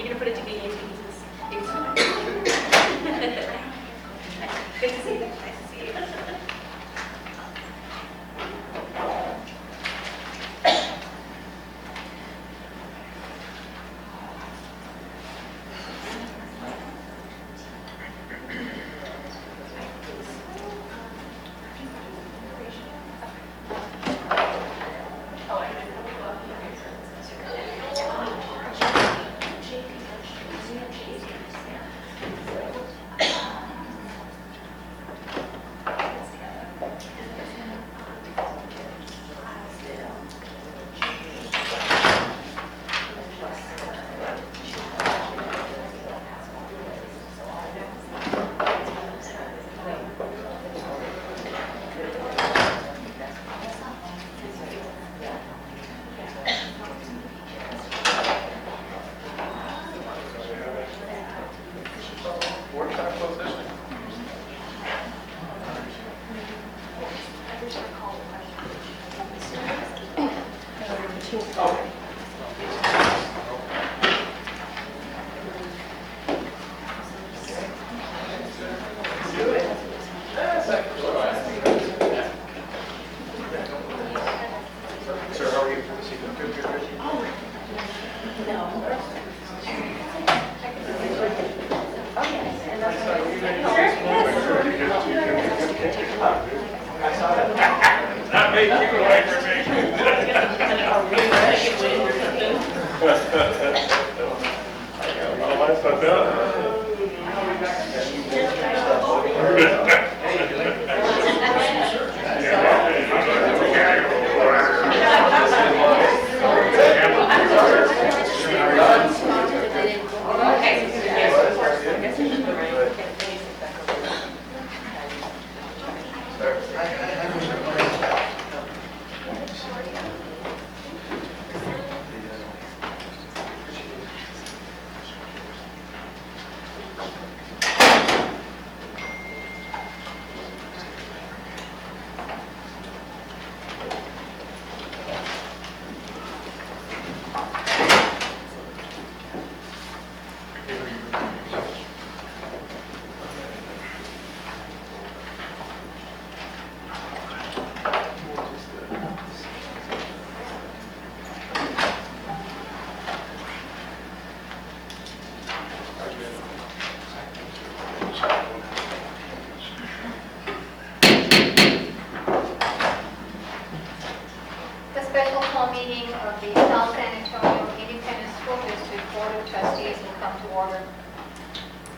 You're gonna put it to be easy. Good to see you. Nice to see you.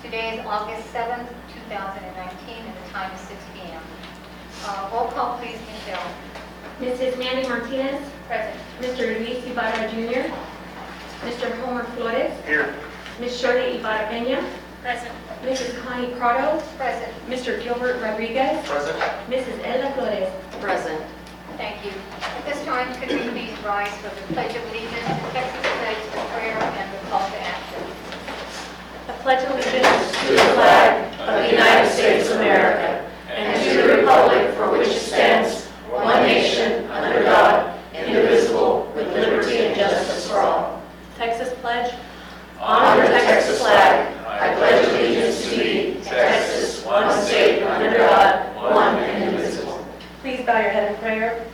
Today is August 7th, 2019, and the time is 6 p.m. Roll call, please, Michelle. Mrs. Mandy Martinez. Present. Mr. Luis Ibarra Jr. Mr. Homer Flores. Here. Ms. Shirley Ibarra Peña. Present. Mrs. Connie Prado, Present. Mr. Gilbert Rodriguez, Present. Mrs. Ella Flores. Present. Thank you. At this time, could we please rise for the Pledge of Allegiance, the Texas Pledge, the prayer, and the call to action? I pledge allegiance To the flag of the United States of America and to the republic for which it stands, one nation, under God, indivisible, with liberty and justice for all. Texas pledge. Honor the Texas flag. I pledge allegiance to thee, Texas, one state, under God, one and indivisible. Please bow your head in prayer.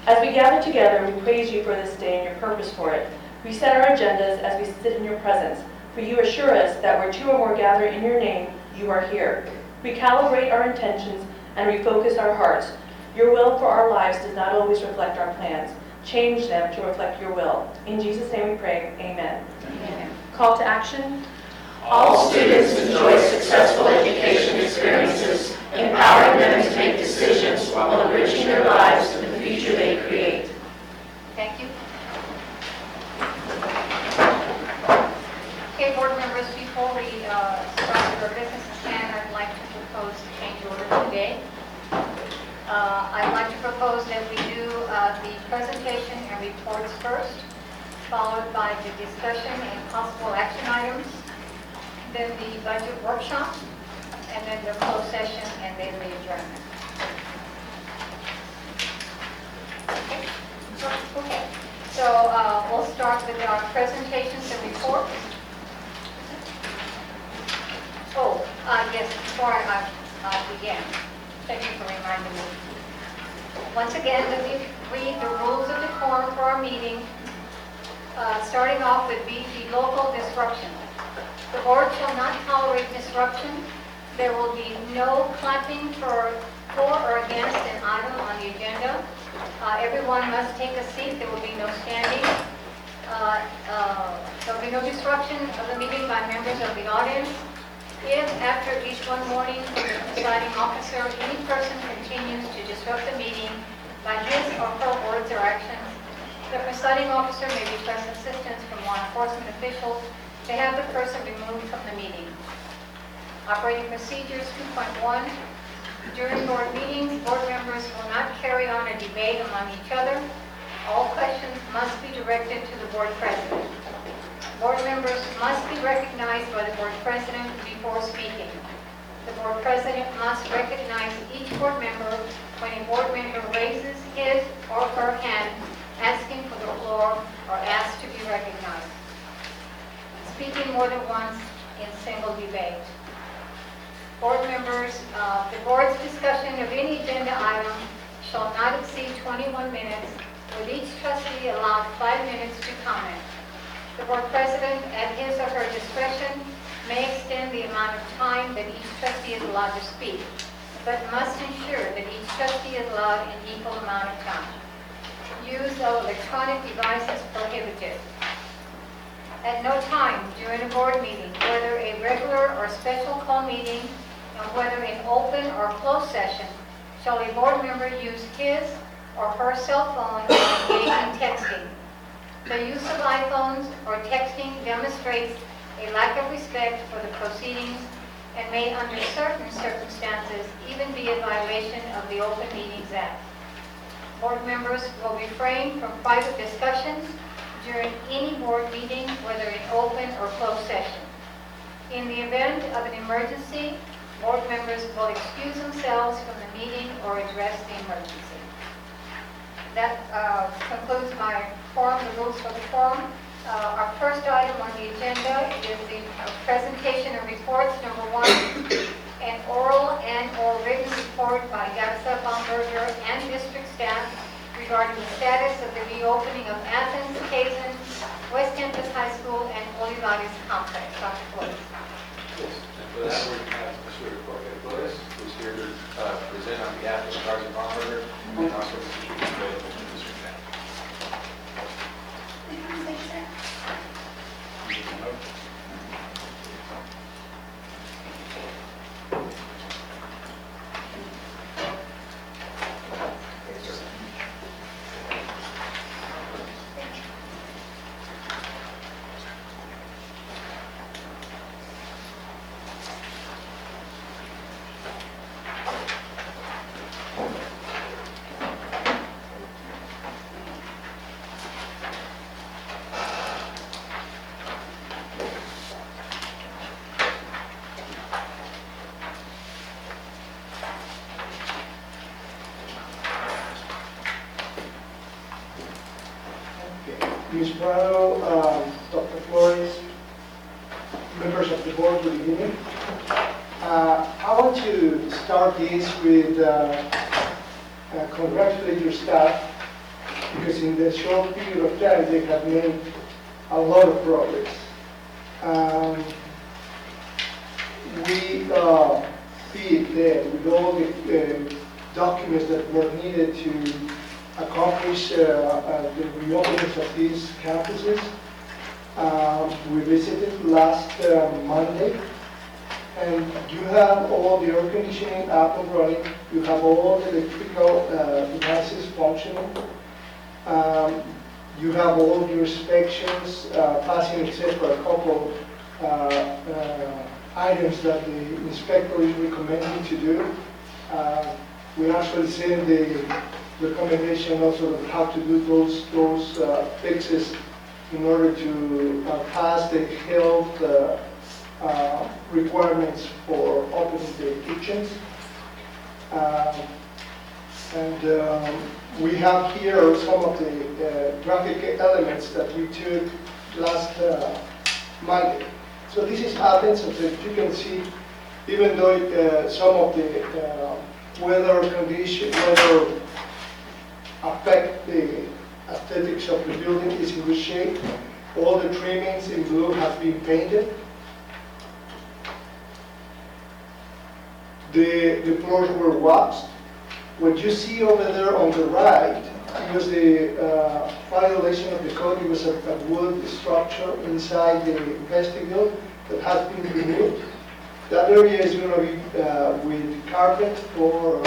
As we gather together, we praise you for this day and your purpose for it. We set our agendas as we sit in your presence, for you assure us that where two or more gather in your name, you are here. We calibrate our intentions and refocus our hearts. Your will for our lives does not always reflect our plans. Change them to reflect your will. In Jesus' name we pray, amen. Amen. Call to action. All students enjoy successful education experiences, empowering them to make decisions while enriching their lives and the future they create. Thank you. Okay, board members, before we start with our business plan, I'd like to propose a change order today. I'd like to propose that we do the presentation and reports first, followed by the discussion and possible action items, then the budget workshop, and then the closed session, and then the adjournment. Okay, so we'll start with our presentations and reports. Oh, yes, before I begin, thank you for reminding me. Once again, let me read the rules of decorum for our meeting, starting off with the local disruption. The board shall not tolerate disruption. There will be no clapping for or against an item on the agenda. Everyone must take a seat. There will be no standing. There will be no disruption of the meeting by members of the audience. If after at least one warning from the presiding officer, any person continues to disrupt the meeting by his or her words or actions, the presiding officer may request assistance from law enforcement officials to have the person removed from the meeting. Operating procedures 2.1. During board meetings, board members will not carry on a debate among each other. All questions must be directed to the board president. Board members must be recognized by the board president before speaking. The board president must recognize each board member when a board member raises his or her hand asking for the floor or asked to be recognized. Speaking more than once in single debate. Board members, the board's discussion of any agenda item shall not exceed 21 minutes, with each trustee allowed 5 minutes to comment. The board president, at his or her discretion, may extend the amount of time that each trustee is allowed to speak, but must ensure that each trustee is allowed an equal amount of time. Use of electronic devices prohibited. At no time during a board meeting, whether a regular or special call meeting, and whether in open or closed session, shall a board member use his or her cell phone and engage in texting. The use of iPhones or texting demonstrates a lack of respect for the proceedings and may, under certain circumstances, even be a violation of the Open Meetings Act. Board members will refrain from private discussions during any board meeting, whether in open or closed session. In the event of an emergency, board members will excuse themselves from the meeting or address the emergency. That concludes my forum, the rules for the forum. Our first item on the agenda is the presentation of reports. Number 1, an oral and/or written report by Gabsa Baumberger and district staff regarding the status of the reopening of Athens, Kazan, West Campus High School, and Olivares Complex. Dr. Flores. Yes, and for that, we have Mr. Jorge Flores, who's here to present on behalf of Sergeant Baumberger and also Mr. Chief of District Staff. Ms. Prado, Dr. Flores, members of the board, good evening. I want to start this with congratulate your staff, because in the short period of time they have made a lot of progress. We did that with all the documents that were needed to accomplish the reopenings of these campuses. We visited last Monday, and you have all the air conditioning up and running. You have all the electrical devices functioning. You have all your inspections passing, except for a couple items that the inspector is recommending to do. We actually send the recommendation also of how to do those fixes in order to pass the health requirements for opening the kitchens. We have here some of the graphic elements that we took last Monday. So this is Athens, and you can see, even though some of the weather conditions affect the aesthetics of the building, is in good shape. All the trimmings in blue have been painted. The floors were waxed. What you see over there on the right, it was the violation of the code. It was a wood structure inside the vestibule that has been removed. That area is going to be with carpet for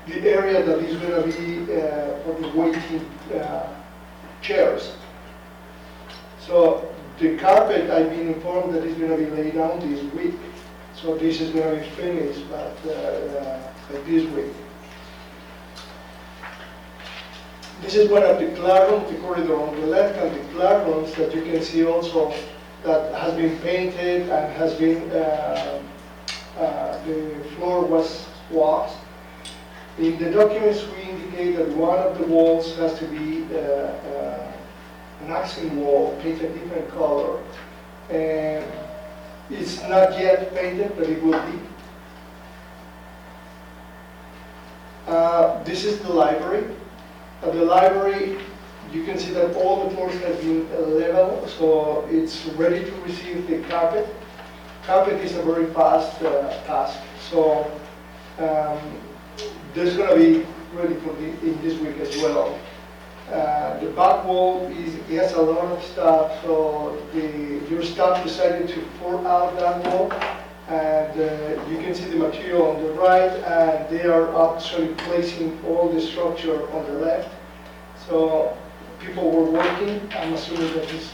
the area that is going to be for the waiting chairs. So the carpet, I've been informed that is going to be laid down this week. So this is going to be finished by this week. This is one of the classrooms, the corridor on the left, and the classrooms that you can see also that has been painted and has been, the floor was waxed. In the documents we indicate that one of the walls has to be an accent wall, painted different color. And it's not yet painted, but it will be. This is the library. At the library, you can see that all the floors have been leveled, so it's ready to receive the carpet. Carpet is a very fast task, so there's going to be ready for in this week as well. The back wall has a lot of stuff, so your staff decided to pour out that wall, and you can see the material on the right, and they are actually placing all the structure on the left. So people were working. I'm assuming that it's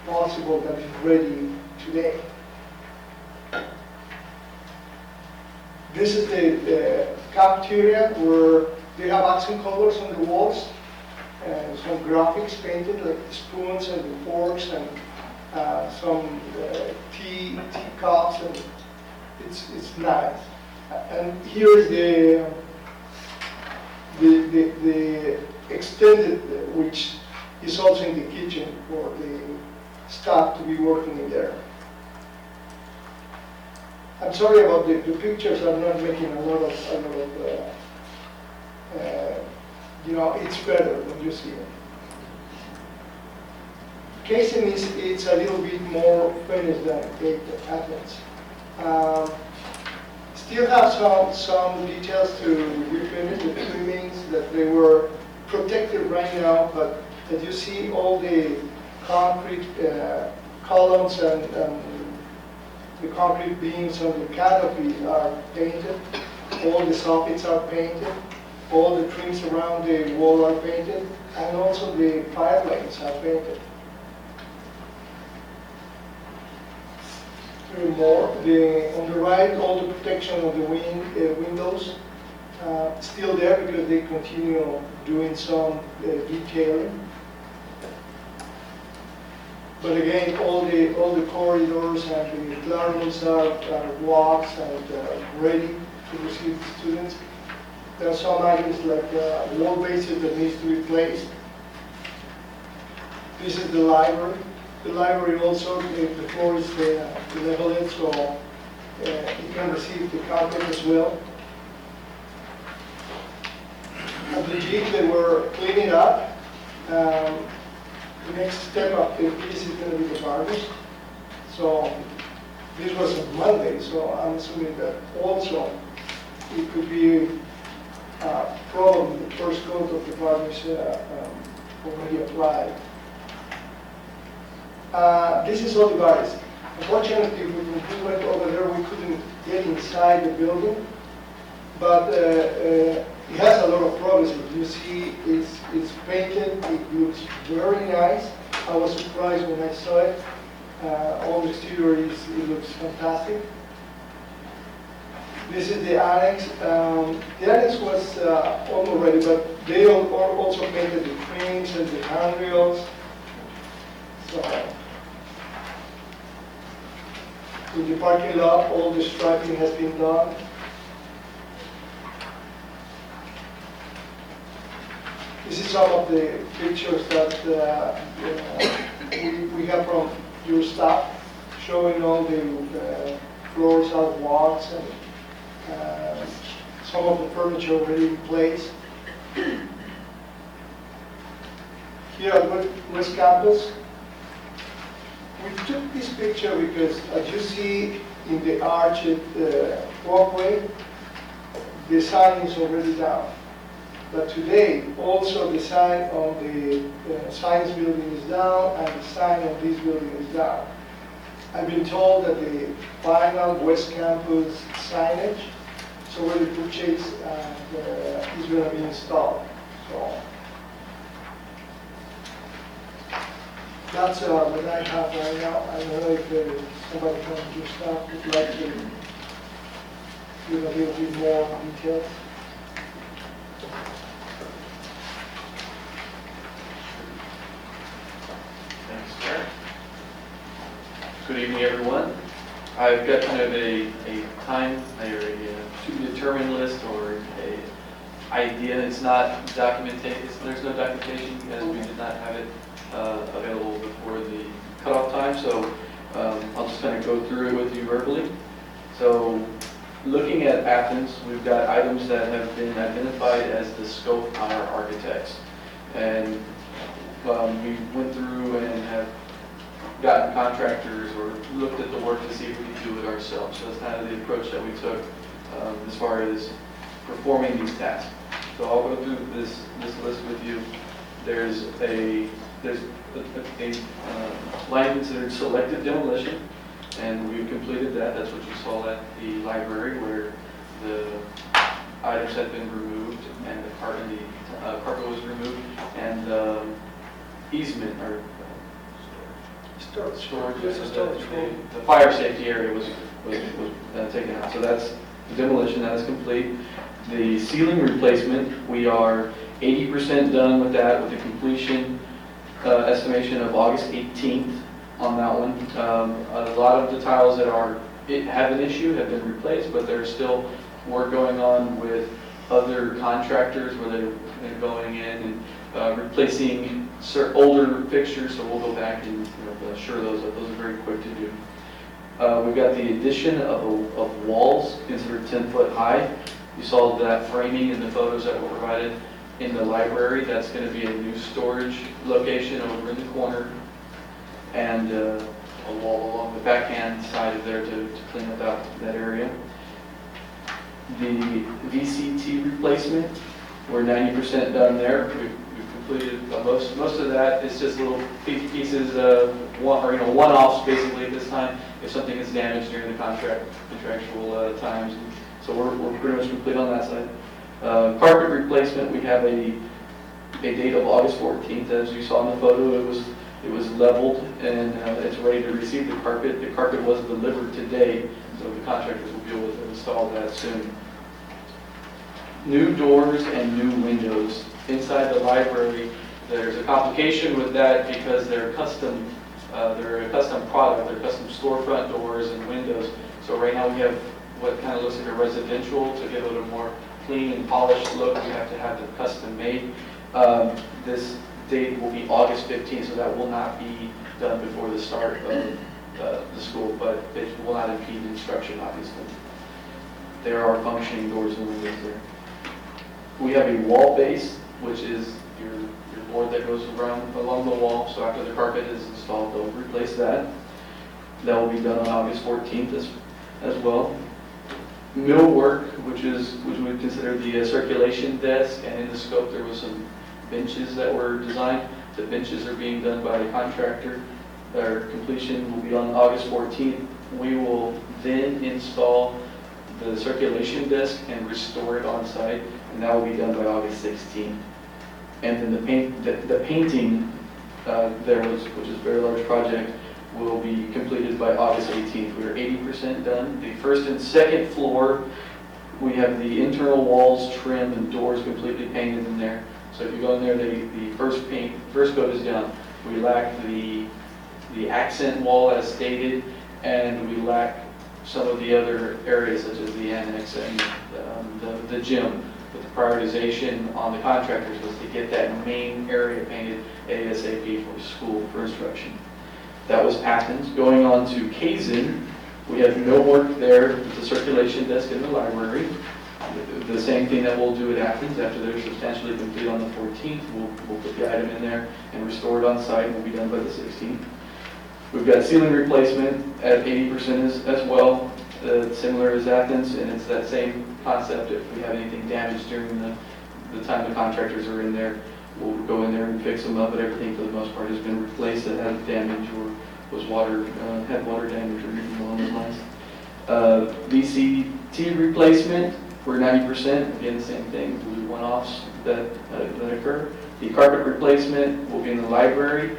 possible that it's ready today. This is the cafeteria where they have accent colors on the walls. Some graphics painted, like the spoons and the forks, and some tea cups, and it's nice. And here is the extended, which is also in the kitchen for the staff to be working in there. I'm sorry about the pictures. I'm not making a lot of you know, it's better when you see it. Casing it's a little bit more finished than Athens. Still have some details to refinish, the trimmings that they were protected right now, but as you see, all the concrete columns and the concrete beams on the canopy are painted. All the soffits are painted. All the trims around the wall are painted, and also the fire lanes are painted. More, on the right, all the protection of the windows still there because they continue doing some detailing. But again, all the corridors and the classrooms are walks and ready to receive the students. There are some items like wall bases that needs to be placed. This is the library. The library also, the floor is leveled, so you can receive the carpet as well. At the gym, they were cleaning up. The next step of the piece is going to be the varnish. So this was on Monday, so I'm assuming that also it could be probably the first coat of the varnish already applied. This is all the varnish. Unfortunately, when we went over there, we couldn't get inside the building, but it has a lot of progress. You see, it's painted. It looks very nice. I was surprised when I saw it. All the exterior it looks fantastic. This is the annex. The annex was almost ready, but they also painted the frames and the handrails. So, in the parking lot, all the striping has been done. This is some of the pictures that we have from your staff, showing all the floors out walks and some of the furniture already in place. Here at West Campus, we took this picture because, as you see in the arched walkway, the sign is already down. But today, also the sign on the science building is down and the sign on this building is down. I've been told that the final West Campus signage is already purchased and is going to be installed. So that's what I have right now. I don't know if somebody from your staff would like to give a little bit more details. Thanks, Chair. Good evening, everyone. I've got kind of a time or a to-be-determined list or a idea. It's not documented. There's no documentation because we did not have it available before the cutoff time. So I'll just kind of go through it with you verbally. So looking at Athens, we've got items that have been identified as the scope by our architects. And we went through and have gotten contractors or looked at the work to see if we could do it ourselves. So that's kind of the approach that we took as far as performing these tasks. So I'll go through this list with you. There's a line considered selective demolition, and we've completed that. That's what you saw at the library, where the items had been removed and the carpet was removed, and easement or storage, the fire safety area was taken out. So that's the demolition. That is complete. The ceiling replacement, we are 80% done with that, with the completion estimation of August 18th on that one. A lot of the tiles that have an issue have been replaced, but there's still work going on with other contractors where they're going in and replacing older fixtures. So we'll go back and assure those that those are very quick to do. We've got the addition of walls considered 10 foot high. You saw that framing in the photos that were provided in the library. That's going to be a new storage location over in the corner, and a wall along the backhand side of there to clean up that area. The VCT replacement, we're 90% done there. We've completed most of that. It's just little pieces, one-offs basically at this time if something is damaged during the contractual times. So we're pretty much complete on that side. Carpet replacement, we have a date of August 14th. As you saw in the photo, it was leveled and it's ready to receive the carpet. The carpet was delivered today, so the contractors will be able to install that soon. New doors and new windows inside the library. There's a complication with that because they're a custom product. They're custom storefront doors and windows. So right now we have what kind of looks like a residential. To get a little more clean and polished look, we have to have them custom made. date will be August 15th, so that will not be done before the start of the school, but it will not impede instruction, obviously. There are functioning doors and windows there. We have a wall base, which is your board that goes around along the wall, so after the carpet is installed, they'll replace that. That will be done on August 14th as well. Millwork, which we would consider the circulation desk, and in the scope there was some benches that were designed. The benches are being done by a contractor. Their completion will be on August 14th. We will then install the circulation desk and restore it on site, and that will be done by August 16th. And then the painting which is a very large project, will be completed by August 18th. We are 80% done. The first and second floor, we have the internal walls trimmed and doors completely painted in there. So if you go in there, the first coat is done. We lack the accent wall as stated, and we lack some of the other areas such as the annex and the gym. But the prioritization on the contractors was to get that main area painted ASAP for school, for instruction. That was Athens. Going on to Kazin, we have millwork there with the circulation desk in the library. The same thing that we'll do at Athens after they're substantially complete on the 14th. We'll put the item in there and restore it on site, and we'll be done by the 16th. We've got ceiling replacement at 80% as well, similar as Athens, and it's that same concept. If we have anything damaged during the time the contractors are in there, we'll go in there and fix them up, but everything for the most part has been replaced that had damage or was had water damage or anything along those lines. VCT replacement, we're 90%. Again, same thing, blue one-offs that occur. The carpet replacement will be in the library.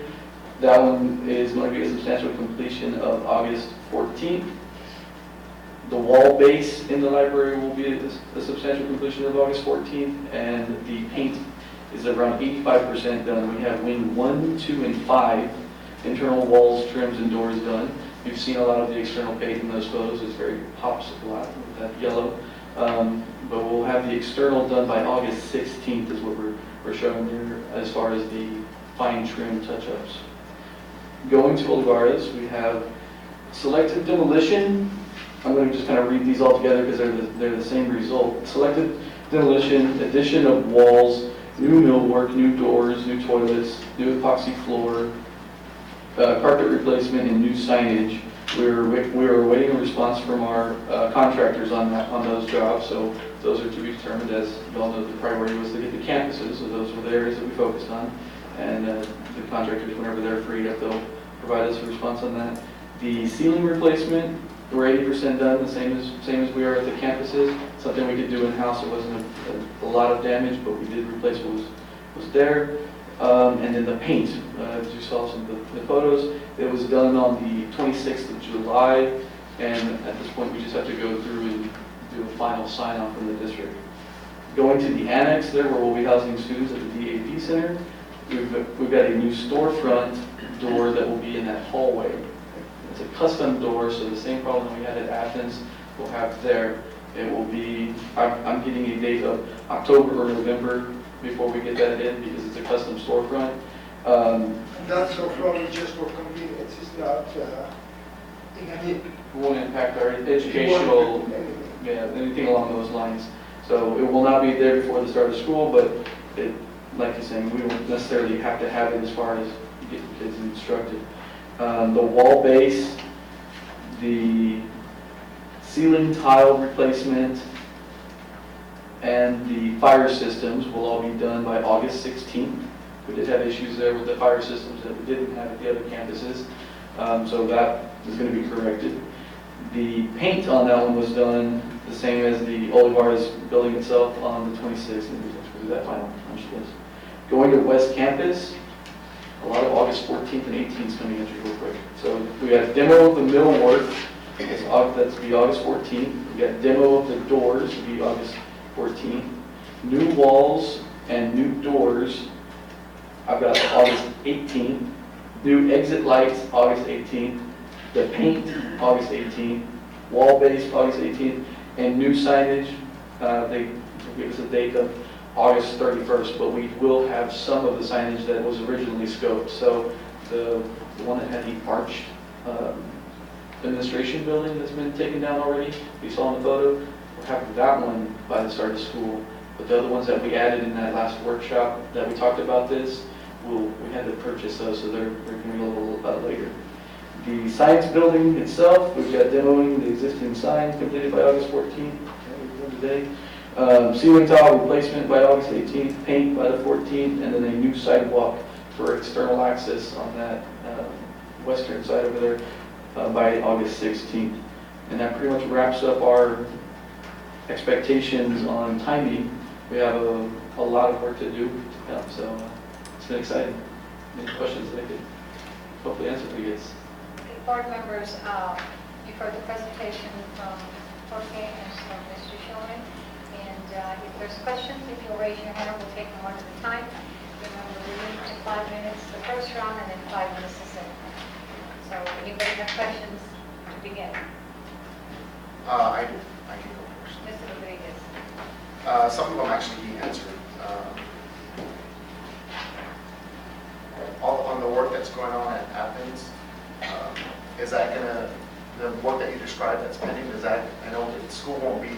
That one is going to be a substantial completion of August 14th. The wall base in the library will be a substantial completion of August 14th, and the paint is around 85% done. We have wing 1, 2, and 5 internal walls, trims, and doors done. You've seen a lot of the external paint in those photos. It's very pops a lot with that yellow. But we'll have the external done by August 16th is what we're showing there as far as the fine trim touch-ups. Going to Olivares, we have selected demolition. I'm going to just kind of read these all together because they're the same result. Selected demolition, addition of walls, new millwork, new doors, new toilets, new epoxy floor, carpet replacement, and new signage. We're awaiting a response from our contractors on those jobs, so those are to be determined. As you all know, the priority was to get the campuses, so those were the areas that we focused on. And the contractors, whenever they're freed up, they'll provide us a response on that. The ceiling replacement, we're 80% done, the same as we are at the campuses. Something we could do in-house. It wasn't a lot of damage, but we did replace what was there. And then the paint, as you saw some of the photos, it was done on the 26th of July, and at this point we just have to go through and do a final sign-off from the district. Going to the annex there, where we'll be housing students at the DAP Center, we've got a new storefront door that will be in that hallway. It's a custom door, so the same problem we had at Athens we'll have there. It will be, I'm getting a date of October or November before we get that in because it's a custom storefront. That's storefront is just for convenience, it's not in a need. Won't impact our educational, anything along those lines. So it will not be there before the start of school, but like you're saying, we don't necessarily have to have it as far as getting kids instructed. The wall base, the ceiling tile replacement, and the fire systems will all be done by August 16th. We did have issues there with the fire systems that we didn't have at the other campuses, so that is going to be corrected. The paint on that one was done the same as the Olivares building itself on the 26th, and we'll do that final punch list. Going to West Campus, a lot of August 14th and 18th is coming at you real quick. So we got demo of the millwork, that's be August 14th. We got demo of the doors, to be August 14th. New walls and new doors, I've got August 18th. New exit lights, August 18th. The paint, August 18th. Wall base, August 18th. And new signage, they gave us a date of August 31st, but we will have some of the signage that was originally scoped. So the one that had the arched administration building that's been taken down already, you saw in the photo, we'll have that one by the start of school. But the other ones that we added in that last workshop that we talked about this, we had to purchase those, so they're going to be a little later. The science building itself, we've got demoing the existing sign completed by August 14th, today. Ceiling tile replacement by August 18th, paint by the 14th, and then a new sidewalk for external access on that western side over there by August 16th. And that pretty much wraps up our expectations on timing. We have a lot of work to do, so it's been exciting. Any questions that I could hopefully answer for you guys? Okay, board members, you've heard the presentation from Jorge and from Mr. Shulman. And if there's questions, if you'll raise your hand, we'll take them one at a time. Remember, we limit to 5 minutes the first round and then 5 minutes the second. So anybody have questions to begin? I do. I can go first. Mr. Rodriguez. Some of them actually he answered. All on the work that's going on at Athens, is that gonna, the work that you described that's pending, is that, I know that school won't be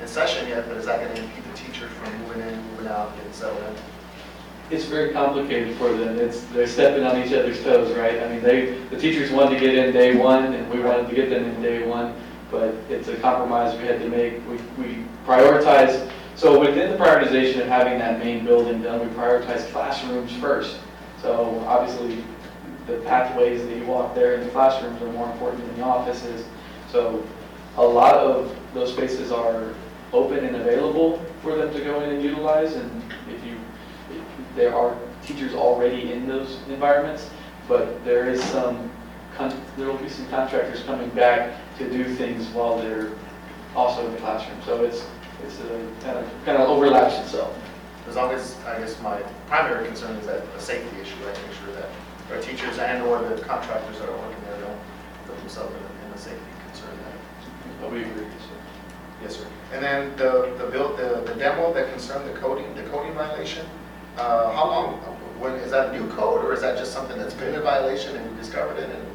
in session yet, but is that gonna impede the teachers from moving in, moving out, getting settled in? It's very complicated for them. They're stepping on each other's toes, right? I mean, the teachers wanted to get in day one, and we wanted to get them in day one, but it's a compromise we had to make. We prioritize, so within the prioritization of having that main building done, we prioritize classrooms first. So obviously, the pathways that you walk there in the classrooms are more important than the offices. So a lot of those spaces are open and available for them to go in and utilize, and there are teachers already in those environments, but there will be some contractors coming back to do things while they're also in the classroom. So it's kind of overlaps itself. As long as, I guess my primary concern is that a safety issue, right? Make sure that our teachers and or the contractors that are working there don't put themselves in a safety concern there. But we agree. Yes, sir. And then the demo that concerned the coding violation, how long, is that a new code, or is that just something that's been a violation and we discovered it, and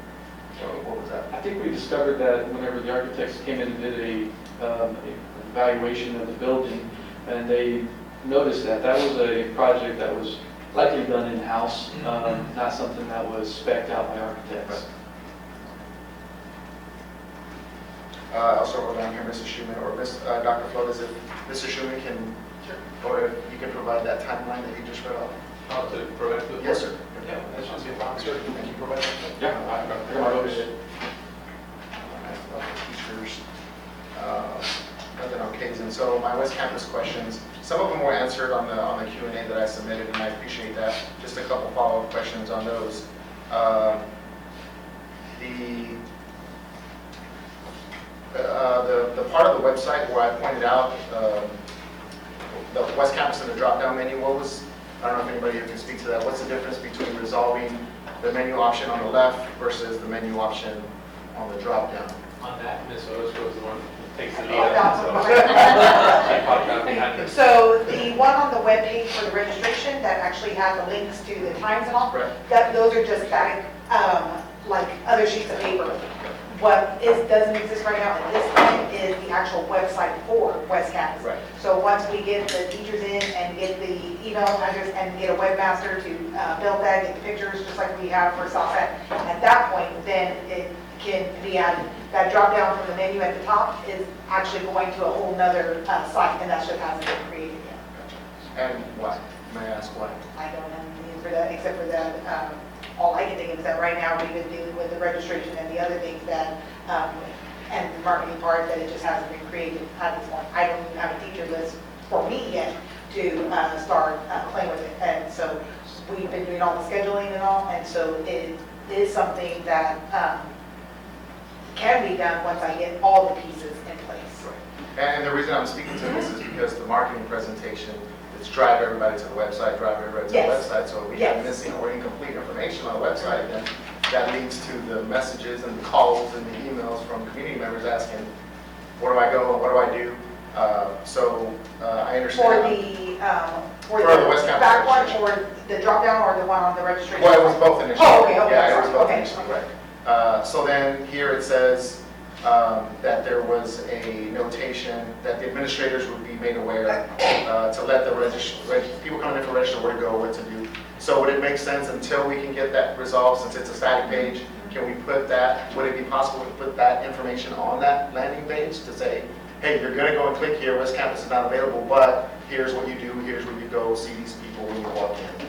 what was that? I think we discovered that whenever the architects came in and did a evaluation of the building, and they noticed that was a project that was likely done in-house, not something that was spec'd out by architects. I also wrote down here, Mrs. Schumann, or Dr. Flores, if Mr. Schumann can, or if you can provide that timeline that you just read off. To provide the... Yes, sir. Yeah, that should be fine. Sir, can you provide that? Yeah. I got my notes. Teachers, nothing on K's. And so my West Campus questions, some of them were answered on the Q&A that I submitted, and I appreciate that. Just a couple follow-up questions on those. The part of the website where I pointed out the West Campus in the drop-down menu, I don't know if anybody here can speak to that. What's the difference between resolving the menu option on the left versus the menu option on the drop-down? On that, Ms. Otis was the one that takes the lead. Oh, that's So- okay. I popped out behind this. So the one on the web page for the registration that actually has the links to the times and all, Right. those are just static, like other sheets of paper. What doesn't exist right now at this point is the actual website for West Campus. Right. So once we get the teachers in and get the email address and get a webmaster to build that, get the pictures just like we have for Southside, at that point, then it can be added. That drop down from the menu at the top is actually going to a whole nother site, and that just hasn't been created yet. And why? May I ask why? I don't know the answer for that, except for that, all I can think of is that right now we've been dealing with the registration and the other things that, and the marketing part, that it just hasn't been created at this point. I don't even have a teacher list for me yet to start playing with it. And so we've been doing all the scheduling and all, and so it is something that can be done once I get all the pieces in place. And the reason I'm speaking to this is because the marketing presentation is drive everybody to the website, drive everybody to Yes. the website. So if we Yes. have missing or incomplete information on the website, then that leads to the messages and the calls and the emails from community members asking, where do I go, what do I do? I For understand. for For the West Campus back one, registration. or the drop down, or the one on the registration? Well, it was both initially. Oh, okay, okay, Yeah, it was both okay. initially, right. So then here it says that there was a notation that the administrators would be made aware to let the people coming in for register where to go, what to do. So would it make sense until we can get that resolved, since it's a static page, can we put that, would it be possible to put that information on that landing page to say, hey, you're gonna go and click here, West Campus is not available, but here's what you do, here's where you go, see these people when you walk in,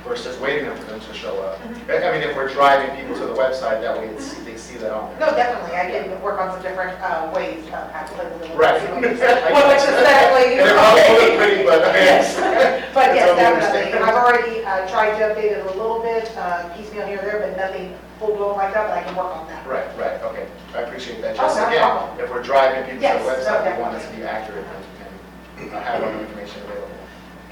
versus waiting for them to show up. I mean, if we're driving people to the website, that way they see that on there. No, definitely, I can work on some different ways, actually. Right. Well, which aesthetically. And they're all really pretty, but. Yes, but yes, Totally definitely. understand. I've already tried to update it a little bit, piecemeal here or there, but nothing full blown like that, but I can work on that. Right, okay. I appreciate that. Oh, Just no again, problem. if we're driving people to Yes, the website, no, we want it to be accurate and have all the information available.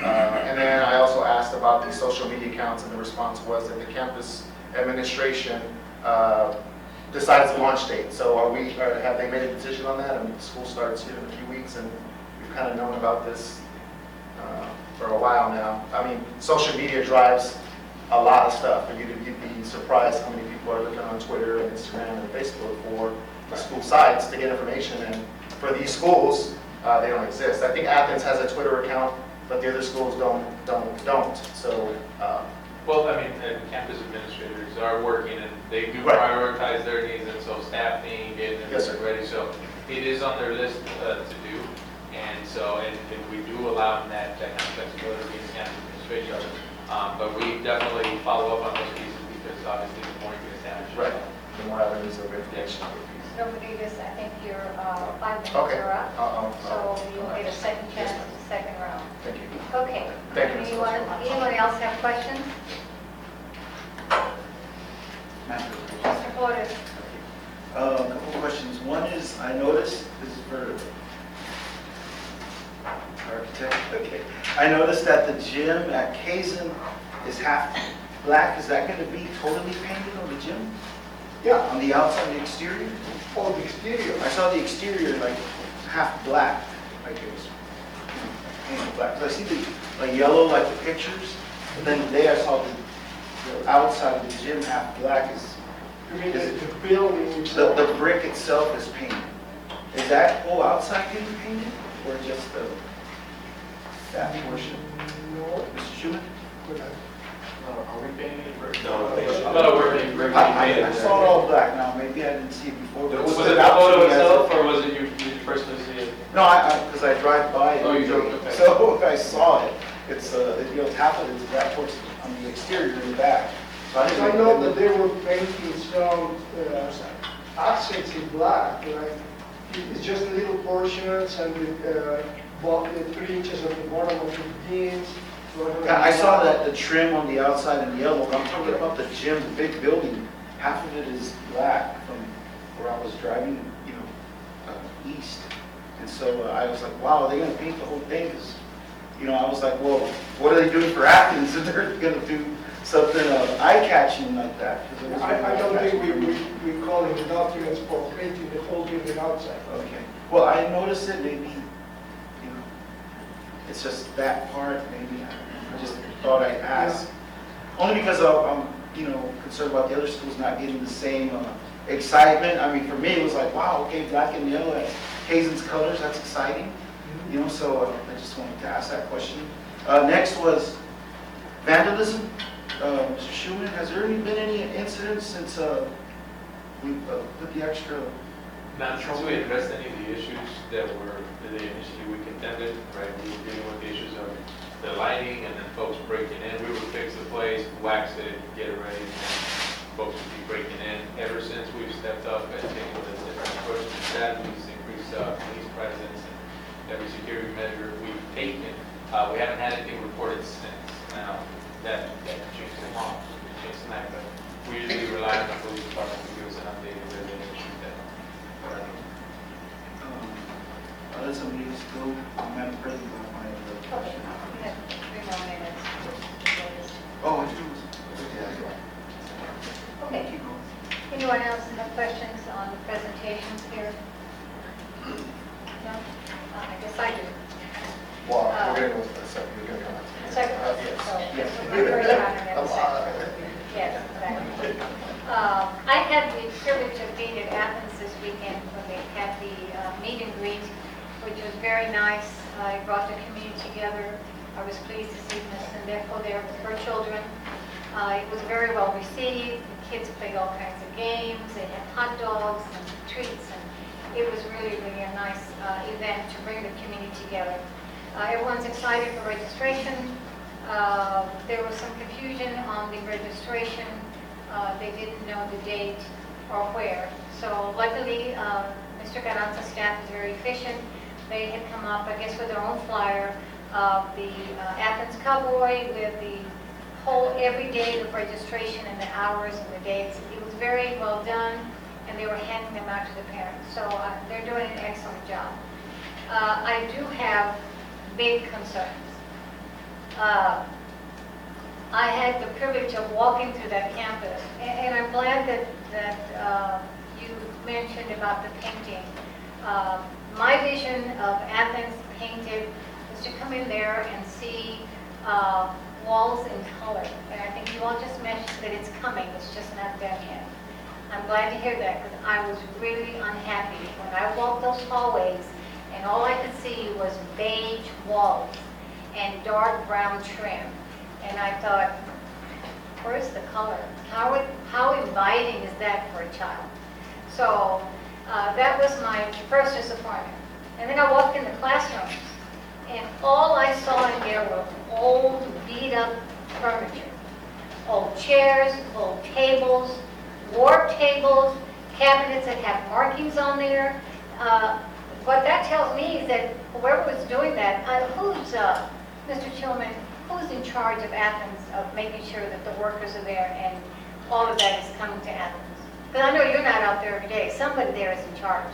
And then I also asked about the social media accounts, and the response was that the campus administration decides the launch date. So have they made a decision on that? I mean, school starts here in a few weeks, and we've kind of known about this for a while now. I mean, social media drives a lot of stuff, and you'd be surprised how many people are looking on Twitter and Instagram and Facebook for the school sites to get information, and for these schools, they don't exist. I think Athens has a Twitter account, but the other schools don't. So, Well, I mean, campus administrators are working and they do Right. prioritize their needs, and so staffing, getting Yes, sir. everything ready. So it is on their list to do. And so, and we do allow them that kind of flexibility in campus administration. But we definitely follow up on those pieces because obviously the more you get established. right, the more avenues of information. Rodriguez, I think your 5 minutes Okay. are up, Uh-oh. so you'll get a second chance Yes, in the second round. Thank you. Okay. Thank you, Ms. Anyone else have questions? Mr. Flores? A couple of questions. One is, I noticed, this is for architect, okay. I noticed that the gym at Kazan is half black. Is that going to be totally painted on the gym? Yeah, On the outside, the exterior? for the exterior. I saw the exterior like half black, like it was painted black. 'Cause I see the like yellow like the pictures, but then today I saw the outside of the gym half black. You mean the building itself? The brick itself is painted. Is that whole outside getting painted, or just that portion? No, Mr. Schuman? but Are we paying any for? No, I thought we're paying. I saw it all black now, maybe I didn't see it before. but Was it stood the out to photo me as a- itself, or was it you personally see it? No, because I drive by it. Oh, you every drove, day. okay. So I saw it. It's, half of it is that portion on the exterior in the back. So I know that they were painting some accents in black, like, it's just little portions and the 3 inches of the bottom of the jeans. Yeah, I saw that the trim on the outside in yellow, but I'm talking about the gym, the big building. Half of it is black from where I was driving, east. And so I was like, wow, are they gonna paint the whole thing? 'Cause, I was like, well, what are they doing for Athens if they're gonna do something eye-catching like that? 'Cause it was I don't really think we call it the documents for painting the whole building outside. Okay, well, I noticed it, maybe, it's just that part, maybe, I just thought I'd ask. Only because I'm, concerned about the other schools not getting the same excitement. I mean, for me, it was like, wow, okay, black and yellow, that's Hazen's colors, that's exciting. So I just wanted to ask that question. Next was vandalism. Mr. Schuman, has there been any incidents since we put the extra? Not since we addressed any of the issues that initially we contended, right? We were dealing with the issues of the lighting and then folks breaking in. We would fix the place, wax it, get it ready, and then folks would be breaking in. Ever since we've stepped up and taken a different approach to strategies, increased police presence, and every security measure we've taken, we haven't had anything reported since. Now, that changed tomorrow, changed tonight, but we usually rely on the police department to give us an update if there's any issues that are running. I'll let somebody else go. Madam President, on my other Okay, question. we have 3 more minutes. Oh, I do. Okay. Anyone else have questions on the presentations here? No? agreeing with the second, you're going to come out. Second, Yes. so Yes. this was my first time in A that lot. sector. Yes, exactly. I had the privilege of being at Athens this weekend when they had the meet and greet, which was very nice. It brought the community together. I was pleased to see Ms. Sendejo there with her children. It was very well received. The kids played all kinds of games. They had hot dogs and treats, and it was really, really a nice event to bring the community together. Everyone's excited for registration. There was some confusion on the registration. They didn't know the date or where. So luckily, Mr. Carranza's staff is very efficient. They had come up, I guess, with their own flyer of the Athens Cowboy with the whole every day of registration and the hours and the dates. It was very well done, and they were handing them out to the parents. So they're doing an excellent job. I do have big concerns. I had the privilege of walking through that campus, and I'm glad that you mentioned about the painting. My vision of Athens painted was to come in there and see walls in color, and I think you all just mentioned that it's coming, it's just not done yet. I'm glad to hear that, because I was really unhappy when I walked those hallways and all I could see was beige walls and dark brown trim. And I thought, where's the color? How inviting is that for a child? So that was my first disappointment. And then I walked in the classrooms, and all I saw in there were old, beat-up furniture. Old chairs, old tables, warped tables, cabinets that have markings on there. What that tells me is that whoever was doing that, Mr. Chilman, who's in charge of Athens, of making sure that the workers are there and all of that is coming to Athens? Because I know you're not out there every day. Somebody there is in charge.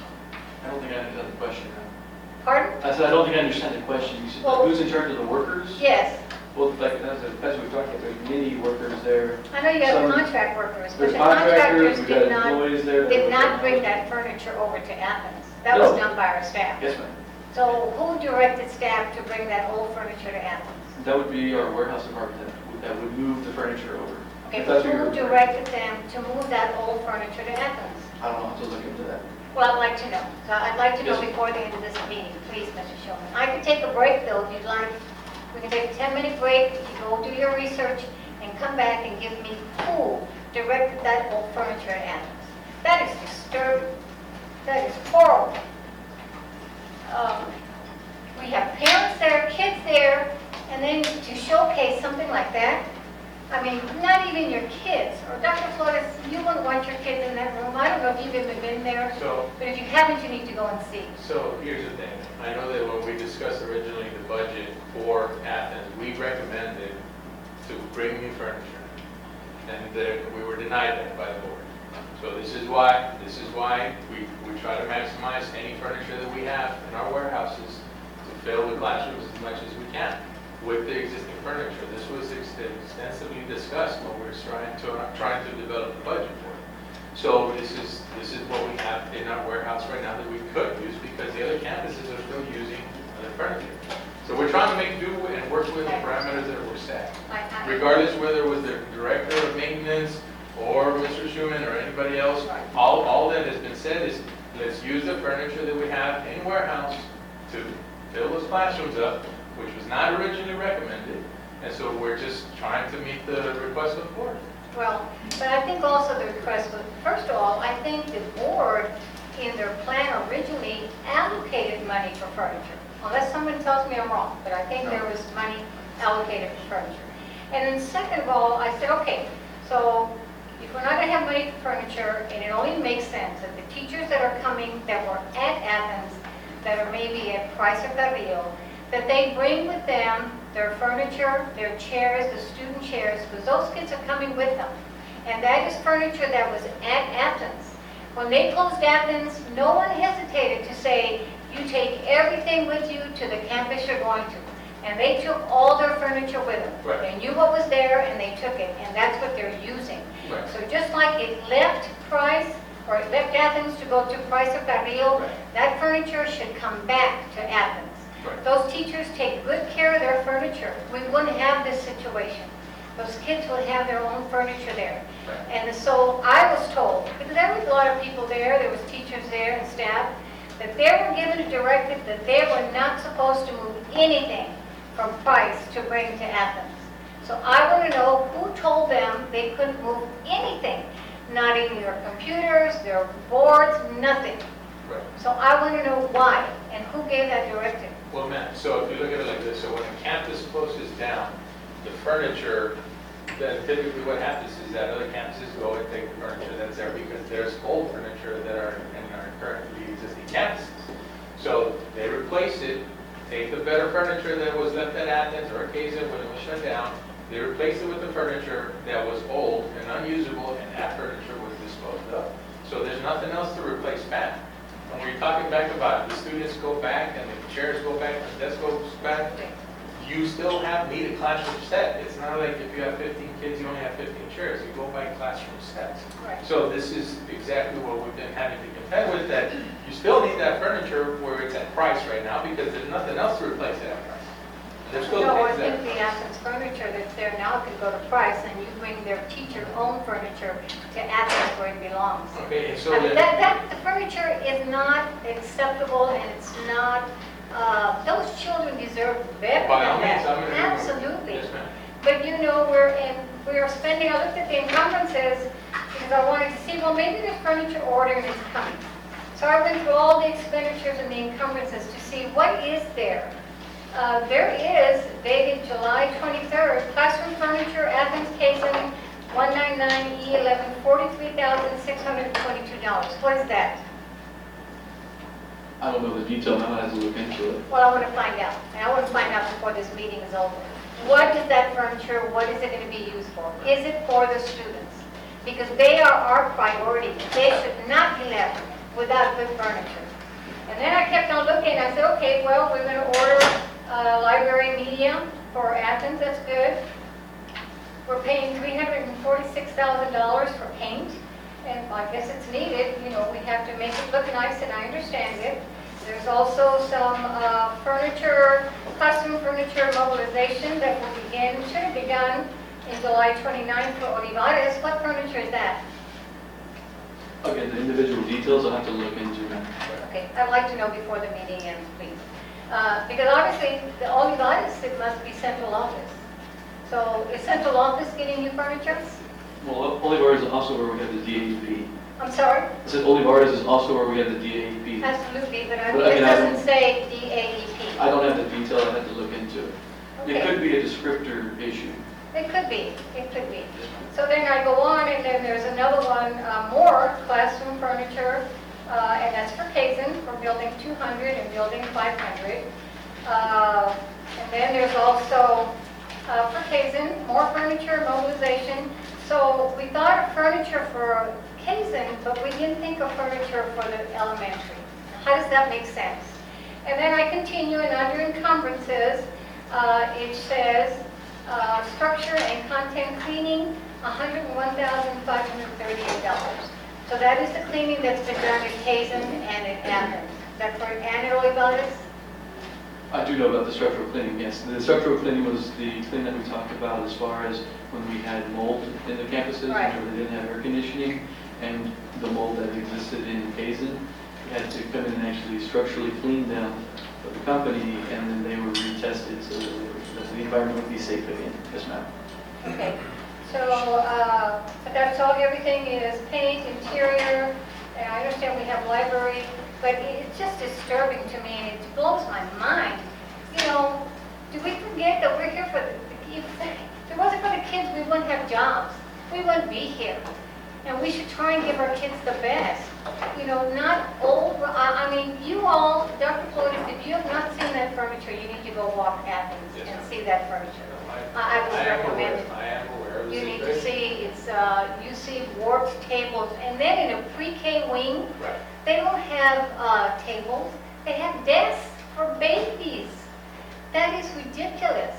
I don't think I understand the question now. Pardon? I said, I don't think I understand the question. You said, Well- who's in charge of the workers? Yes. Well, like, as we've talked about, there's many workers there. I know you have Some- contract workers, but There's the contractors, contractors we've got did not employees there. did not bring that furniture over to Athens. That No. was done by our staff. Yes, ma'am. So who directed staff to bring that old furniture to Athens? That would be our warehouse department that would move the furniture over. Okay, If but that's what you're who referring to. directed them to move that old furniture to Athens? I don't know, I'll have to look into that. Well, I'd like to know. So I'd like to know Yes. before the end of this meeting, please, Mr. Shulman. I could take a break, though, if you'd like. We can take a 10-minute break, you go do your research, and come back and give me who directed that old furniture at Athens. That is disturbing. That is horrible. We have parents there, kids there, and then to showcase something like that, I mean, not even your kids. Or Dr. Flores, you wouldn't want your kids in that room. I don't know if you've ever been there, So, but if you haven't, you need to go and see. so here's the thing. I know that when we discussed originally the budget for Athens, we recommended to bring new furniture. And we were denied that by the board. So this is why we try to maximize any furniture that we have in our warehouses to fill the classrooms as much as we can with the existing furniture. This was extensively discussed when we were trying to develop the budget for it. So this is what we have in our warehouse right now that we could use because the other campuses are still using the furniture. So we're trying to make do and work with the parameters that were set. Regardless whether it was the director of maintenance or Mr. Schuman or anybody else, all that has been said is let's use the furniture that we have in warehouse to fill those classrooms up, which was not originally recommended. And so we're just trying to meet the request of the board. Well, but I think also the request was, first of all, I think the board in their plan originally allocated money for furniture. Unless someone tells me I'm wrong, but I think there was money allocated for furniture. And then second of all, I said, okay, so if we're not going to have money for furniture, and it only makes sense that the teachers that are coming, that were at Athens, that are maybe at Price or Carrillo, that they bring with them their furniture, their chairs, the student chairs, because those kids are coming with them. And that is furniture that was at Athens. When they closed Athens, no one hesitated to say, you take everything with you to the campus you're going to. And they took all their furniture with them. Right. They knew what was there and they took it, and that's what they're using. Right. So just like it left Price, or it left Athens to go to Price or Carrillo, Right. that furniture should come back to Athens. Right. Those teachers take good care of their furniture. We wouldn't have this situation. Those kids would have their own furniture there. Right. And so I was told, because there was a lot of people there was teachers there and staff, that they were given a directive that they were not supposed to move anything from Price to bring to Athens. So I want to know who told them they couldn't move anything, not even their computers, their boards, nothing. Right. So I want to know why and who gave that directive. Well, ma'am, so if you look at it like this, so when a campus closes down, the furniture, then typically what happens is that other campuses go and take the furniture that's there because there's old furniture that are in our currently existing campuses. So they replace it, take the better furniture that was left at Athens or Kaizen when it was shut down, they replace it with the furniture that was old and unusable, and that furniture was disposed of. So there's nothing else to replace back. And when you're talking back about the students go back and the chairs go back and the desk goes back, you still need a classroom set. It's not like if you have 15 kids, you only have 15 chairs. You go by classroom sets. Right. So this is exactly what we've been having to contend with, that you still need that furniture where it's at Price right now because there's nothing else to replace it at Price. There's still No, I things think that, the Athens furniture that's there now can go to Price and you bring their teacher-owned furniture to Athens where it belongs. okay, and so I mean, then, the furniture is not acceptable and it's not, those children deserve better by all than means, that. I'm going to. Absolutely. Yes, ma'am. But you know, we are spending, I looked at the encumbrances because I wanted to see, well, maybe there's furniture ordering is coming. So I went through all the expenditures and the encumbrances to see what is there. There is, dated July 23rd, classroom furniture, Athens, Kaizen, 199E11, $43,622. What is that? I don't know the detail, now I have to look into it. Well, I want to find out, and I want to find out before this meeting is over. What is that furniture, what is it going to be used for? Is it for the students? Because they are our priority. They should not be left without good furniture. And then I kept on looking, I said, okay, well, we're going to order library media for Athens, that's good. We're paying $346,000 for paint, and I guess it's needed, you know, we have to make it look nice, and I understand it. There's also some furniture, custom furniture mobilization that will begin, should have begun in July 29th for Olivares. What furniture is that? Again, the individual details I'll have to look into, ma'am. Okay, I'd like to know before the meeting ends, please. Because obviously, the Olivares, it must be central office. So is central office getting new furniture? Well, Olivares is also where we have the DAEP. I'm sorry? I said Olivares is also where we have the DAEP. Absolutely, but I But mean, I it mean, doesn't say DAEP. I don't have the detail, I have to look into it. It Okay. could be a descriptor issue. It could be, it could be. So then I go on, and then there's another one, more classroom furniture, and that's for Kaizen, for building 200 and building 500. And then there's also, for Kaizen, more furniture, mobilization. So we thought of furniture for Kaizen, but we didn't think of furniture for the elementary. How does that make sense? And then I continue, and under encumbrances, it says, structure and content cleaning, $101,538. So that is the cleaning that's been done at Kaizen and at Athens. That's for annually bonus? I do know about the structural cleaning, yes. The structural cleaning was the thing that we talked about as far as when we had mold in the campuses, Right. where they didn't have air conditioning, and the mold that existed in Kaizen. We had to come in and actually structurally clean them for the company, and then they were retested so that the environment would be safe again. Yes, ma'am. Okay. So, but that's all, everything is paint, interior, and I understand we have library, but it's just disturbing to me, and it blows my mind. You know, do we forget that we're here for the kids? If it wasn't for the kids, we wouldn't have jobs. We wouldn't be here. And we should try and give our kids the best. You know, not old, I mean, you all, Dr. Flores, if you have not seen that furniture, you need to go walk Athens Yes, and ma'am. see that furniture. I would recommend it. I am aware of the You need to situation. see, it's, you see warped tables, and then in a pre-K wing, Right. they don't have tables, they have desks for babies. That is ridiculous.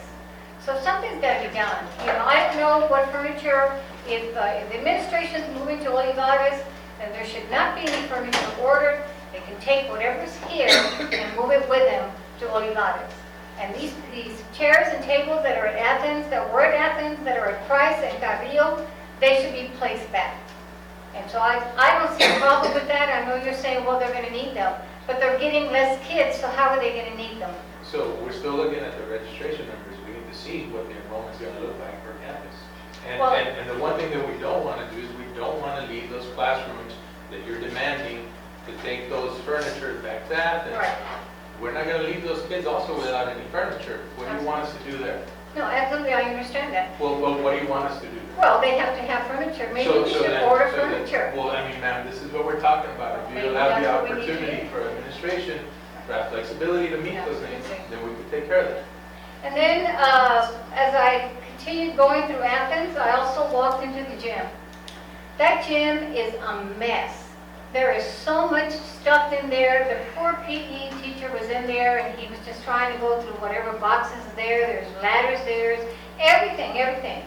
So something's got to be done. You know, I don't know what furniture, if the administration is moving to Olivares, then there should not be any furniture ordered. They can take whatever's here and move it with them to Olivares. And these chairs and tables that are at Athens, that were at Athens, that are at Price and Carrillo, they should be placed back. And so I don't see a problem with that. I know you're saying, well, they're going to need them, but they're getting less kids, so how are they going to need them? So we're still looking at the registration numbers. We need to see what the enrollment's going to look like per campus. Well- And the one thing that we don't want to do is we don't want to leave those classrooms that you're demanding to take those furniture back to Athens. Right. We're not going to leave those kids also without any furniture. What do you want us to do there? No, absolutely, I understand that. Well, what do you want us to do there? Well, they have to have furniture. Maybe So- we so should then- order so then- furniture. Well, I mean, ma'am, this is what we're talking about. If Maybe you allow the that's what we need to opportunity do. for administration, to have flexibility to meet Yeah, those needs, okay. then we could take care of that. And then, as I continued going through Athens, I also walked into the gym. That gym is a mess. There is so much stuff in there. The poor PE teacher was in there, and he was just trying to go through whatever boxes is there. There's ladders, there's everything, everything.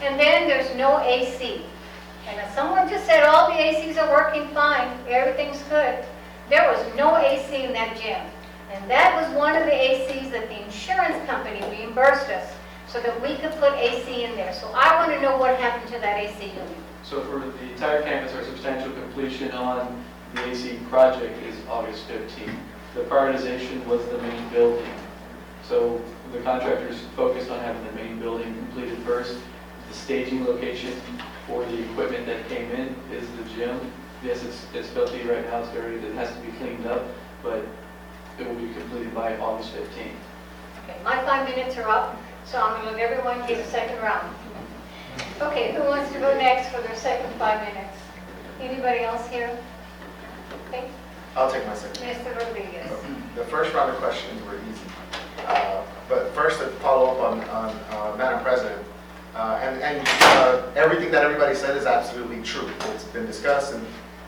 And then there's no AC. And as someone just said, all the ACs are working fine, everything's good. There was no AC in that gym. And that was one of the ACs that the insurance company reimbursed us so that we could put AC in there. So I want to know what happened to that AC unit. So for the entire campus, our substantial completion on the AC project is August 15th. The prioritization was the main building. So the contractors focused on having the main building completed first. The staging location for the equipment that came in is the gym. Yes, it's filthy right now, it's dirty, it has to be cleaned up, but it will be completed by August 15th. Okay, my 5 minutes are up, so I'm going to let everyone take a second round. Okay, who wants to go next for their second 5 minutes? Anybody else here? Okay, I'll take my second. Mr. Rodriguez. The first round of questions were easy. But first, to follow up on Madam President, everything that everybody said is absolutely true. It's been discussed,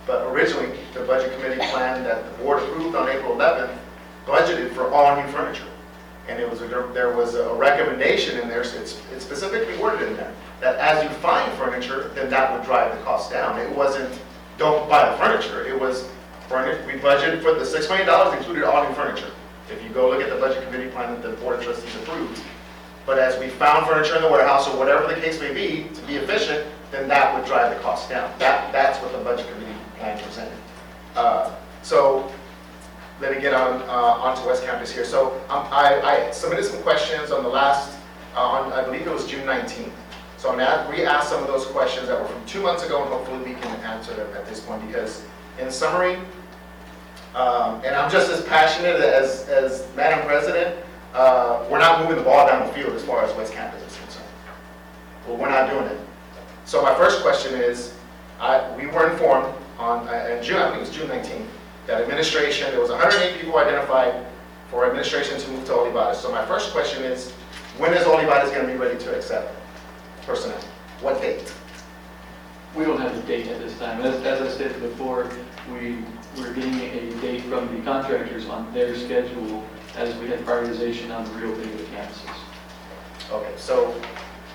but originally, the Budget Committee plan that the board approved on April 11th budgeted for all new furniture. And there was a recommendation in there, so it's specifically worded in there, that as you find furniture, then that would drive the cost down. It wasn't, don't buy the furniture. It was, we budgeted for the $6 million included all new furniture. If you go look at the Budget Committee plan that the Board of Trustees approved. But as we found furniture in the warehouse, or whatever the case may be, to be efficient, then that would drive the cost down. That's what the Budget Committee plan presented. So let me get onto West Campus here. So I submitted some questions on the last, I believe it was June 19th. So I'm going to re-ask some of those questions that were from 2 months ago, and hopefully we can answer them at this point, because in summary, and I'm just as passionate as Madam President, we're not moving the ball down the field as far as West Campus is concerned. Well, we're not doing it. So my first question is, we were informed in June, I think it was June 19th, that administration, there was 108 people identified for administration to move to Olivares. So my first question is, when is Olivares going to be ready to accept personnel? What date? We don't have a date at this time. As I stated before, we're getting a date from the contractors on their schedule as we had prioritization on the reopening of the campuses. Okay, so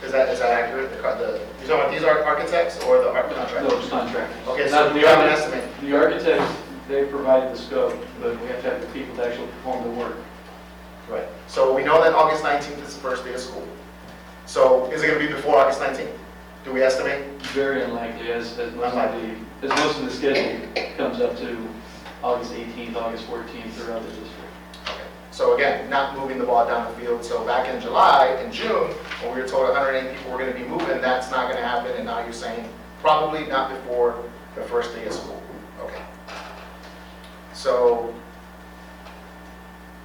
is that accurate? You're talking about these architects or the contractors? No, just contractors. Okay, so we have an estimate. The architects, they provide the scope, but we have to have the people to actually perform the work. Right. So we know that August 19th is the first day of school. So is it going to be before August 19th? Do we estimate? Very unlikely, as most of the schedule comes up to August 18th, August 14th throughout the district. Okay. So again, not moving the ball down the field. So back in July, in June, when we were told 108 people were going to be moving, that's not going to happen. And now you're saying probably not before the first day of school. Okay. So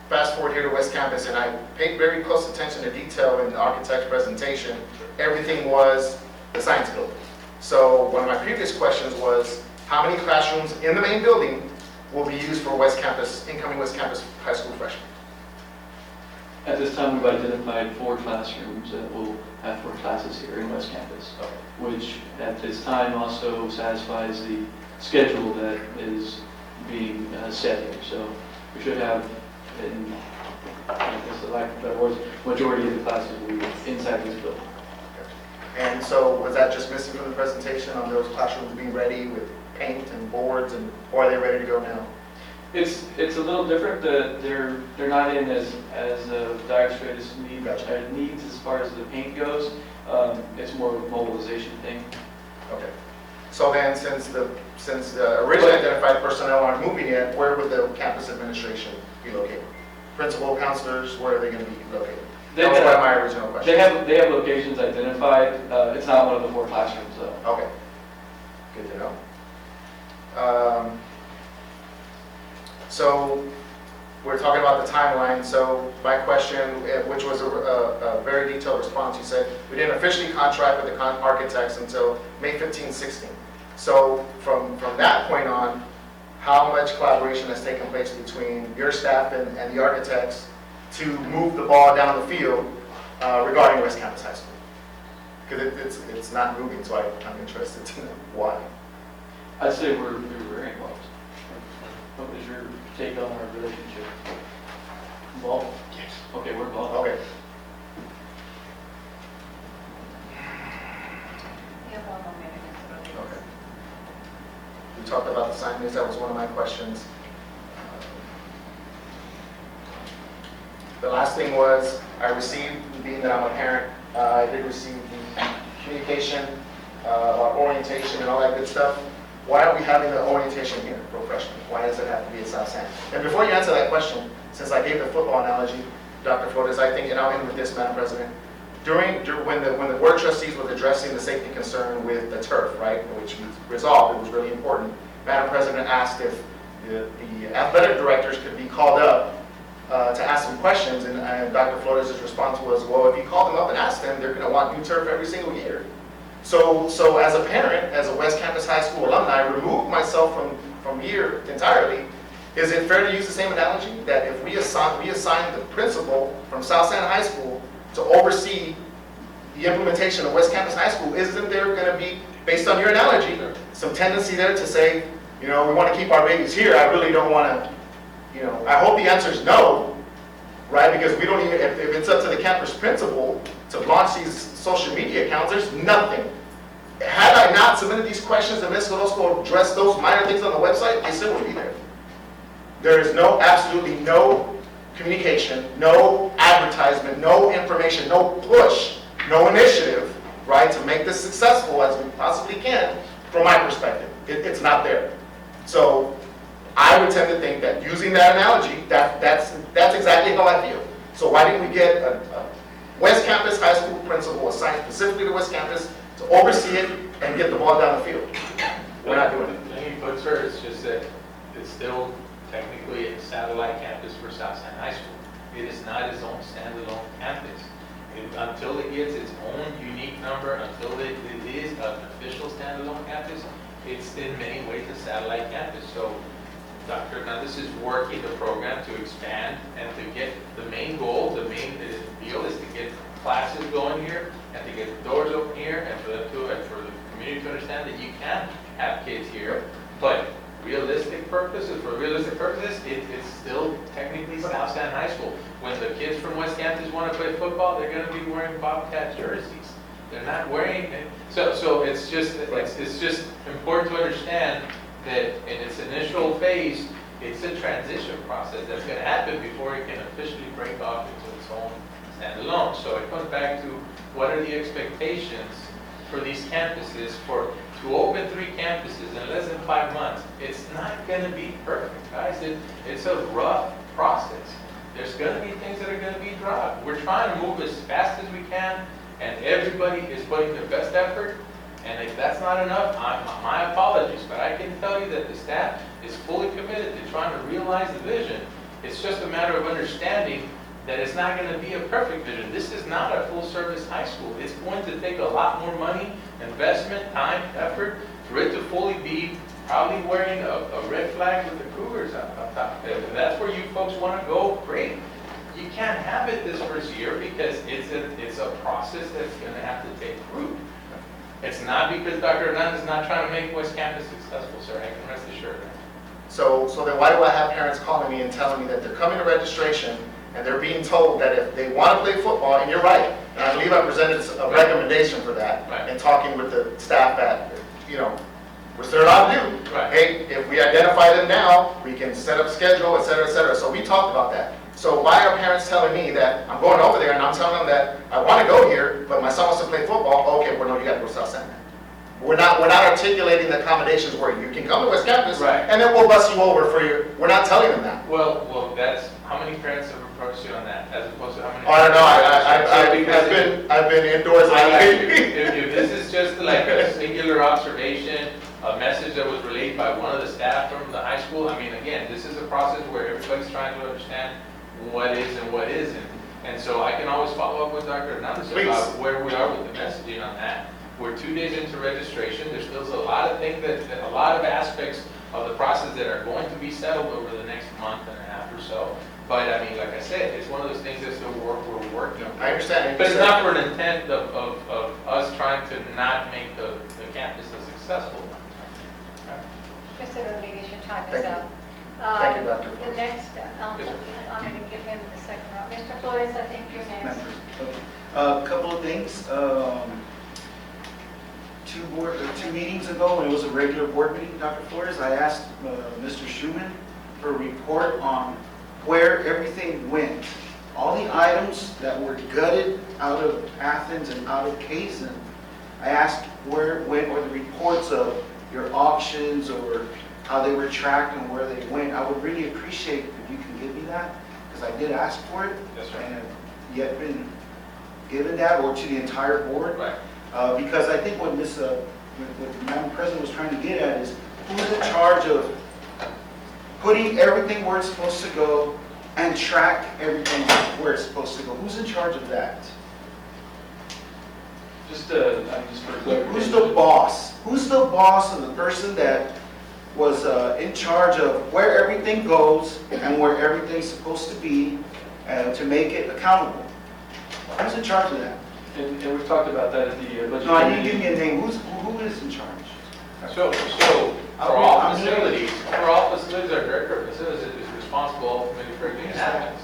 fast forward here to West Campus, and I paid very close attention to detail in the architect's presentation. Everything was the science building. So one of my previous questions was, how many classrooms in the main building will be used for West Campus, incoming West Campus high school freshmen? At this time, we've identified 4 classrooms that will have 4 classes here in West Campus, which at this time also satisfies the schedule that is being set here. So we should have, in I guess the lack of better words, majority of the classes will be inside this building. And so was that just missing from the presentation on those classrooms being ready with paint and boards, or are they ready to go now? It's a little different, they're not in as dire straits needs as far as the paint goes. It's more of a mobilization thing. Okay. So then, since the originally identified personnel aren't moving yet, where would the campus administration be located? Principal, counselors, where are they going to be located? That was one of my original questions. They have locations identified. It's not one of the 4 classrooms, though. Okay. Good to know. So we're talking about the timeline. So my question, which was a very detailed response, you said we didn't officially contract with the architects until May 15, 16. So from that point on, how much collaboration has taken place between your staff and the architects to move the ball down the field regarding West Campus High School? Because it's not moving, so I'm interested to know why. I'd say we were very involved. What was your take on our relationship? Involved? Yes. Okay, we're involved. Okay. Okay. We talked about the signage. That was one of my questions. The last thing was, I received, being that I'm a parent, I did receive the communication about orientation and all that good stuff. Why are we having the orientation here for freshmen? Why does it have to be at South San? And before you answer that question, since I gave the football analogy, Dr. Flores, I think, and I'll end with this, Madam President, when the board trustees was addressing the safety concern with the turf, right, which was resolved, it was really important. Madam President asked if the athletic directors could be called up to ask some questions, and Dr. Flores' response was, well, if you call them up and ask them, they're going to want new turf every single year. So as a parent, as a West Campus High School alumni, remove myself from here entirely. Is it fair to use the same analogy that if we assign the principal from South Santa High School to oversee the implementation of West Campus High School, isn't there going to be, based on your analogy, some tendency there to say, we want to keep our babies here. I really don't want to, I hope the answer is no, right? Because we don't even, if it's up to the campus principal to launch these social media accounts, there's nothing. Had I not submitted these questions and Ms. Orozco addressed those minor things on the website, they still would be there. There is absolutely no communication, no advertisement, no information, no push, no initiative, right, to make this successful as we possibly can, from my perspective. It's not there. So I would tend to think that using that analogy, that's exactly how I feel. So why didn't we get a West Campus High School principal assigned specifically to West Campus to oversee it and get the ball down the field? We're not doing it. Let me put it, it's just that it's still technically a satellite campus for South San High School. It is not its own standalone campus. Until it gets its own unique number, until it is an official standalone campus, it's in many ways a satellite campus. So Dr. Hernandez is working the program to expand and to get the main goal, the main deal is to get classes going here and to get the doors open here and for them to, and for the community to understand that you can have kids here, but for realistic purposes, it's still technically South San High School. When the kids from West Campus want to play football, they're going to be wearing Bobcat jerseys. They're not wearing it. So it's just important to understand that in its initial phase, it's a transition process that's going to happen before it can officially break off into its own standalone. So it comes back to what are the expectations for these campuses to open 3 campuses in less than 5 months. It's not going to be perfect, guys. It's a rough process. There's going to be things that are going to be dropped. We're trying to move as fast as we can, and everybody is putting their best effort. And if that's not enough, my apologies, but I can tell you that the staff is fully committed to trying to realize the vision. It's just a matter of understanding that it's not going to be a perfect vision. This is not a full-service high school. It's going to take a lot more money, investment, time, effort for it to fully be probably wearing a red flag with the Cougars on top. If that's where you folks want to go, great. You can't have it this first year because it's a process that's going to have to take root. It's not because Dr. Hernandez is not trying to make West Campus successful, sir. I can rest assured. So then why do I have parents calling me and telling me that they're coming to registration and they're being told that if they want to play football, and you're right, and I believe I presented a recommendation for that, Right. and talking with the staff at, which they're allowed to do. Right. Hey, if we identify them now, we can set up schedule, et cetera, et cetera. So we talked about that. So why are parents telling me that I'm going over there and I'm telling them that I want to go here, but my son wants to play football? Okay, well, no, you got to go to South Center. We're not articulating the accommodations where you can come to West Campus, Right. and then we'll bus you over for your, we're not telling them that. Well, that's, how many parents have approached you on that, as opposed to how many? I don't know, I've been indoors I got you. lately. If this is just like a singular observation, a message that was relayed by one of the staff from the high school, I mean, again, this is a process where everybody's trying to understand what is and what isn't. And so I can always follow up with Dr. Hernandez Please. about where we are with the messaging on that. We're 2 days into registration. There's still a lot of things a lot of aspects of the process that are going to be settled over the next month and a half or so. But I mean, like I said, it's one of those things that's we're working on. I understand. But it's not for an intent of us trying to not make the campus a successful one. Mr. Rodriguez, your time Thank is you. up. Thank you, Dr. The next, I'm going to give him the second round. Mr. Flores, I think you're next. A couple of things. Two meetings ago, when it was a regular board meeting, Dr. Flores, I asked Mr. Schuman for a report on where everything went. All the items that were gutted out of Athens and out of Kazan, I asked where it went, or the reports of your auctions, or how they were tracked and where they went. I would really appreciate if you can give me that, because I did ask for it. Yes, sir. And have yet been given that, or to the entire board. Right. Because I think what Madam President was trying to get at is who's in charge of putting everything where it's supposed to go and track everything where it's supposed to go. Who's in charge of that? Just for clarification. Who's the boss? Who's the boss of the person that was in charge of where everything goes and where everything's supposed to be to make it accountable? Who's in charge of that? And we've talked about that at the budget. No, I need to give me a name. Who is in charge? So for all facilities, our director of facilities is responsible ultimately for everything that happens.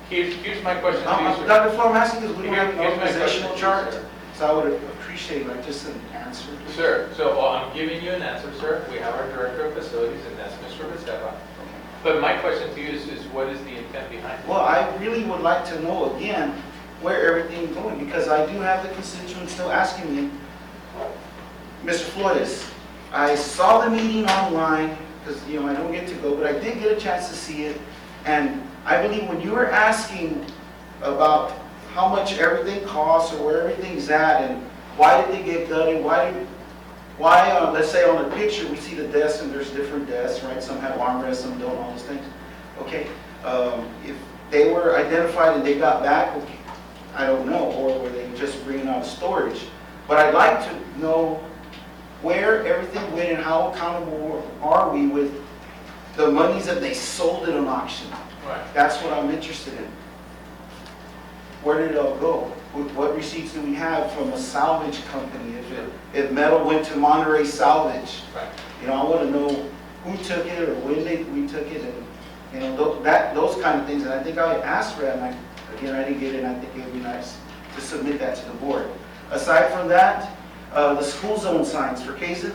Here's my question to you, sir. Dr. Flor, I'm asking because we don't have an Here's my organizational question, chart, sir. so I would appreciate like just an answer. Sir, so I'm giving you an answer, sir. We have our director of facilities, and that's Mr. Becerra. But my question to you is what is the intent behind it? Well, I really would like to know again where everything is going, because I do have the constituents still asking me, Mr. Flores, I saw the meeting online, because, I don't get to go, but I did get a chance to see it, and I believe when you were asking about how much everything costs or where everything's at, and why did they get gutted, why, let's say on the picture, we see the desks, and there's different desks, right? Some have armrests, some don't, all those things. Okay, if they were identified and they got back, okay, I don't know, or were they just bringing out storage? But I'd like to know where everything went and how accountable are we with the monies that they sold at an auction. Right. That's what I'm interested in. Where did it all go? What receipts do we have from a salvage company? If metal went to Monterey Salvage, Right. I want to know who took it or when we took it, and those kind of things. And I think I asked for that, and again, I didn't get it, and I think it would be nice to submit that to the board. Aside from that, the school zone signs for Kazan,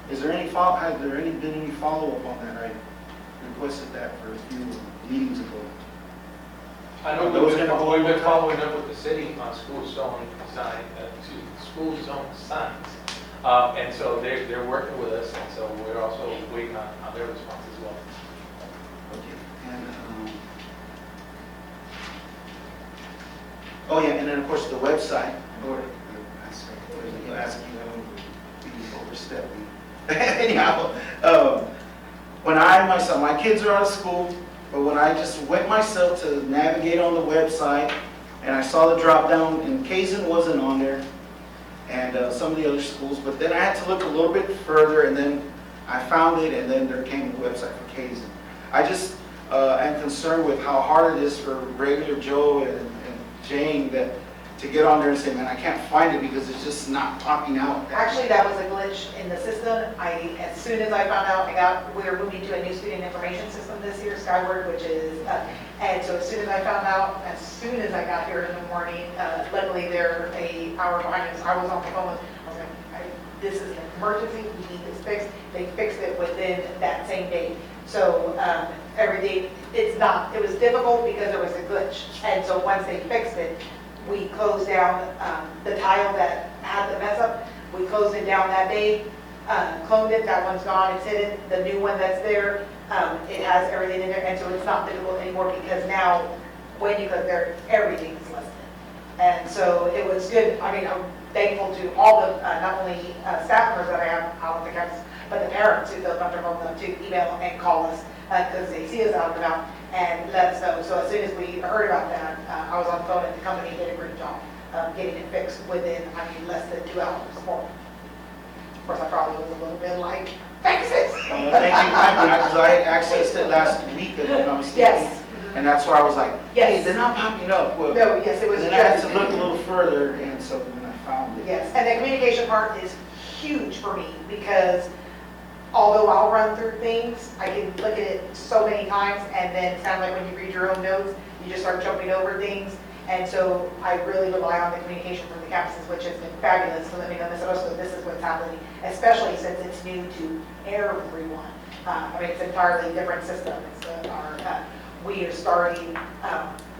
has there been any follow-up on that? I requested that for a few meetings ago. I know we've been following up with the city on school zone signs. And so they're working with us, and so we're also waiting on their response as well. Okay. And, oh yeah, and then of course the website. You're asking, be overstepping. Anyhow, when my kids are out of school, but when I just went myself to navigate on the website, and I saw the drop down, and Kazan wasn't on there, and some of the other schools, but then I had to look a little bit further, and then I found it, and then there came the website for Kazan. I just am concerned with how hard it is for regular Joe and Jane to get on there and say, man, I can't find it because it's just not popping out. Actually, that was a glitch in the system. As soon as I found out, we were moving to a new student information system this year, Skyward, which is, and so as soon as I found out, as soon as I got here in the morning, luckily they're an hour behind us. I was on the phone, I was like, this is emergency, we need this fixed. They fixed it within that same day. So every day, it was difficult because there was a glitch. And so once they fixed it, we closed down the tile that had the mess up. We closed it down that day, cloned it, that one's gone, it's hidden. The new one that's there, it has everything in there, and so it's not difficult anymore because now, when you go there, everything is listed. And so it was good. I mean, I'm thankful to all the, not only staff members that I have out on the campus, but the parents who feel comfortable enough to email and call us because they see us out and about and let us know. So as soon as we heard about that, I was on the phone and the company did a great job of getting it fixed within, less than 2 hours more. Of course, I probably was a little bit like, fix it! Thank you, because I accessed it last week, if I'm not mistaken. Yes. And that's why I was like, hey, Yes. they're not popping up. Well, No, yes, it was and then I had just. to look a little further, and so then I found it. Yes, and the communication part is huge for me because although I'll run through things, I can look at it so many times and then it's kind of like when you read your own notes, you just start jumping over things. And so I really rely on the communication from the campuses, which has been fabulous to let me know this. Also, this is what's happening, especially since it's new to everyone. I mean, it's an entirely different system. It's we are starting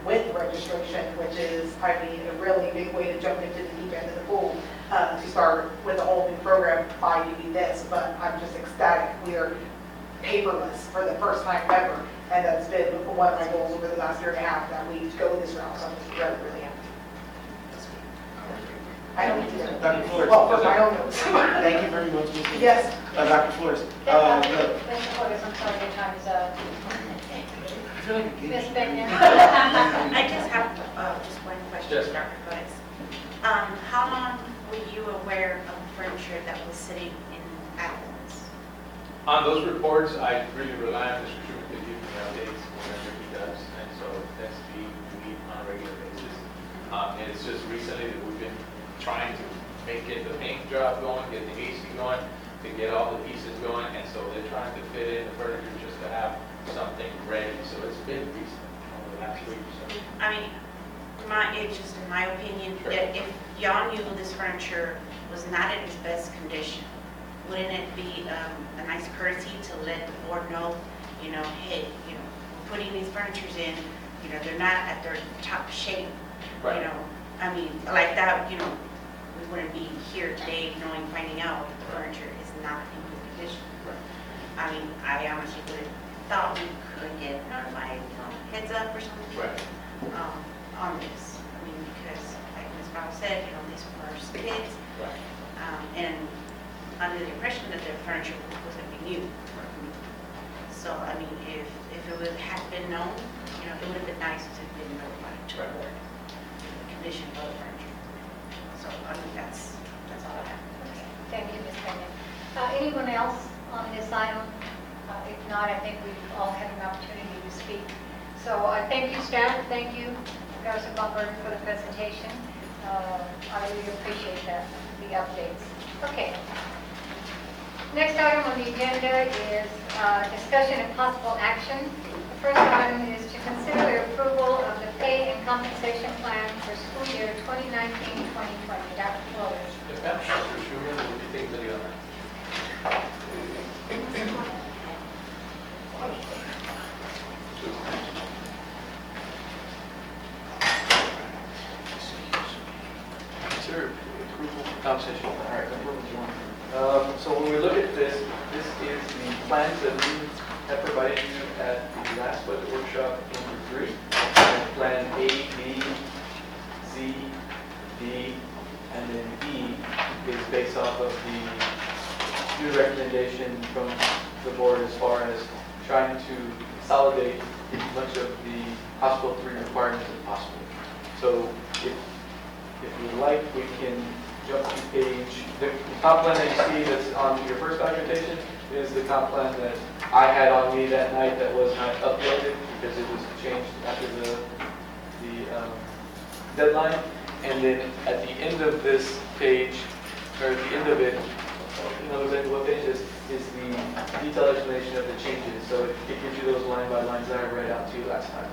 with registration, which is, a really big way to jump into the deep end of the pool to start with a whole new program by doing this. But I'm just ecstatic. We are paperless for the first time ever. And that's been one of my goals over the last year and a half, that we go this route. So I'm just really, really happy. I don't need to. Dr. Flores. Well, for my own notes. Thank you very much, Mr. Yes. Dr. Flores. Mr. Flores, I'm sorry, your time is up. I feel like a Ms. game. Benya? I just have just one question, Yes. Dr. Flores. How long were you aware of the furniture that was sitting in Athens? On those reports, I really rely on Mr. Schuman to give me updates whenever he does, and so that's we meet on a regular basis. And it's just recently that we've been trying to get the paint job going, get the AC going, to get all the pieces going, and so they're trying to fit in the furniture just to have something ready. So it's been recent, over the last week or so. I mean, it's just in my opinion, Sure. that if y'all knew this furniture was not in its best condition, wouldn't it be a nice courtesy to let the board know, hey, we're putting these furnitures in, they're not at their top shape, Right. I mean, like that, we wouldn't be here today finding out the furniture is not in good condition. Right. I mean, I honestly would have thought we could get notified, heads up or something. Right. On this. I mean, because like Ms. Brown said, these were our kids, Right. and under the impression that their furniture was going to be new. So, I mean, if it would have been known, it would have been nice to have been notified to the board, the condition of the furniture. So, I mean, that's all I have. Okay, thank you, Ms. Benya. Anyone else on this item? If not, I think we've all had an opportunity to speak. So I thank you, staff. Thank you, Professor Bumper, for the presentation. I really appreciate that, the updates. Okay. Next item on the agenda is discussion and possible action. The first item is to consider the approval of the pay and compensation plan for school year 2019-2020. Dr. Flores. Yes, ma'am. Mr. Schuman will be taking the lead on that. Consider approval of compensation. All right, what would you want? So when we look at this, this is the plans that we have provided you at the last budget workshop number 3. Plan A, B, Z, D, and then E is based off of the new recommendation from the board as far as trying to consolidate as much of the hospital 3 requirements as possible. So if you would like, we can jump to page, the comp plan that you see that's on your first documentation is the comp plan that I had on me that night that was not uploaded because it was changed after the deadline. And then at the end of this page, or at the end of it, what page is the detailed explanation of the changes. So it gives you those line by lines that I read out to you last time.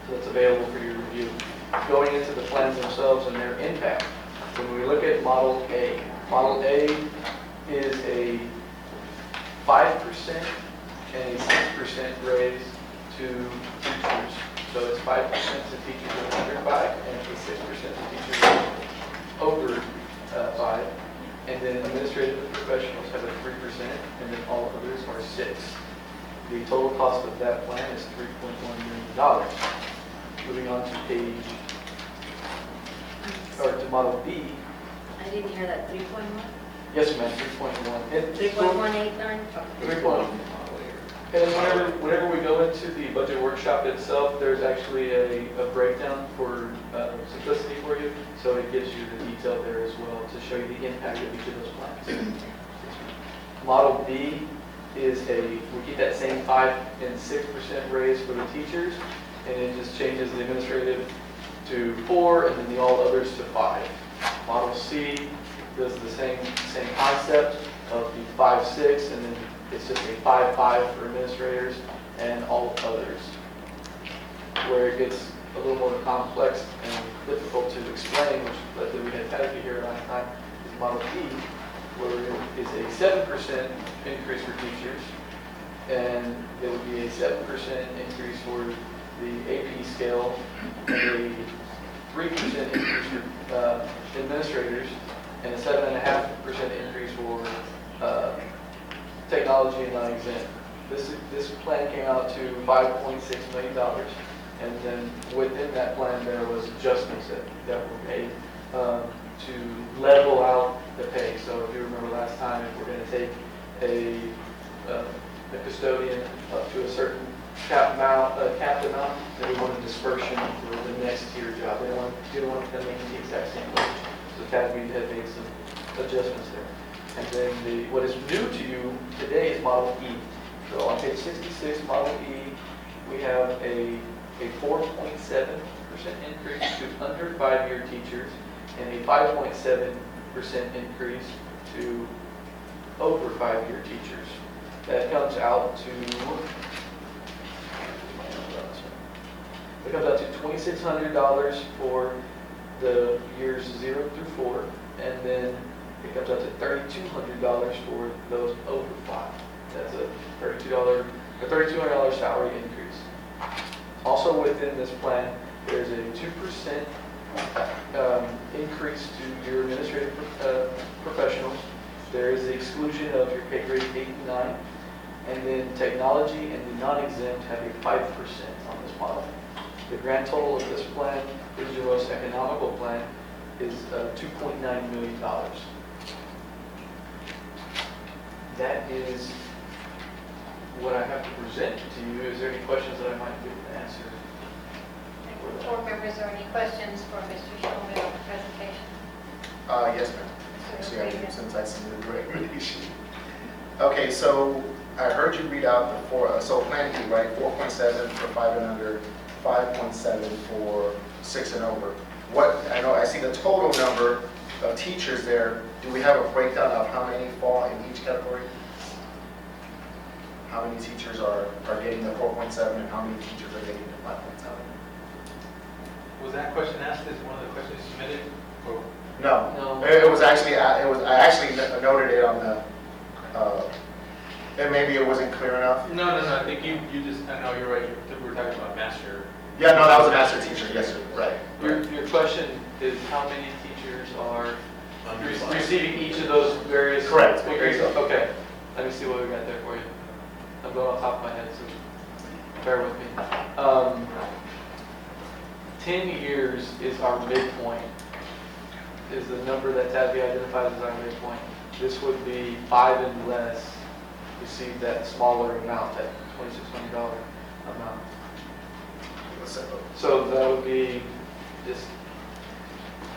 So it's available for your review. Going into the plans themselves and their impact. When we look at Model A is a 5% and a 6% raise to teachers. So it's 5% to teachers that are under 5 and a 6% to teachers over 5. And then administrative professionals have a 3%, and then all others are 6. The total cost of that plan is $3.1 million. Moving on to to Model B. I didn't hear that, 3.1? Yes, ma'am, 3.1. 3.189? 3.1. And whenever we go into the budget workshop itself, there's actually a breakdown for simplicity for you. So it gives you the detail there as well to show you the impact of each of those plans. Model B is we keep that same 5 and 6% raise for the teachers, and it just changes the administrative to 4 and then the all others to 5. Model C does the same concept of the 5, 6, and then it's just a 5, 5 for administrators and all others. Where it gets a little more complex and difficult to explain, which luckily we had Tasby here last time, is Model E, where it is a 7% increase for teachers, and it would be a 7% increase for the AP scale, and a 3% increase for administrators, and a 7.5% increase for technology and non-exempt. This plan came out to $5.6 million, and then within that plan there was adjustments that were made to level out the pay. So if you remember last time, if we're going to take a custodian up to a certain capped amount, then we want a dispersion for the next tier job. They don't want them making the exact same wage. So TASB had made some adjustments there. And then what is new to you today is Model E. So on page 66, Model E, we have a 4.7% increase to under 5-year teachers and a 5.7% increase to over 5-year teachers. That comes out to $2,600 for the years 0 through 4, and then it comes out to $3,200 for those over 5. That's a $3,200 salary increase. Also within this plan, there's a 2% increase to your administrative professionals. There is the exclusion of your pay grade 8 and 9. And then technology and the non-exempt have a 5% on this model. The grand total of this plan, which is your most economical plan, is $2.9 million. That is what I have to present to you. Is there any questions that I might be able to answer? Board members, are any questions for Mr. Shulman's presentation? Yes, ma'am. Actually, since I submitted the recommendation. Okay, so I heard you read out the so plan E, right? 4.7 for 5 and under, 5.7 for 6 and over. I see the total number of teachers there. Do we have a breakdown of how many fall in each category? How many teachers are getting the 4.7 and how many teachers are getting the 5.7? Was that question asked as one of the questions submitted? Or? No. No. It was actually, I actually noted it on the, and maybe it wasn't clear enough. No. I think you just, I know you're right. We were talking about master. Yeah, no, that was a master teacher. Yes, sir. Right. Your question is how many teachers are receiving each of those various? Correct. increases? Okay. Let me see what we got there for you. I'm going off the top of my head, so bear with me. 10 years is our midpoint, is the number that TASB identifies as our midpoint. This would be 5 and less receive that smaller amount, that $2,600 amount. So that would be just,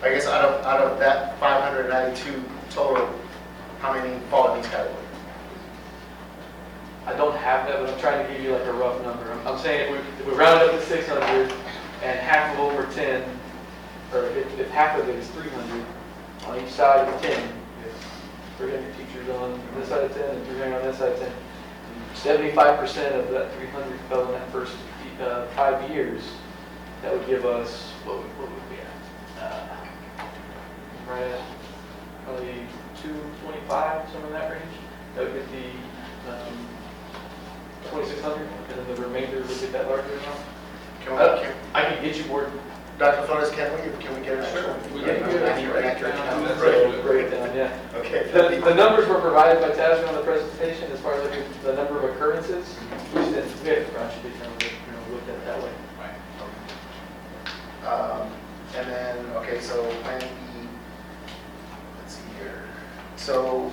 I guess out of that 592 total, how many fall in each category? I don't have that, but I'm trying to give you like a rough number. I'm saying if we round it up to 600 and half of over 10, or if half of it is 300 on each side of the 10, 300 teachers on this side of 10 and 300 on this side of 10. 75% of that 300 fell in that first 5 years. That would give us, what would we at? Right at probably 225, somewhere in that range. That would get the 2,600, and then the remainder would get that larger amount. I can get you more. Dr. Flores, can we get an Sure. actual? We an can get accurate count? Break it down, yeah. Okay. The numbers were provided by Tasman on the presentation as far as like the number of occurrences. We had to crunch it, looked at it that way. And then, okay, so Plan E, let's see here. So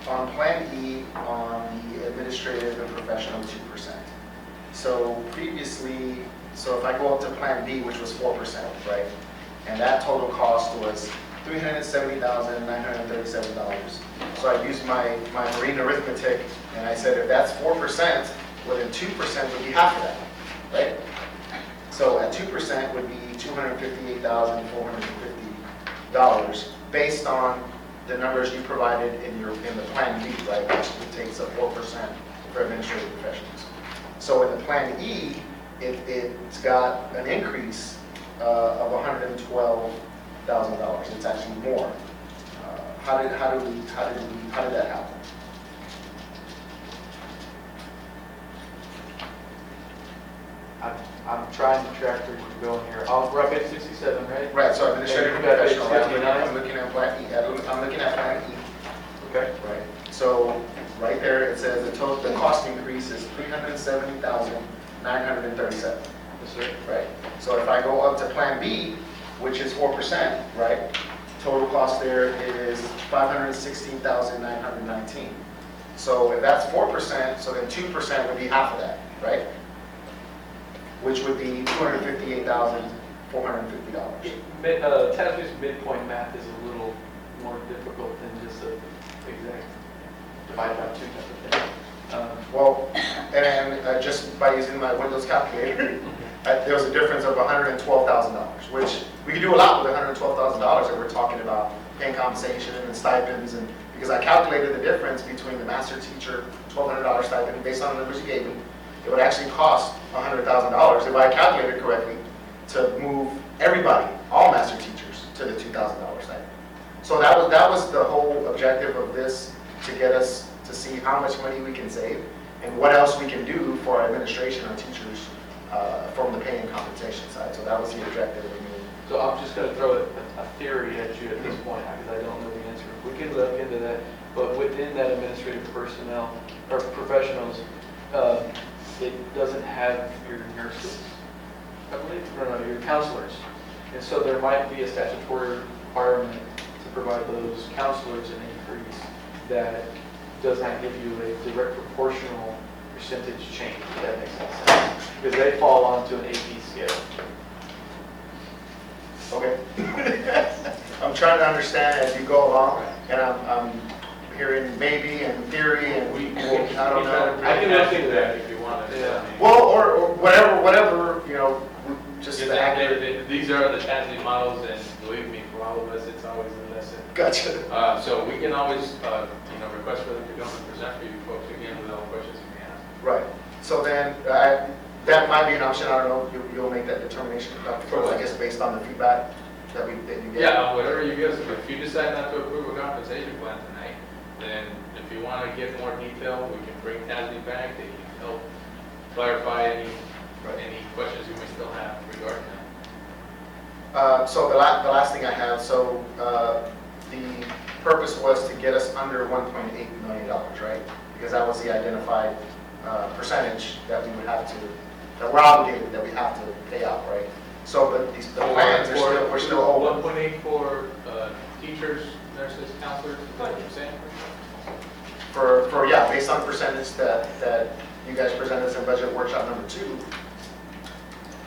on Plan E, on the administrative and professional, 2%. So previously, so if I go up to Plan B, which was 4%, right? And that total cost was $370,937. So I used my marine arithmetic, and I said, if that's 4%, well then 2% would be half of that, right? So at 2% would be $258,450 based on the numbers you provided in the Plan B, right? Which takes a 4% for administrative professionals. So in the Plan E, it's got an increase of $112,000. It's actually more. How did that happen? I'm trying to track where you're going here. We're up at 67, right? Right, so administrative And and you got professional, page I'm looking at Plan E. I'm looking at Plan E. Okay. Right. So right there, it says the cost increase is $370,937. Yes, sir. Right. So if I go up to Plan B, which is 4%, right? Total cost there is $516,919. So if that's 4%, so then 2% would be half of that, right? Which would be $258,450. Tasman's midpoint math is a little more difficult than just a exact divide by 2 type of thing. Well, and just by using my Windows calculator, there was a difference of $112,000, which we could do a lot with $112,000 if we're talking about paying compensation and stipends, and because I calculated the difference between the master teacher $1,200 stipend based on the numbers you gave me. It would actually cost $100,000 if I calculated correctly to move everybody, all master teachers, to the $2,000 stipend. So that was the whole objective of this, to get us to see how much money we can save and what else we can do for our administration, our teachers, from the pay and compensation side. So that was the objective. So I'm just going to throw a theory at you at this point because I don't know the answer. We can look into that, but within that administrative personnel or professionals, it doesn't have your nurses, I believe, no, your counselors. And so there might be a statutory requirement to provide those counselors an increase that does not give you a direct proportional percentage change, if that makes sense. Because they fall onto an AP scale. Okay. I'm trying to understand as you go along, and I'm hearing maybe and theory and I don't know. I can look into that if you want. Yeah. Well, or whatever, just the accurate. These are the Tasman models, and believe me, for all of us, it's always a lesson. Gotcha. So we can always, request for them to come and present for you folks again with all questions you may have. Right. So then, that might be an option. I don't know. You'll make that determination, Dr. Flores, I guess, based on the feedback that you get. Yeah, whatever you guys, if you decide not to approve a compensation plan tonight, then if you want to get more detail, we can bring Tasman back. They can help clarify any questions you may still have regarding that. So the last thing I have, so the purpose was to get us under $1.8 million, right? Because that was the identified percentage that we would have to, that we're obligated, that we have to pay out, right? So the plans are we're still open. 1.8 for teachers, nurses, counselors, is that what you're saying? Yeah, based on the percentage that you guys presented us in budget workshop number 2,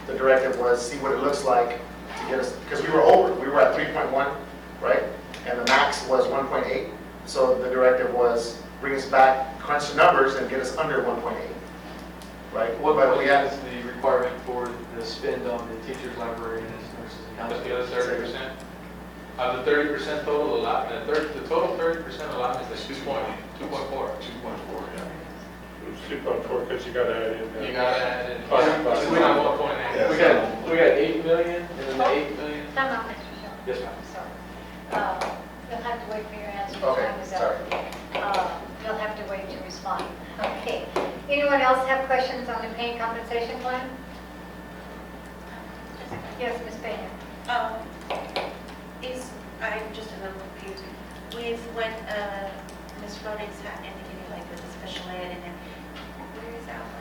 the directive was see what it looks like to get us, because we were over, we were at 3.1, right? And the max was 1.8. So the directive was bring us back, crunch the numbers, and get us under 1.8, right? What But we had is the requirement for the spend on the teachers, librarians, nurses, and That's counselors? the other 30%. Of the 30% total allotment, the total 30% allotment is like 2.4. 2.4, yeah. It's 2.4 because you got to add in. You gotta add in. Plus- We got 1.8. Yeah. We got 8 million, and then the 8 million. Time out, Mr. Shaw. Yes, ma'am. Sorry. You'll have to wait for your answer. Okay, Time is up. sorry. You'll have to wait to respond. Okay. Anyone else have questions on the pay and compensation plan? Yes, Ms. Pena. I'm just a little confused with what Ms. Flores had indicated, like with the special ed and then, where is that one?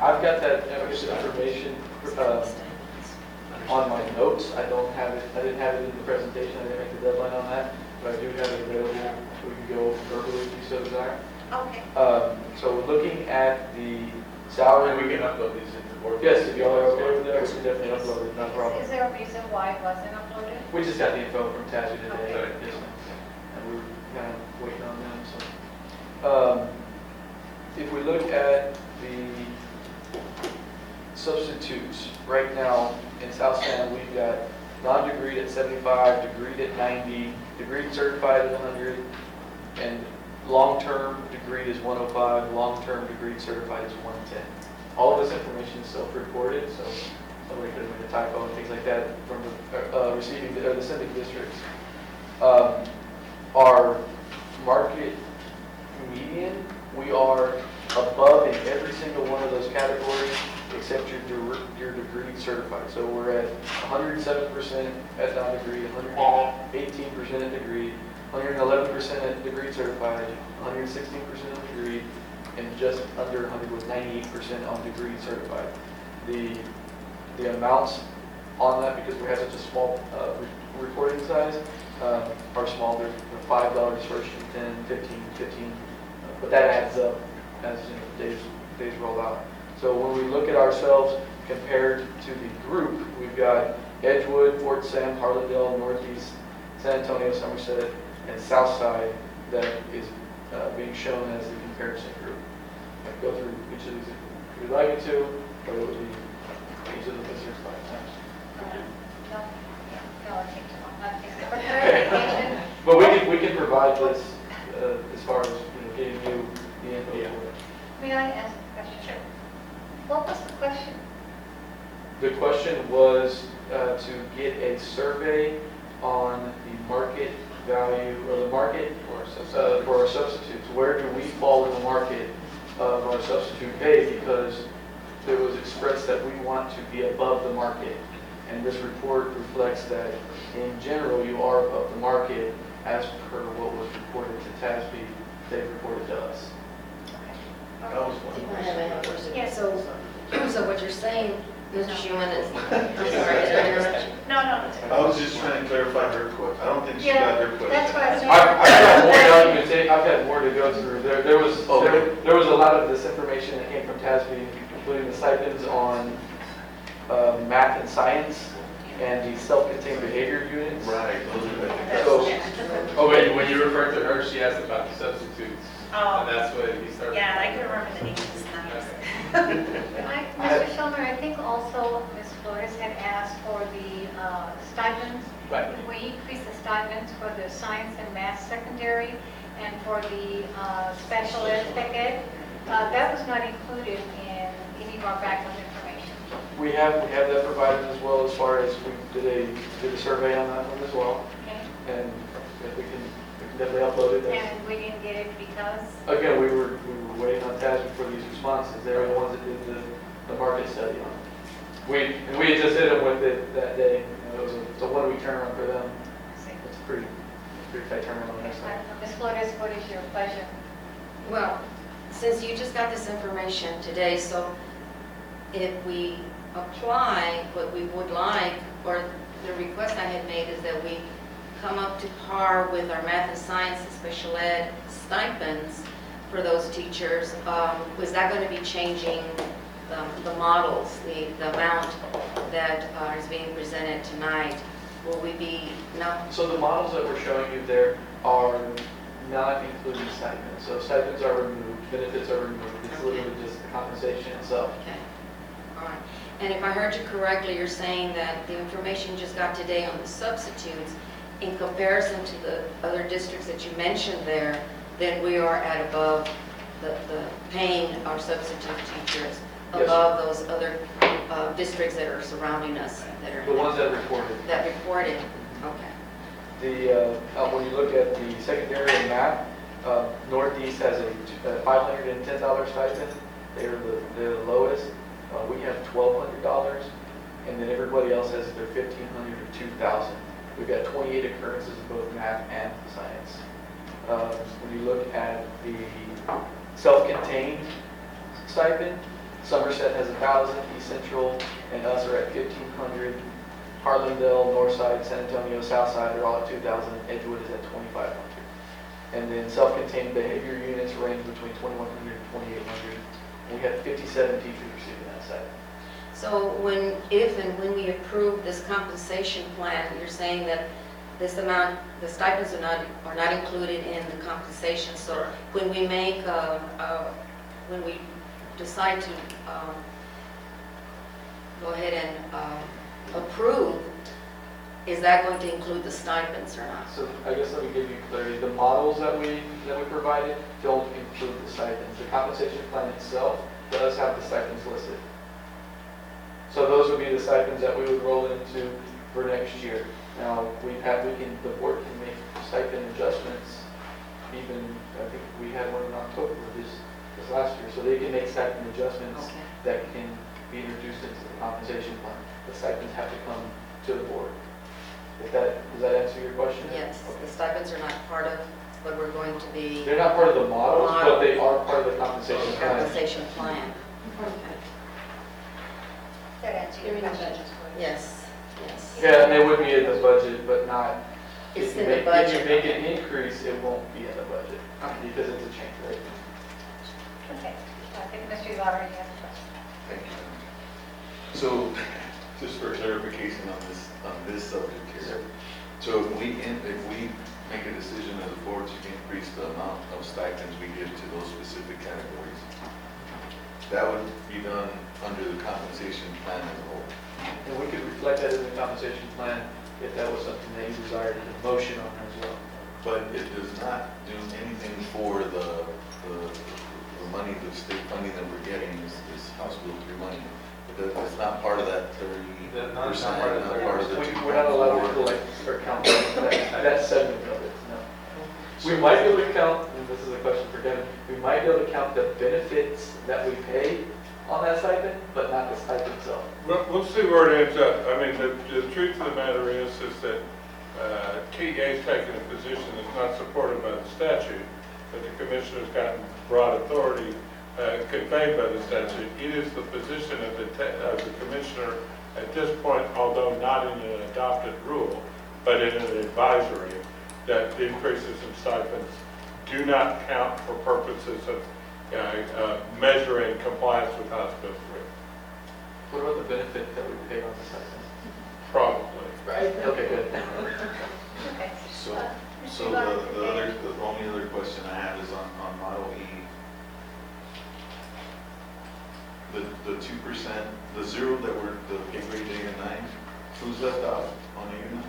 I've got that information on my notes. I don't have it, I didn't have it in the presentation, I didn't make the deadline on that, but I do have it available. We can go verbally if you so desire. Okay. So we're looking at the And salary. we can upload these into the board. Yes, if y'all are okay with that, we can definitely upload it, no problem. Is there a reason why it wasn't uploaded? We just got the info from Tassie today, Okay. yes, ma'am. And we were kind of waiting on them, so. If we look at the substitutes, right now in South San, we've got non-degreed at 75, degreed at 90, degreed certified at 100, and long-term degreed is 105, long-term degreed certified is 110. All of this information is self-reported, so somebody could have made a typo and things like that from the sending districts. Our market median, we are above in every single one of those categories except your degree certified. So we're at 107% at non-degree, 118% at degree, 111% at degree certified, 116% at degree, and just under 100 with 98% on degree certified. The amounts on that, because we have such a small reporting size, are small. They're $5 first, 10, 15, 15, but that adds up as days roll out. So when we look at ourselves compared to the group, we've got Edgewood, Fort Sam, Harlandale, Northeast, San Antonio, Somerset, and Southside that is being shown as the comparison group. I can go through each of these if you'd like me to, but it would be each of the districts 5 times. No, I think so. I think so. For clarification, But we can provide this as far as getting you the info for it. may I ask a question? What was the question? The question was to get a survey on the market value or the market for our substitutes. Where do we fall in the market of our substitute pay? Because it was expressed that we want to be above the market. And this report reflects that in general you are above the market as per what was reported to TASB, they reported to us. That was one. I have a question. Yes. So what you're saying, Mr. Schuman, is, I'm sorry, did I interrupt you? No. I was just trying to clarify her question. I don't think she Yeah, got her question. that's what I was saying. I've got more documentation, I've had more to go through. There was a lot of this information that came from TASB, including the stipends on math and science and the self-contained behavior units. Right. So, Oh, wait, when you referred to her, she asked about the substitutes. Oh. And that's what he started. Yeah, I couldn't remember the names. Mr. Schulmer, I think also Ms. Flores had asked for the stipends. Right. We increased the stipends for the science and math secondary and for the special ed spec ed. That was not included in any of our backup information. we have that provided as well, as far as we did a survey on that one as well. Okay? And if we can definitely upload it. And we didn't get it because, Again, we were waiting on TASB for these responses. They were the ones that did the market study on it. And we had just hit them with it that day. It was a 1 week turnaround for them. It's a pretty tight turnaround next time. Ms. Flores, what is your pleasure? Well, since you just got this information today, so if we apply what we would like, or the request I had made is that we come up to par with our math and science and special ed stipends for those teachers, was that going to be changing the models, the amount that is being presented tonight? Will we be, no? So the models that we're showing you there are not including stipends. So stipends are removed, benefits are removed. It's literally just the compensation itself. Okay, all right. And if I heard you correctly, you're saying that the information you just got today on the substitutes, in comparison to the other districts that you mentioned there, then we are at above the paying our substitute teachers Yes. above those other districts that are surrounding us, that are. The ones that reported. That reported, okay. When you look at the secondary and math, Northeast has a $510 stipend. They're the lowest. We have $1,200, and then everybody else has their $1,500 or $2,000. We've got 28 occurrences in both math and science. When you look at the self-contained stipend, Somerset has 1,000, East Central and us are at 1,500. Harlandale, Northside, San Antonio, Southside are all at 2,000. Edgewood is at 2,500. And then self-contained behavior units range between 2,100 and 2,800. We have 57 teachers receiving that stipend. So if and when we approve this compensation plan, you're saying that this amount, the stipends are not included in the compensation. So when we make, when we decide to go ahead and approve, is that going to include the stipends or not? So I guess let me give you clarity. The models that we provided don't include the stipends. The compensation plan itself does have the stipends listed. So those would be the stipends that we would roll into for next year. Now, the board can make stipend adjustments. Even, I think we had one in October this last year. So they can make stipend adjustments Okay. that can be introduced into the compensation plan. The stipends have to come to the board. Does that answer your question? Yes, Okay. the stipends are not part of what we're going to be. They're not part of the models, but they are part of the compensation plan. Compensation plan. That answers your question. Yes, yes. Yeah, and they would be in the budget, but not. It's if you in the make- budget. If you make an increase, it won't be in the budget Okay. because it's a change, right? Okay, I think Mr. Lottery has a question. Thank you. So, just for clarification on this subject here. So if we make a decision as a board to increase the amount of stipends we give to those specific categories, that would be done under the compensation plan as a whole. And we could reflect that in the compensation plan if that was something that you desired a motion on as well. But it does not do anything for the money, the state funding that we're getting, this House Bill 3 money. It's not part of that 30%, Not part of not part of the We're not allowed to collect or count that segment of it, no. We might be able to count, and this is a question for Kevin, we might be able to count the benefits that we pay on that stipend, but not the stipend itself. Well, we'll see where it ends up. I mean, the truth of the matter is that KEA's taken a position that's not supported by the statute, but the commissioner's gotten broad authority conveyed by the statute. It is the position of the commissioner at this point, although not in an adopted rule, but in an advisory, that the increases in stipends do not count for purposes of measuring compliance with House Bill 3. What about the benefit that we pay on the stipend? Probably. Right. Okay, good. Okay. So, Mr. so Lottery, the only other question I have is on Model E. The 2%, the zero that were the pay grade 8 and 9, who's left out on 8 and 9?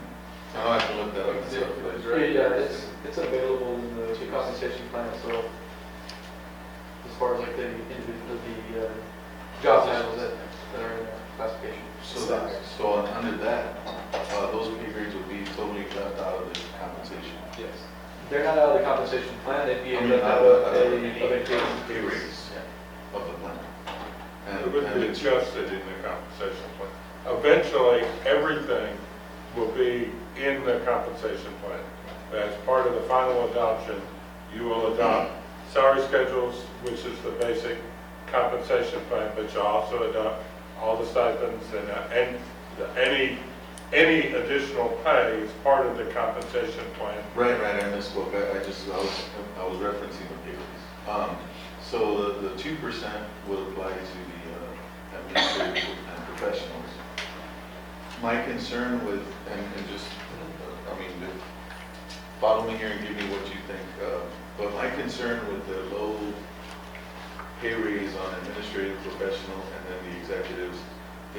I don't have to look that up myself, but Yeah, it's available in the compensation plan, so as far as like the individual, job titles that are in the classification. so under that, those pay grades would be totally left out of the compensation. Yes. They're not out of the compensation plan, they'd be I mean, left out of a pay raise of the plan. It would be adjusted in the compensation plan. Eventually, everything will be in the compensation plan. As part of the final adoption, you will adopt salary schedules, which is the basic compensation plan, but you also adopt all the stipends and any additional pay is part of the compensation plan. Right, I misspoke. I was referencing the pay raise. So the 2% will apply to the administrators and professionals. My concern with, and just, I mean, follow me here and give me what you think, but my concern with the low pay raise on administrative professional and then the executives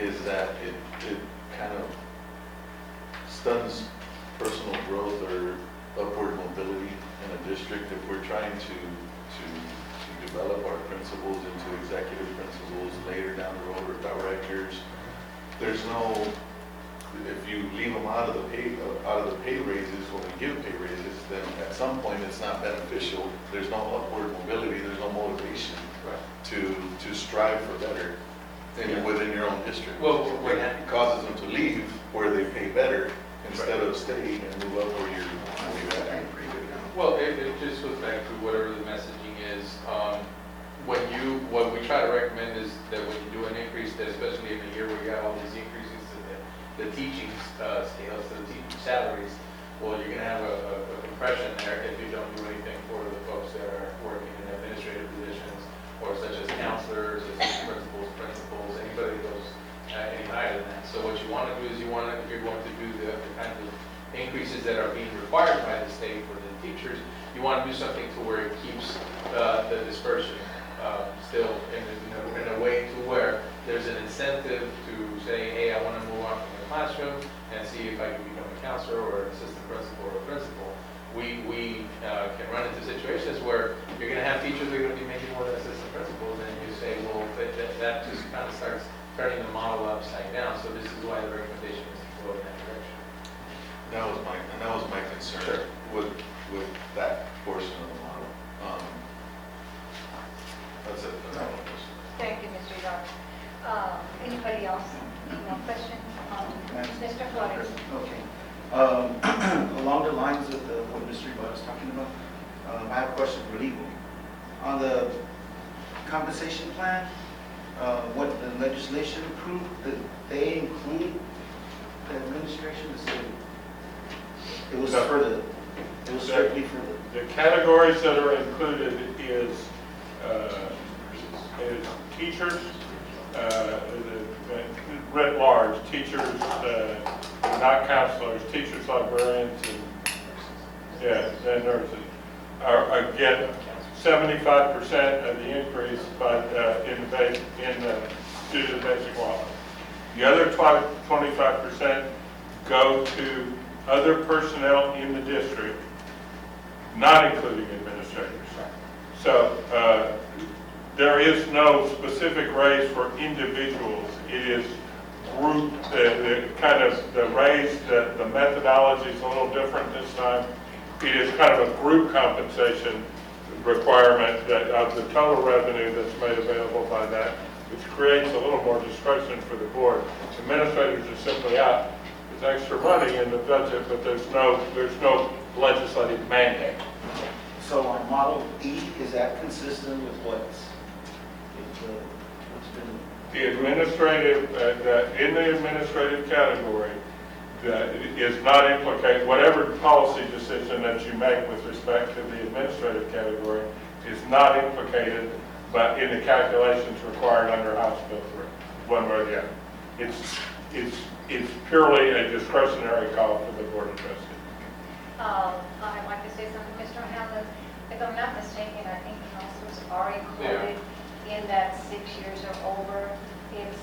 is that it kind of stuns personal growth or upward mobility in a district. If we're trying to develop our principals into executive principals later down the road or directors, there's no if you leave them out of the pay raises, when we give pay raises, then at some point it's not beneficial. There's no upward mobility, there's no motivation to strive for better within your own district. Well, It causes them to leave where they pay better instead of staying and move up where you're at. Well, it just goes back to whatever the messaging is. What we try to recommend is that when you do an increase, that especially in the year where you got all these increases to the teaching scales, to the teaching salaries, well, you're gonna have a compression there if you don't do anything for the folks that are working in administrative positions, or such as counselors, assistant principals, anybody that goes any higher than that. So what you wanna do is if you're going to do the kinds of increases that are being required by the state for the teachers, you want to do something to where it keeps the dispersion still in a way to where there's an incentive to say, hey, I want to move on from the classroom and see if I can become a counselor or an assistant principal or a principal. We can run into situations where you're going to have teachers that are going to be making more than assistant principals, and you say, well, that just kind of starts turning the model upside down. So this is why the recommendation is to go in that direction. That was my concern with that portion of the model. That's it. That's all I was. Thank you, Mr. Yarborough. Anybody else? Any more questions? Mr. Flores? Okay. Along the lines of what Mr. Ibarra was talking about, I have a question for legal. On the compensation plan, what the legislation approved, did they include the administration? It was strictly for The categories that are included is teachers, writ large, teachers, not counselors, teachers, librarians, and nurses. Again, 75% of the increase due to the basic law. The other 25% go to other personnel in the district, not including administrators. So there is no specific raise for individuals. It is group, the raise, the methodology is a little different this time. It is kind of a group compensation requirement of the total revenue that's made available by that, which creates a little more discretion for the board. Administrators are simply out. There's extra money in the budget, but there's no legislative mandate. So on Model E, is that consistent with what's been? The administrative, in the administrative category, that is not implicated, whatever policy decision that you make with respect to the administrative category is not implicated, but in the calculations required under House Bill 3, one way or the other. It's purely a discretionary call for the Board of Trustees. I'd like to say something, Mr. Hamlin. If I'm not mistaken, I think counselors are included in that 6 years or over. It's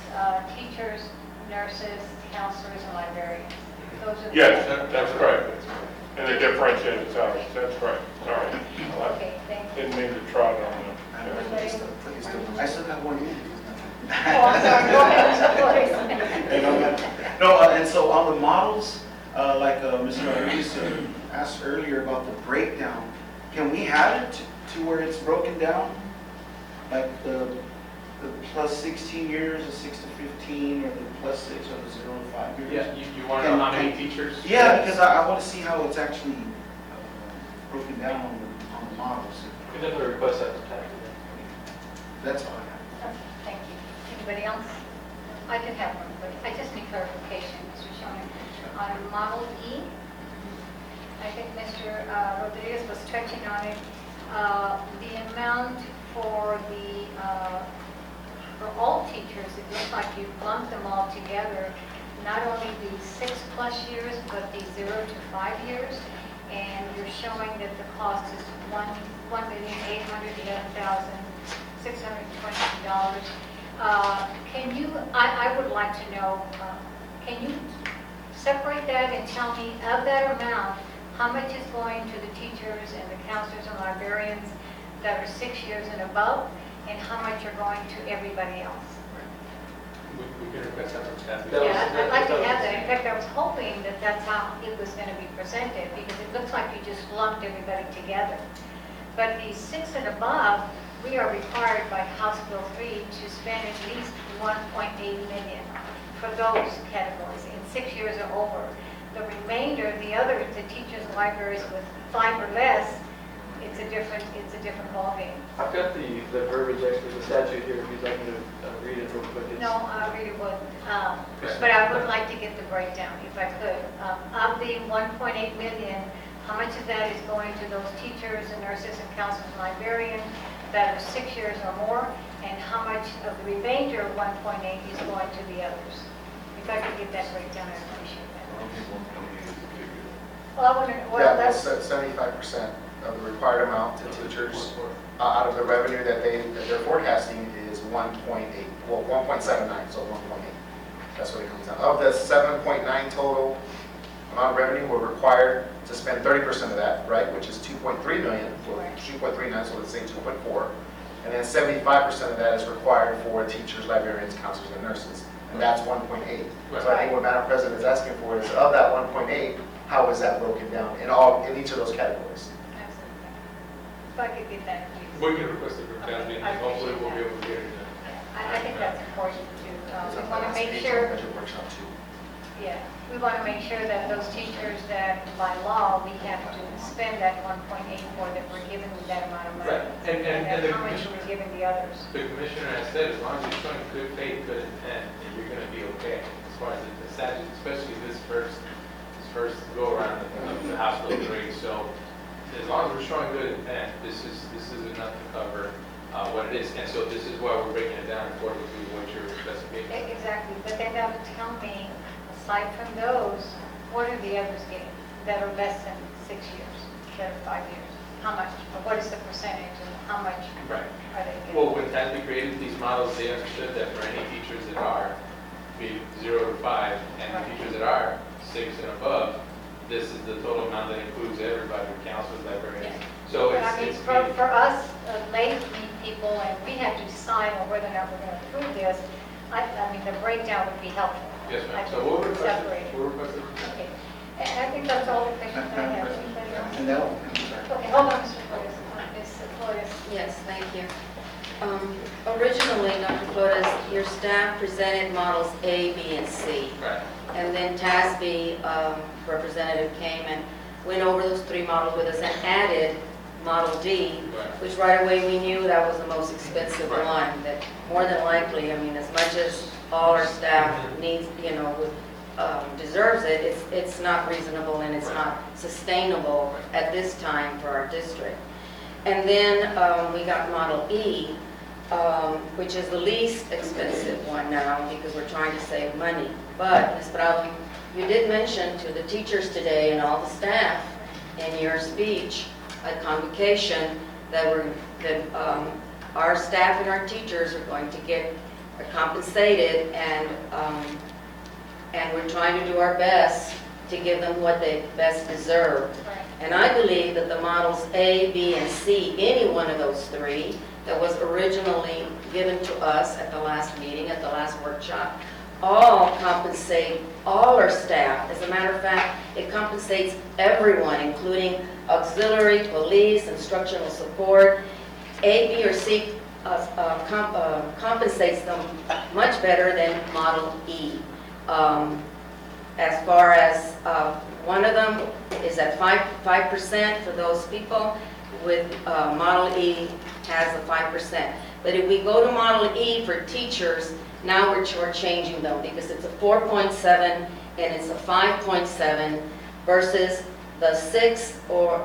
teachers, nurses, counselors, and librarians. Those are the Yes, that's correct. And the differentiated salaries, that's correct. Sorry. Okay, thank you. Didn't mean to trot on them. I still got one in. Oh, I'm sorry, go ahead, Mr. No, and so on the models, like Mr. Rodriguez asked earlier about the breakdown, can we have it to where it's broken down? Like the plus 16 years, the 6 to 15, or the plus 6 or the 0 to 5 years? Yeah, you want to know how many teachers? Yeah, because I want to see how it's actually broken down on the models. You can definitely request that. That's all I have. Thank you. Anybody else? I can have one, but I just need clarification, Mr. Schoen. On Model E, I think Mr. Rodriguez was touching on it. The amount for for all teachers, it looks like you lumped them all together, not only the 6+ years, but the 0 to 5 years. And you're showing that the cost is $1,811,622. I would like to know, can you separate that and tell me of that amount, how much is going to the teachers and the counselors and librarians that are 6 years and above, and how much are going to everybody else? We can request that from Kathy. Yeah, I'd like to have that. In fact, I was hoping that that's how it was going to be presented, because it looks like you just lumped everybody together. But the 6 and above, we are required by House Bill 3 to spend at least 1.8 million for those categories in 6 years or over. The remainder, the other, the teachers' libraries with 5 or less, it's a different ballgame. I've got the verbiage, actually, the statute here, if you'd like me to read it real quick. It's- No, I really wouldn't. But I would like to get the breakdown, if I could. Of the 1.8 million, how much of that is going to those teachers and nurses and counselors and librarians that are 6 years or more? And how much of the remainder of 1.8 is going to the others? If I could get that breakdown, I'd appreciate that. Well, I want to, well, Yeah, that's, that's 75% of the required amount to teachers out of the revenue that they're forecasting is 1.8, well, 1.79, so 1.8. That's what it comes out. Of the 7.9 total amount of revenue, we're required to spend 30% of that, right, which is 2.3 million, or Right. 2.39, so let's say 2.4. And then 75% of that is required for teachers, librarians, counselors, and nurses. And that's 1.8. So I think what Madam President is asking for is, of that 1.8, how is that broken down in each of those categories? absolutely. If I could get that, please. We can request it from Kathy, and hopefully we'll be able to get it done. I think that's important too. We want to make It's sure, on budget workshop too. yeah, we want to make sure that those teachers that by law, we have to spend that 1.8 for, that we're giving them that amount of money. Right. And that the how much commission- we're giving the others. The commissioner has said, as long as you're showing good faith, good intent, then you're gonna be okay. As far as the statute, especially this first go around of the House Bill 3. So as long as we're showing good intent, this is enough to cover what it is. And so this is why we're breaking it down according to what your specifications. Exactly, but then that would tell me, aside from those, what are the others getting that are less than 6 years, that are 5 years? How much, or what is the percentage, and how much Right. are they getting? Well, when Kathy created these models, they understood that for any teachers that are, be 0 to 5, and the teachers that are 6 and above, this is the total amount that includes everybody, counselors, librarians. So But I mean, it's for us, lay people, and we have to decide on whether or not we're going to approve this, I mean, the breakdown would be helpful. yes, I ma'am. So think we'll we request separate it. it. We'll request it. Okay, and I think that's all the questions I have. Anybody else? And that one, I'm sorry. Okay, hold on, Mr. Flores. Ms. Flores. Yes, thank you. Originally, Dr. Flores, your staff presented models A, B, and C. Right. And then TASB representative came and went over those 3 models with us and added Model D, Right. which right away we knew that was the most expensive Right. one. That more than likely, I mean, as much as all our staff needs, deserves it, it's not reasonable and it's not sustainable at this time for our district. And then we got Model E, which is the least expensive one now because we're trying to save money. But, Ms. Bravo, you did mention to the teachers today and all the staff in your speech at convocation that our staff and our teachers are going to get compensated, and we're trying to do our best to give them what they best deserve. Right. And I believe that the models A, B, and C, any one of those 3 that was originally given to us at the last meeting, at the last workshop, all compensate all our staff. As a matter of fact, it compensates everyone, including auxiliary, police, instructional support. A, B, or C compensates them much better than Model E. As far as one of them is at 5% for those people, with Model E has a 5%. But if we go to Model E for teachers, now we're changing them because it's a 4.7 and it's a 5.7 versus the 6 or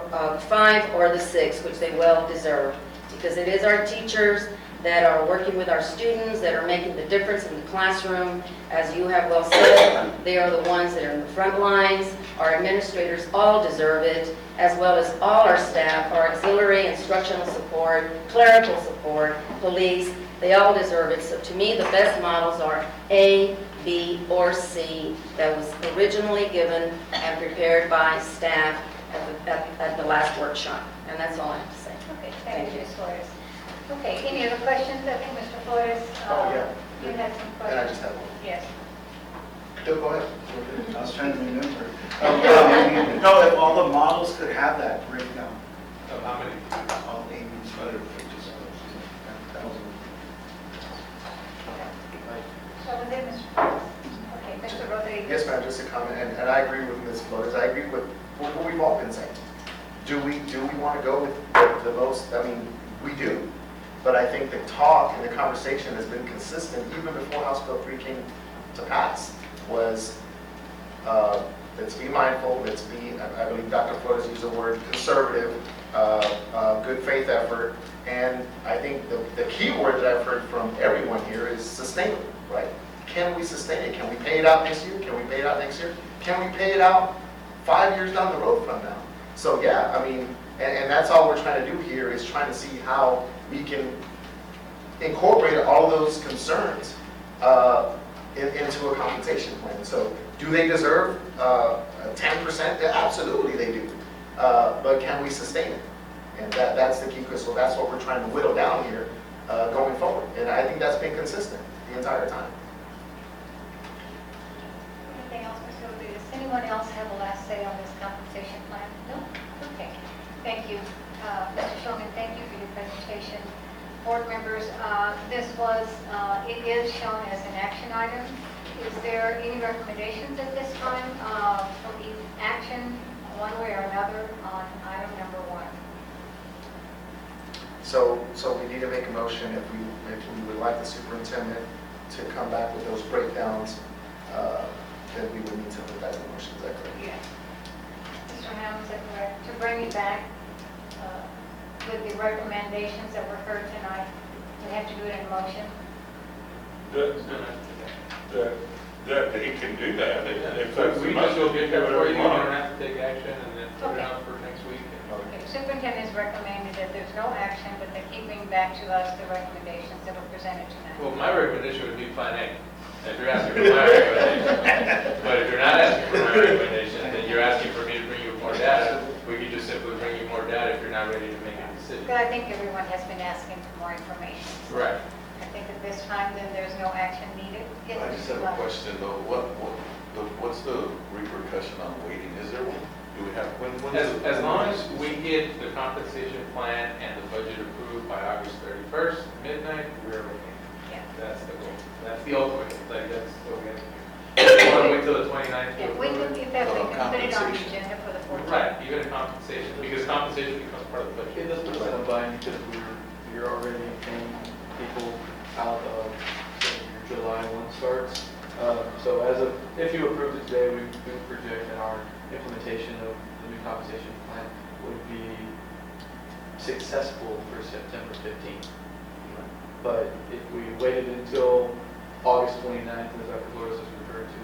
5 or the 6, which they well deserve. Because it is our teachers that are working with our students, that are making the difference in the classroom. As you have well said, they are the ones that are in the front lines. Our administrators all deserve it, as well as all our staff, our auxiliary, instructional support, clerical support, police. They all deserve it. So to me, the best models are A, B, or C that was originally given and prepared by staff at the last workshop. And that's all I have to say. Okay, thank you, Ms. Flores. Okay, any other questions? I think Mr. Flores. Oh, yeah. You had some And I questions? just have one. Yes. Bill, go ahead. I was trying to remember. No, if all the models could have that breakdown, How many? all 80 square pages. So was it, Mr. Okay, Mr. Rodriguez? Yes, ma'am, just a comment, and I agree with Ms. Flores, I agree with what we've all been saying. Do we want to go with the most, I mean, we do, but I think the talk and the conversation has been consistent, even before House Bill 3 came to pass, was, let's be mindful, let's be, I believe Dr. Flores used the word conservative, good faith effort, and I think the key word that I've heard from everyone here is sustainable, right? Can we sustain it? Can we pay it out this year? Can we pay it out next year? Can we pay it out 5 years down the road from now? So yeah, I mean, and that's all we're trying to do here is trying to see how we can incorporate all those concerns into a compensation plan. So do they deserve 10%? Absolutely they do. But can we sustain it? And that's the key, Crystal. That's what we're trying to whittle down here going forward. And I think that's been consistent the entire time. Anything else, Mr. Rodriguez? Anyone else have a last say on this compensation plan? No? Okay. Thank you. Mr. Shulman, thank you for your presentation. Board members, this was, it is shown as an action item. Is there any recommendations at this time for the action, one way or another, on item number 1? So we need to make a motion if we would like the superintendent to come back with those breakdowns, then we would need to put that in motion. Is that correct? Yes. Mr. Ham, is that correct? To bring it back with the recommendations that were heard tonight, we have to do it in motion? That he can do that, if that's the We just motion, go he get can that do for whatever you, he you don't wants. have to take action and then put it Okay. on for next week. Okay, superintendent has recommended that there's no action, but they keep bringing back to us the recommendations that were presented tonight. Well, my recommendation would be Plan A, if you're asking for my recommendation. But if you're not asking for my recommendation, then you're asking for me to bring you more data. We could just simply bring you more data if you're not ready to make a decision. But I think everyone has been asking for more information. Right. I think at this time, then there's no action needed. Yes, I just have Mr. a question though, what's the repercussion on waiting? Is there one? Do we have, when is As long as we get the compensation plan and the budget approved by August 31st, midnight, we're okay. Yeah. That's the goal. That's the ultimate. Like, that's what we have to do. You want to wait till the 29th? Yeah, we can, if that, we can put it on the Compensation. agenda for the 14th. Right, even a compensation, because compensation becomes part of the budget. It does put us in a bind because we're already paying people out of your July 1 starts. So if you approve it today, we project that our implementation of the new compensation plan would be successful for September 15th. But if we waited until August 29th, as Dr. Flores has referred to,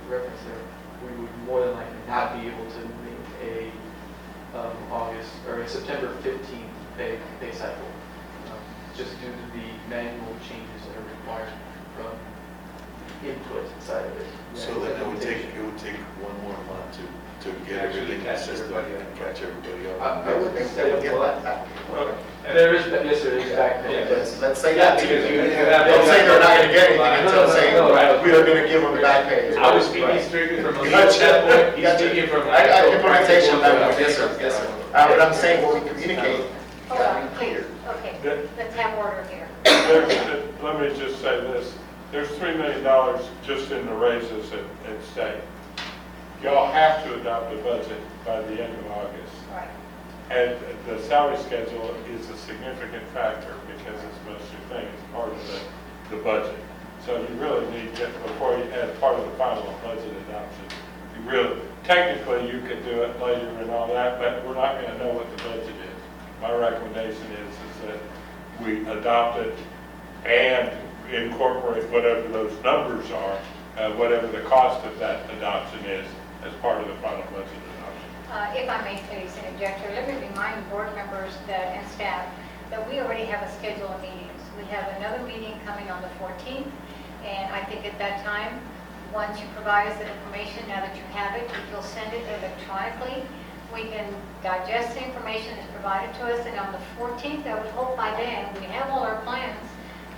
reference there, we would more than likely not be able to make a September 15th pay cycle, just due to the manual changes that are required from input side of it. So then it would take 1 more month to get Actually everything catch consistent everybody up. and catch everybody up. I wouldn't They say would get what. that back. There is, yes, there is back pay, but Let's say that too. Because you have- Don't say they're not going to get anything until No, saying, right. we are going to give them the back pay. I was speaking strictly from a legal Gotcha. standpoint, he's Gotcha. speaking from. I implementation level, yes, sir, yes, sir. But I'm saying what we communicate. Hold on, please. Okay, let's have order here. Let me just say this, there's $3 million just in the raises at state. Y'all have to adopt a budget by the end of August. Right. And the salary schedule is a significant factor because it's most of your thing, it's part of the budget. So you really need to, before you add part of the final budget adoption, you really, technically you could do it later and all that, but we're not going to know what the budget is. My recommendation is that we adopt it and incorporate whatever those numbers are, whatever the cost of that adoption is, as part of the final budget adoption. If I may please interject here, let me remind board members and staff that we already have a schedule of meetings. We have another meeting coming on the 14th, and I think at that time, once you provide us the information, now that you have it, if you'll send it electronically, we can digest the information that's provided to us, and on the 14th, I would hope by then, we have all our plans,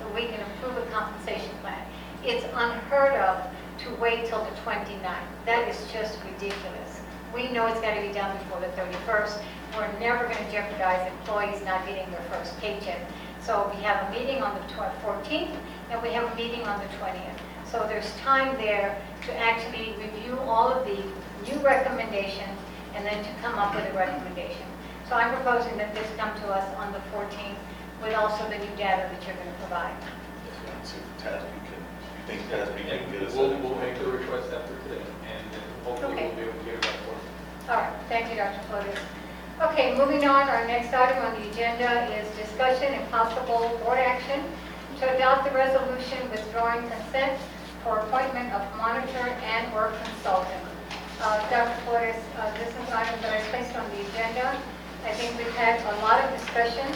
so we can approve a compensation plan. It's unheard of to wait till the 29th. That is just ridiculous. We know it's got to be done before the 31st. We're never going to jeopardize employees not getting their first paycheck. So we have a meeting on the 14th, and we have a meeting on the 20th. So there's time there to actually review all of the new recommendations and then to come up with a recommendation. So I'm proposing that this come to us on the 14th with also the new data that you're going to provide. See if Tasby can, you think Tasby can get us? We'll make the request after today, and then hopefully Okay. we'll be able to get it back for you. All right, thank you, Dr. Flores. Okay, moving on, our next item on the agenda is discussion and possible board action to adopt the resolution withdrawing consent for appointment of monitor and/or consultant. Dr. Flores, this is an item that I placed on the agenda. I think we've had a lot of discussion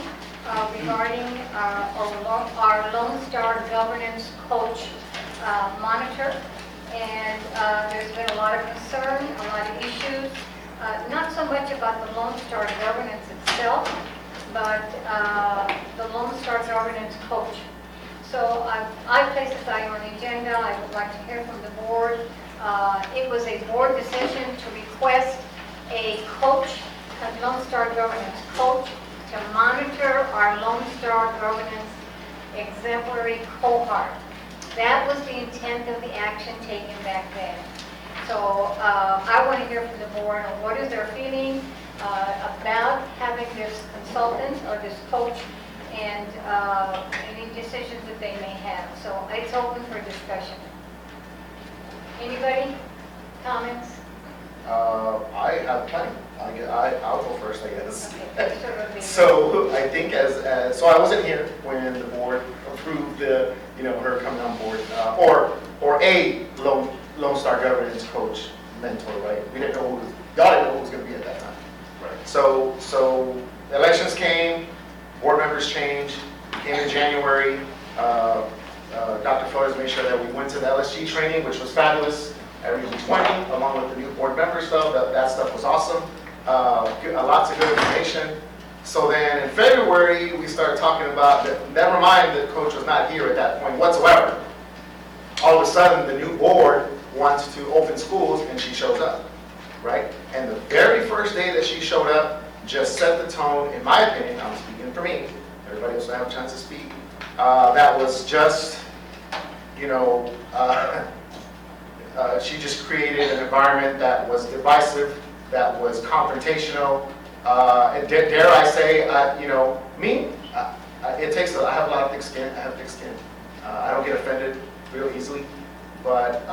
regarding our Lone Star Governance Coach monitor, and there's been a lot of concern, a lot of issues, not so much about the Lone Star Governance itself, but the Lone Star Governance Coach. So I placed this item on the agenda. I would like to hear from the board. It was a board decision to request a coach, a Lone Star Governance coach, to monitor our Lone Star Governance exemplary cohort. That was the intent of the action taken back then. So I want to hear from the board on what is their feeling about having this consultant or this coach, and any decisions that they may have. So it's open for discussion. Anybody? Comments? I have plenty. I'll go first, I guess. Okay, so it'll be- So I think so I wasn't here when the board approved the, her coming on board, or a Lone Star Governance coach mentor, right? We didn't know y'all didn't know who was going to be at that time. Right. So elections came, board members changed, came in January. Dr. Flores made sure that we went to the LSG training, which was fabulous, at Region 20, along with the new board member stuff. That stuff was awesome. Lots of good information. So then in February, we started talking about, never mind that coach was not here at that point whatsoever. All of a sudden, the new board wants to open schools, and she shows up, right? And the very first day that she showed up just set the tone, in my opinion. I'm speaking for me. Everybody else will have a chance to speak. That was just, she just created an environment that was divisive, that was confrontational. And dare I say, me, it takes, I have a lot of thick skin. I have thick skin. I don't get offended real easily. But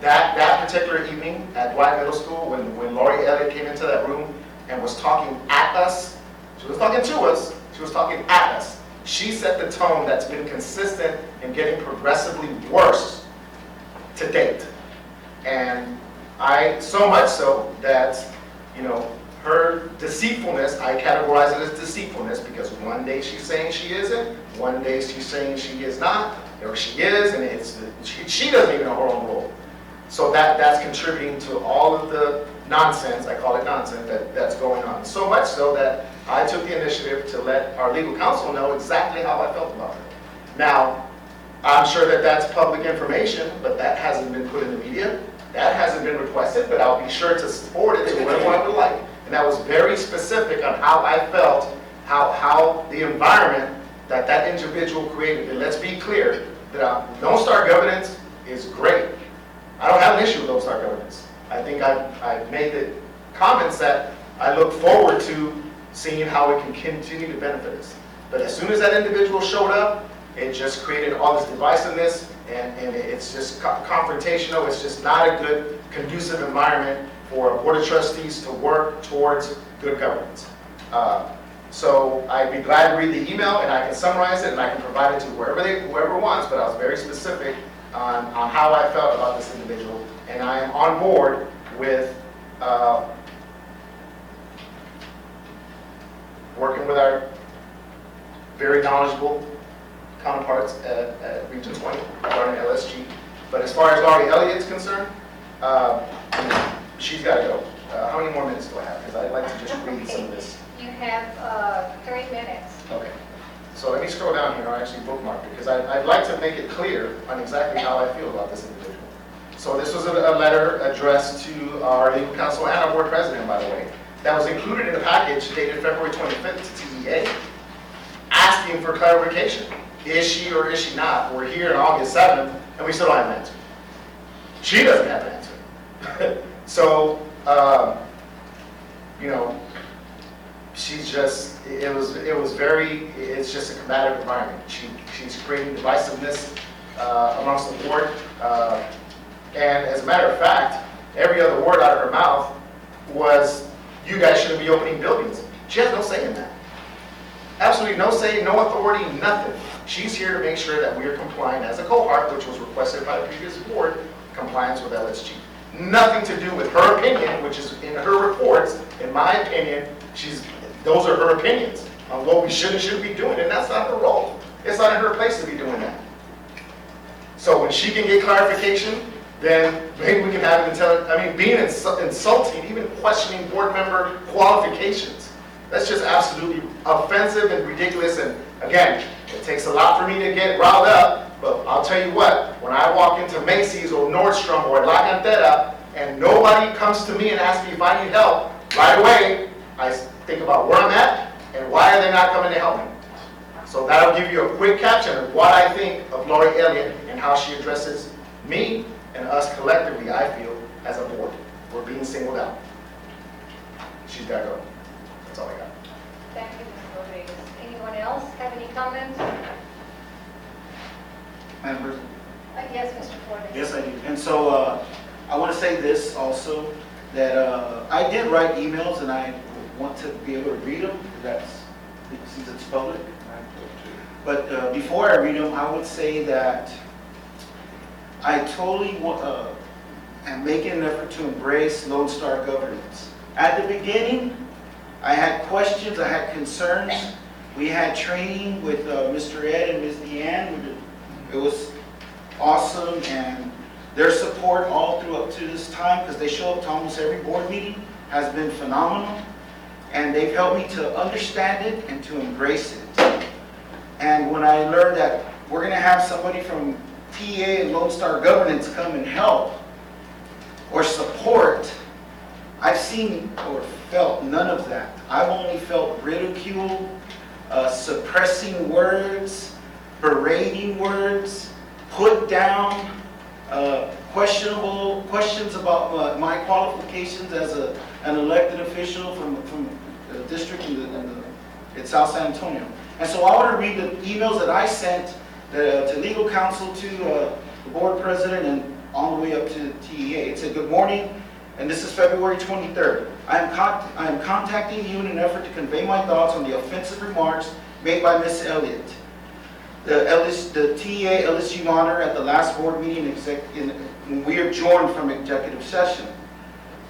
that particular evening at Dwight Middle School, when Lori Elliott came into that room and was talking at us, she was talking to us, she was talking at us. She set the tone that's been consistent and getting progressively worse to date. And so much so that, her deceitfulness, I categorize it as deceitfulness, because one day she's saying she isn't, one day she's saying she is not, or she is, and she doesn't even know her own role. So that's contributing to all of the nonsense, I call it nonsense, that's going on. So much so that I took the initiative to let our legal counsel know exactly how I felt about it. Now, I'm sure that that's public information, but that hasn't been put in the media. That hasn't been requested, but I'll be sure to forward it to whoever I would like. And that was very specific on how I felt, how the environment that individual created. And let's be clear, that Lone Star Governance is great. I don't have an issue with Lone Star Governance. I think I've made the comments that I look forward to seeing how it can continue to benefit us. But as soon as that individual showed up, it just created all this divisiveness, and it's just confrontational. It's just not a good, conducive environment for a board of trustees to work towards good governance. So I'd be glad to read the email, and I can summarize it, and I can provide it to whoever wants, but I was very specific on how I felt about this individual, and I am on board with working with our very knowledgeable counterparts at Region 20 regarding LSG. But as far as Laurie Elliott's concerned, she's got to go. How many more minutes do I have? Because I'd like to just read some of this. You have 3 minutes. Okay. So let me scroll down here, I'll actually bookmark it, because I'd like to make it clear on exactly how I feel about this individual. So this was a letter addressed to our legal counsel and our board president, by the way, that was included in the package dated February 25th to TEA, asking for clarification. Is she or is she not? We're here on August 7th, and we still don't have an answer. She doesn't have an answer. So, you know, she's just, it's just a combative environment. She's creating divisiveness amongst the board. And as a matter of fact, every other word out of her mouth was, you guys shouldn't be opening buildings. She has no say in that. Absolutely no say, no authority, nothing. She's here to make sure that we are compliant as a cohort, which was requested by the previous board, compliance with LSG. Nothing to do with her opinion, which is in her reports. In my opinion, those are her opinions on what we should and shouldn't be doing, and that's not her role. It's not in her place to be doing that. So when she can get clarification, then maybe we can have it until, being insulting, even questioning board member qualifications. That's just absolutely offensive and ridiculous. And again, it takes a lot for me to get riled up, but I'll tell you what, when I walk into Macy's or Nordstrom or La Cantera and nobody comes to me and asks me if I need help, right away, I think about where I'm at and why are they not coming to help me. So that'll give you a quick caption of what I think of Lori Elliott and how she addresses me and us collectively, I feel, as a board. We're being singled out. She's got to go. That's all I got. Thank you, Mr. Rodriguez. Anyone else have any comments? Madam President? Yes, Mr. Flores. Yes, I do. And so I want to say this also, that I did write emails and I want to be able to read them, since it's public. But before I read them, I would say that I totally am making an effort to embrace Lone Star governance. At the beginning, I had questions, I had concerns. We had training with Mr. Ed and Ms. Deanne. It was awesome, and their support all through up to this time, because they show up to almost every board meeting, has been phenomenal. And they've helped me to understand it and to embrace it. And when I learned that we're going to have somebody from TEA and Lone Star Governance come and help or support, I've seen or felt none of that. I've only felt ridicule, suppressing words, berating words, put down, questionable questions about my qualifications as an elected official from the district in South San Antonio. And so I want to read the emails that I sent to legal counsel, to the board president, and all the way up to TEA. It said, good morning, and this is February 23rd. I am contacting you in an effort to convey my thoughts on the offensive remarks made by Ms. Elliott, the TEA LSU monitor, at the last board meeting when we adjourned from executive session.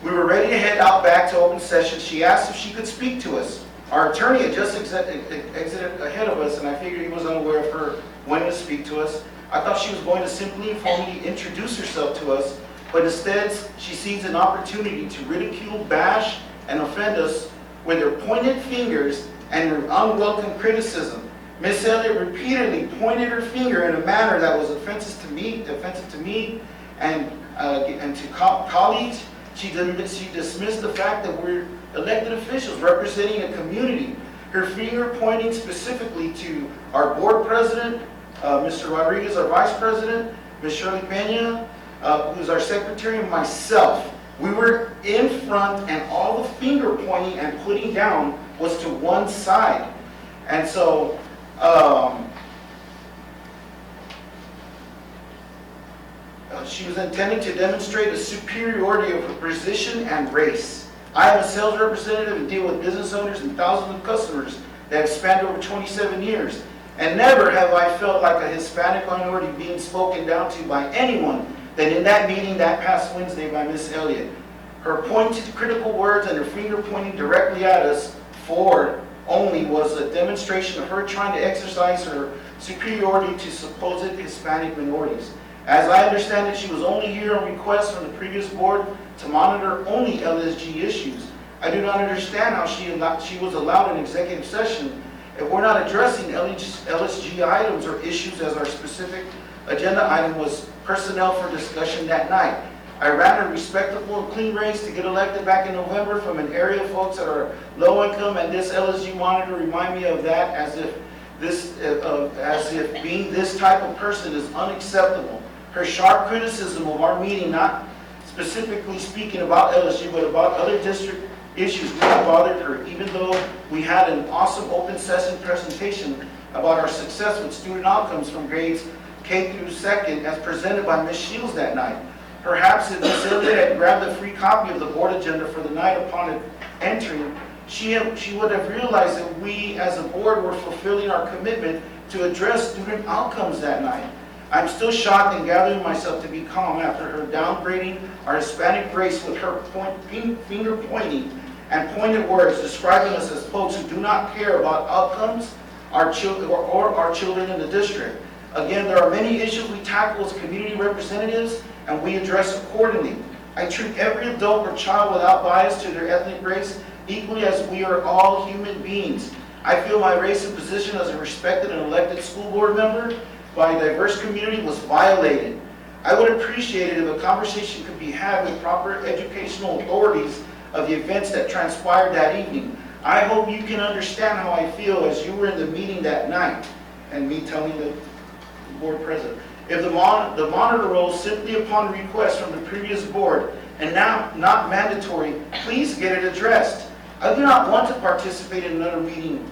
We were ready to head out back to open session. She asked if she could speak to us. Our attorney had just exited ahead of us, and I figured he was unaware of her wanting to speak to us. I thought she was going to simply and formally introduce herself to us, but instead she sees an opportunity to ridicule, bash, and offend us with her pointed fingers and her unwelcome criticism. Ms. Elliott repeatedly pointed her finger in a manner that was offensive to me, and to colleagues. She dismissed the fact that we're elected officials representing a community. Her finger pointing specifically to our board president, Mr. Rodriguez, our vice president, Ms. Shirley Pena, who's our secretary, and myself. We were in front, and all the finger pointing and putting down was to one side. And so, she was intending to demonstrate a superiority of her position and race. I am a sales representative and deal with business owners and thousands of customers that have spanned over 27 years. And never have I felt like a Hispanic minority being spoken down to by anyone than in that meeting that past Wednesday by Ms. Elliott. Her pointed critical words and her finger pointing directly at us only was a demonstration of her trying to exercise her superiority to supposed Hispanic minorities. As I understand it, she was only here on request from the previous board to monitor only LSG issues. I do not understand how she was allowed an executive session if we're not addressing LSG items or issues as our specific agenda item was personnel for discussion that night. I ran a respectable and clean race to get elected back in November from an area of folks that are low income, and this LSG monitor remind me of that as if being this type of person is unacceptable. Her sharp criticism of our meeting, not specifically speaking about LSU, but about other district issues, really bothered her, even though we had an awesome open session presentation about our success with student outcomes from grades K through 2nd as presented by Ms. Shields that night. Perhaps if Ms. Elliott had grabbed a free copy of the board agenda for the night upon entering, she would have realized that we as a board were fulfilling our commitment to address student outcomes that night. I'm still shocked and gathering myself to be calm after her downgrading our Hispanic race with her finger pointing and pointed words describing us as folks who do not care about outcomes our children or our children in the district. Again, there are many issues we tackle as community representatives and we address accordingly. I treat every adult or child without bias to their ethnic race equally as we are all human beings. I feel my race and position as a respected and elected school board member by a diverse community was violated. I would appreciate it if a conversation could be had with proper educational authorities of the events that transpired that evening. I hope you can understand how I feel as you were in the meeting that night and me telling the board president. If the monitor role simply upon request from the previous board and now not mandatory, please get it addressed. I do not want to participate in another meeting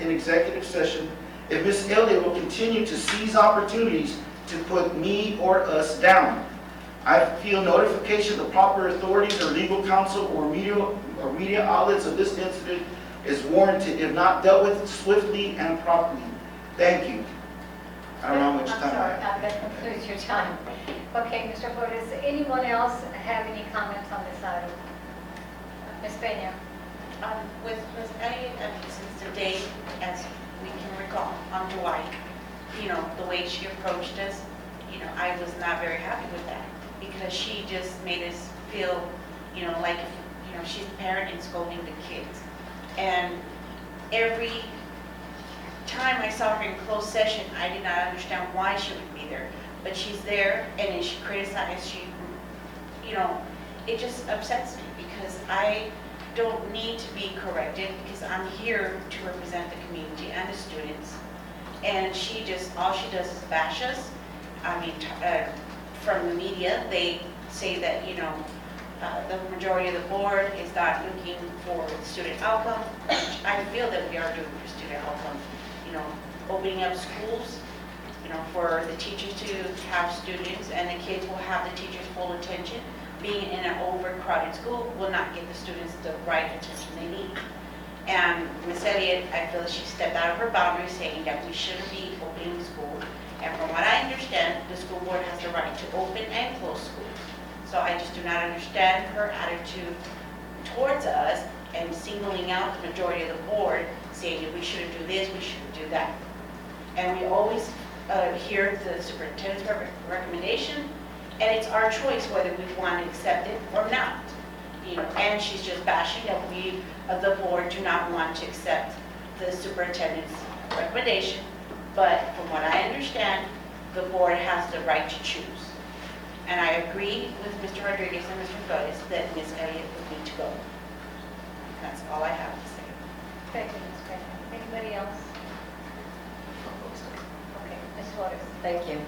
in executive session if Ms. Elliott will continue to seize opportunities to put me or us down. I feel notification of the proper authorities or legal counsel or media outlets of this incident is warranted if not dealt with swiftly and properly. Thank you. I don't know how much time I I'm sorry, have. that concludes your time. Okay, Mr. Flores, does anyone else have any comments on this item? Ms. Peña? With Ms. Elliott, since the day, as we can recall, on July, the way she approached us, I was not very happy with that because she just made us feel, like, she's the parent and scolding the kids. And every time I saw her in closed session, I did not understand why she would be there. But she's there and then she criticized, it just upsets me because I don't need to be corrected because I'm here to represent the community and the students. And all she does is bash us. From the media, they say that, the majority of the board is not looking for student outcome, which I feel that we are doing for student outcome. Opening up schools, for the teachers to have students and the kids will have the teachers' full attention. Being in an overcrowded school will not give the students the right attention they need. And Ms. Elliott, I feel that she stepped out of her boundaries saying that we shouldn't be opening the school. And from what I understand, the school board has the right to open and close schools. So I just do not understand her attitude towards us and singling out the majority of the board, saying that we shouldn't do this, we shouldn't do that. And we always hear the superintendent's recommendation, and it's our choice whether we want to accept it or not. And she's just bashing that we, the board, do not want to accept the superintendent's recommendation. But from what I understand, the board has the right to choose. And I agree with Mr. Rodriguez and Mr. Flores that Ms. Elliott would need to go. That's all I have to say. Thank you, Ms. Peña. Anybody else? Okay, Ms. Flores. Thank you.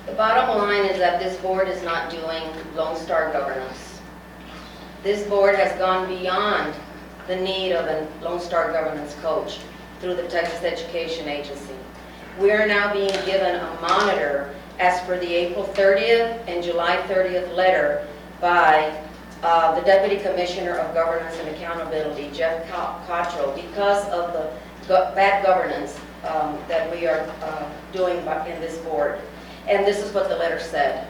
The bottom line is that this board is not doing Lone Star governance. This board has gone beyond the need of a Lone Star governance coach through the Texas Education Agency. We are now being given a monitor as per the April 30th and July 30th letter by the Deputy Commissioner of Governance and Accountability, Jeff Cottrell, because of the bad governance that we are doing in this board. And this is what the letter said.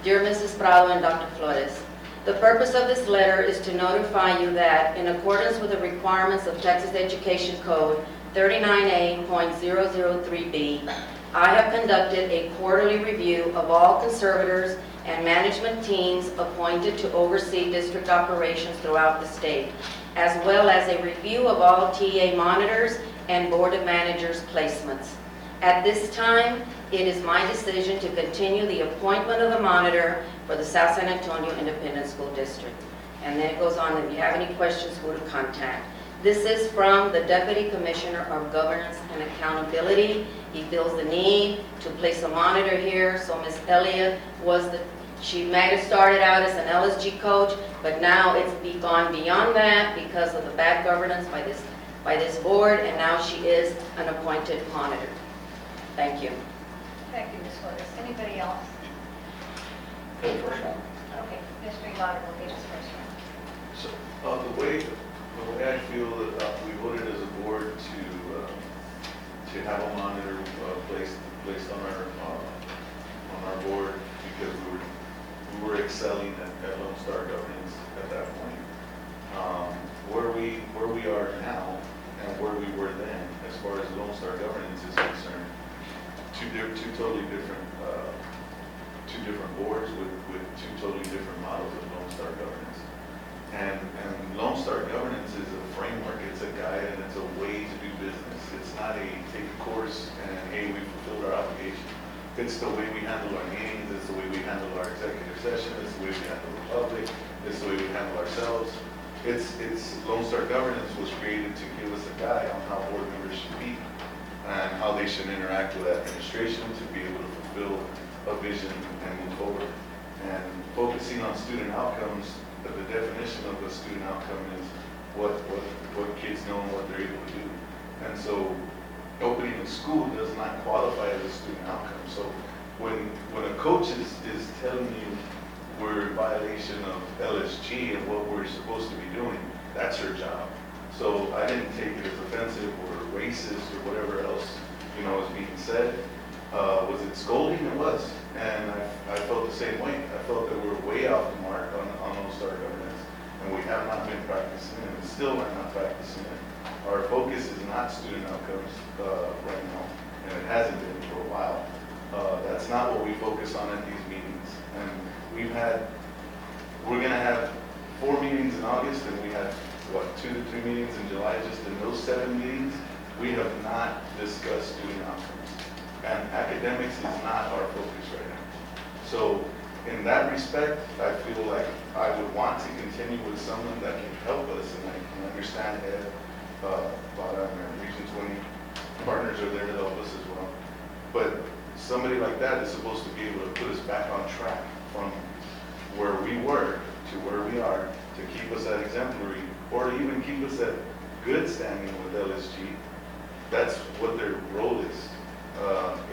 Dear Mrs. Prado and Dr. Flores, the purpose of this letter is to notify you that in accordance with the requirements of Texas Education Code 39A.003B, I have conducted a quarterly review of all conservators and management teams appointed to oversee district operations throughout the state, as well as a review of all TA monitors and Board of Managers placements. At this time, it is my decision to continue the appointment of the monitor for the South San Antonio Independent School District. And then it goes on, if you have any questions, who to contact. This is from the Deputy Commissioner of Governance and Accountability. He feels the need to place a monitor here, so Ms. Elliott she might have started out as an LSG coach, but now it's gone beyond that because of the bad governance by this board, and now she is an appointed monitor. Thank you. Thank you, Ms. Flores. Anybody else? Okay, Mr. Elotta will get his first one. So, the way I feel that we voted as a board to have a monitor placed on our board because we were excelling at Lone Star governance at that point. Where we are now and where we were then, as far as Lone Star governance is concerned, two totally different boards with two totally different models of Lone Star governance. And Lone Star governance is a framework, it's a guide, and it's a way to do business. It's not a take a course and hey, we fulfilled our obligation. It's the way we handle our meetings, it's the way we handle our executive session, it's the way we handle the public, it's the way we handle ourselves. It's Lone Star governance was created to give us a guide on how board members should be and how they should interact with administration to be able to fulfill a vision and move forward. And focusing on student outcomes, the definition of a student outcome is what kids know and what they're able to do. And so opening a school does not qualify as a student outcome. So when a coach is telling you we're in violation of LSG and what we're supposed to be doing, that's her job. So I didn't take it as offensive or racist or whatever else, is being said. Was it scolding? It was. And I felt the same way. I felt that we were way off the mark on Lone Star governance. And we have not been practicing it, and still are not practicing it. Our focus is not student outcomes right now, and it hasn't been for a while. That's not what we focus on at these meetings. And we're going to have 4 meetings in August, and we had, 2 to 3 meetings in July. Just in those 7 meetings, we have not discussed student outcomes. And academics is not our focus right now. So in that respect, I feel like I would want to continue with someone that can help us, and I can understand Ed, Bada, and Region 20 partners are there to help us as well. But somebody like that is supposed to be able to put us back on track from where we were to where we are, to keep us at exemplary, or to even keep us at good standing with LSG. That's what their role is.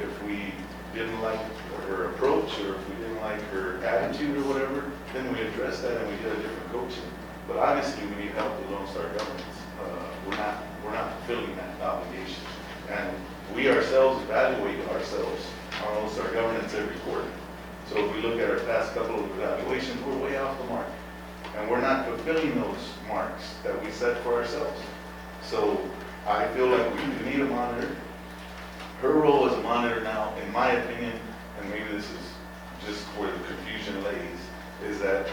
If we didn't like her approach, or if we didn't like her attitude or whatever, then we address that and we get a different coaching. But obviously we need help with Lone Star governance. We're not fulfilling that obligation. And we ourselves evaluate ourselves on Lone Star governance every quarter. So if we look at our past couple of evaluations, we're way off the mark. And we're not fulfilling those marks that we set for ourselves. So I feel like we need a monitor. Her role as a monitor now, in my opinion, and maybe this is just where the confusion lays, is that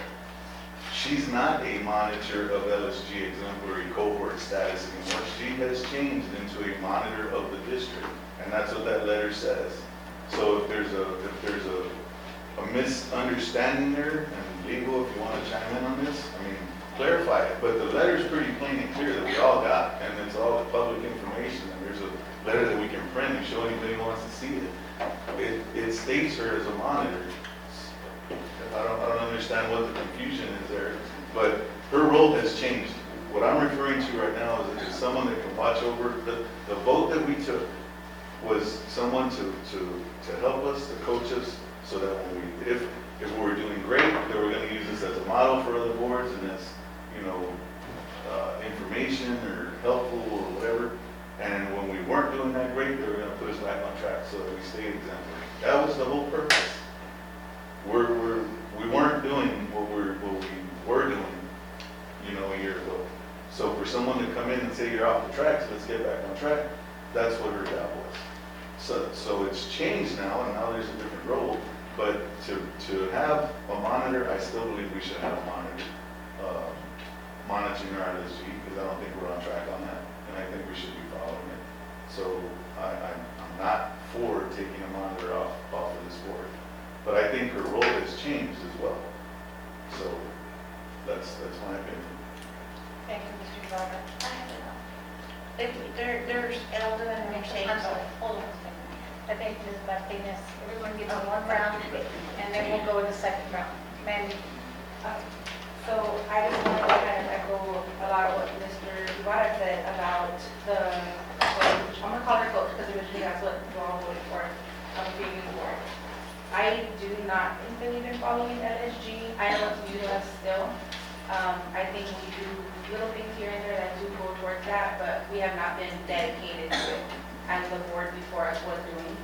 she's not a monitor of LSG exemplary cohort status anymore. She has changed into a monitor of the district, and that's what that letter says. So if there's a misunderstanding there, and legal, if you want to chime in on this, clarify it. But the letter's pretty plain and clear that we all got, and it's all the public information, and there's a letter that we can print and show anybody who wants to see it. It states her as a monitor. I don't understand what the confusion is there, but her role has changed. What I'm referring to right now is someone that can watch over. The vote that we took was someone to help us, to coach us, so that if we were doing great, they were going to use this as a model for other boards and as information or helpful or whatever. And when we weren't doing that great, they were going to put us back on track so that we stayed exemplary. That was the whole purpose. We weren't doing what we were doing, a year ago. So for someone to come in and say you're off the tracks, let's get back on track, that's what her job was. So it's changed now, and now there's a different role. But to have a monitor, I still believe we should have a monitor, monitoring our LSG, because I don't think we're on track on that, and I think we should be following it. So I'm not for taking a monitor off of this board, but I think her role has changed as well. So that's my opinion. Thank you, Mr. Ibarra. There's elder and I'm saying, sorry, hold on a second. I think Ms. Martinez, everyone gets one round, and then we'll go in the second round. Mandy? So I just wanted to kind of echo a lot of what Mr. Ibarra said about the, I'm gonna call her coach because originally that's what you all voted for, previous board. I do not believe in following LSG. I know it's new to us still. I think we do little things here and there that do go towards that, but we have not been dedicated to it as the board before us was doing.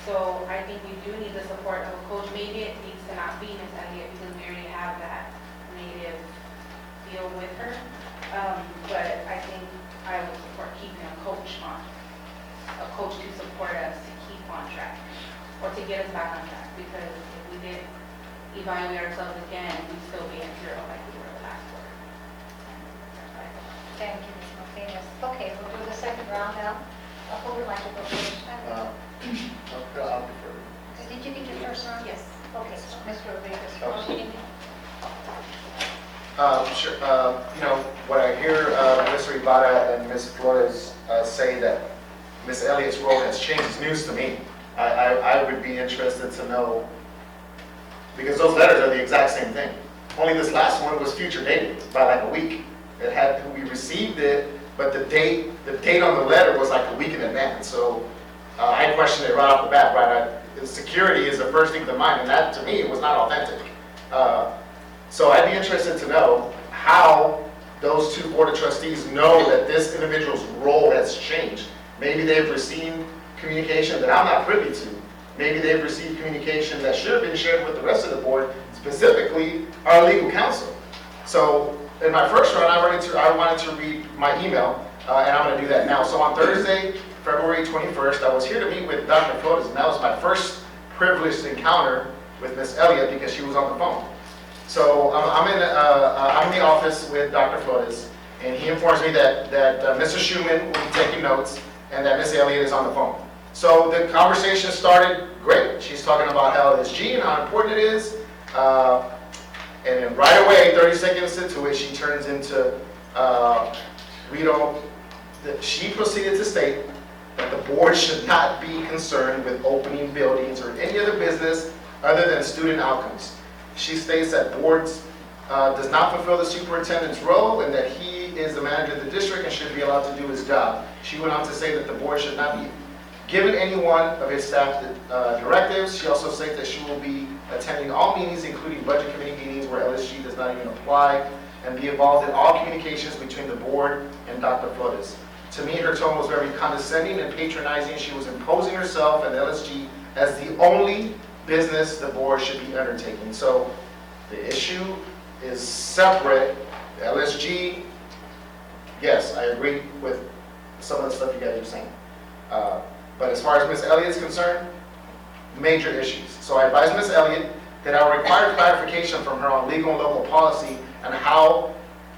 So I think we do need the support of a coach. Maybe it needs to not be Ms. Elliott because we already have that native feel with her. But I think I would support keeping a coach to support us to keep on track or to get us back on track, because if we did evaluate ourselves again, we'd still be at zero like we were the last quarter. Thank you, Ms. Martinez. Okay, we'll do the second round now. Who would like to go first? I'll defer. Did you get your first round? yes. Okay, so Ms. Rodriguez. Okay. Sure. When I hear Mr. Ibarra and Ms. Flores say that Ms. Elliott's role has changed, it's news to me. I would be interested to know, because those letters are the exact same thing. Only this last one was future dated by like a week. We received it, but the date on the letter was like a week in advance. So I questioned it right off the bat, right? Security is the first thing to mind, and that to me was not authentic. So I'd be interested to know how those two board of trustees know that this individual's role has changed. Maybe they've received communication that I'm not privy to. Maybe they've received communication that should have been shared with the rest of the board, specifically our legal counsel. So in my first round, I wanted to read my email, and I'm going to do that now. So on Thursday, February 21st, I was here to meet with Dr. Flores, and that was my first privileged encounter with Ms. Elliott because she was on the phone. So I'm in the office with Dr. Flores, and he informs me that Mr. Schumann will be taking notes and that Ms. Elliott is on the phone. So the conversation started great. She's talking about LSG and how important it is. And then right away, 30 seconds into it, she turns into, she proceeded to state that the board should not be concerned with opening buildings or any other business other than student outcomes. She states that boards does not fulfill the superintendent's role and that he is the manager of the district and should be allowed to do his job. She went on to say that the board should not be given any one of his staff directives. She also states that she will be attending all meetings, including budget committee meetings where LSG does not even apply, and be involved in all communications between the board and Dr. Flores. To me, her tone was very condescending and patronizing. She was imposing herself and LSG as the only business the board should be undertaking. So the issue is separate. The LSG, yes, I agree with some of the stuff you guys are saying. But as far as Ms. Elliott's concerned, major issues. So I advised Ms. Elliott that I would require clarification from her on legal and local policy and how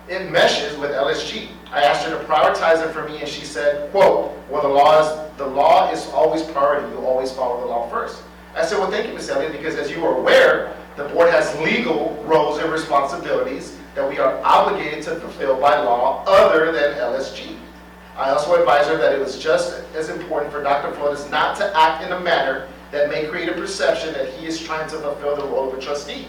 it meshes with LSG. I asked her to prioritize it for me, and she said, quote, well, the law is always priority. You always follow the law first. I said, well, thank you, Ms. Elliott, because as you are aware, the board has legal roles and responsibilities that we are obligated to fulfill by law other than LSG. I also advised her that it was just as important for Dr. Flores not to act in a manner that may create a perception that he is trying to fulfill the role of a trustee.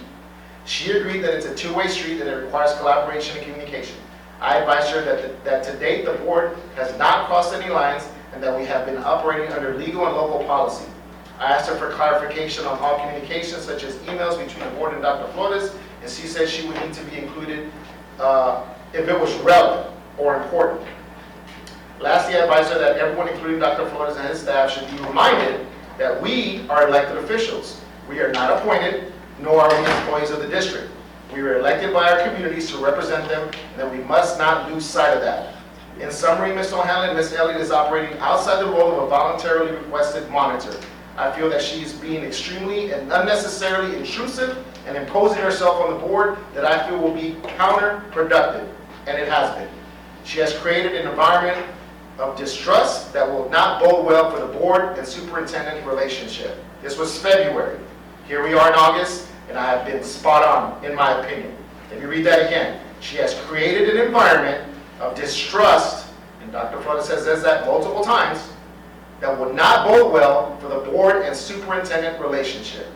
She agreed that it's a two-way street and it requires collaboration and communication. I advised her that to date the board has not crossed any lines and that we have been operating under legal and local policy. I asked her for clarification on all communications such as emails between the board and Dr. Flores, and she said she would need to be included if it was relevant or important. Lastly, I advised her that everyone, including Dr. Flores and his staff, should be reminded that we are elected officials. We are not appointed, nor are we employees of the district. We were elected by our communities to represent them, and that we must not lose sight of that. In summary, Ms. O'Hanlon, Ms. Elliott is operating outside the role of a voluntarily requested monitor. I feel that she's being extremely and unnecessarily intrusive and imposing herself on the board that I feel will be counterproductive, and it has been. She has created an environment of distrust that will not bode well for the board and superintendent relationship. This was February. Here we are in August, and I have been spot on, in my opinion. Let me read that again. She has created an environment of distrust, and Dr. Flores says that multiple times, that will not bode well for the board and superintendent relationship.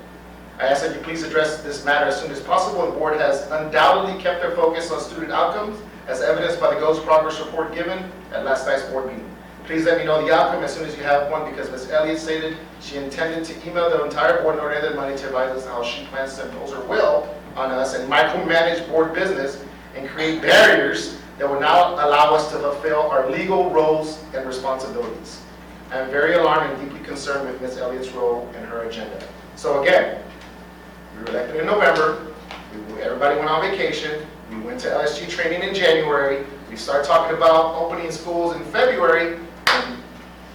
I ask that you please address this matter as soon as possible. The board has undoubtedly kept their focus on student outcomes, as evidenced by the Goals Progress Report given at last night's board meeting. Please let me know the outcome as soon as you have one, because Ms. Elliott stated she intended to email the entire board in order that money to advise us how she plans to impose her will on us and micromanage board business and create barriers that will not allow us to fulfill our legal roles and responsibilities. I am very alarmed and deeply concerned with Ms. Elliott's role and her agenda. So again, we were elected in November. Everybody went on vacation. We went to LSG training in January. We started talking about opening schools in February. And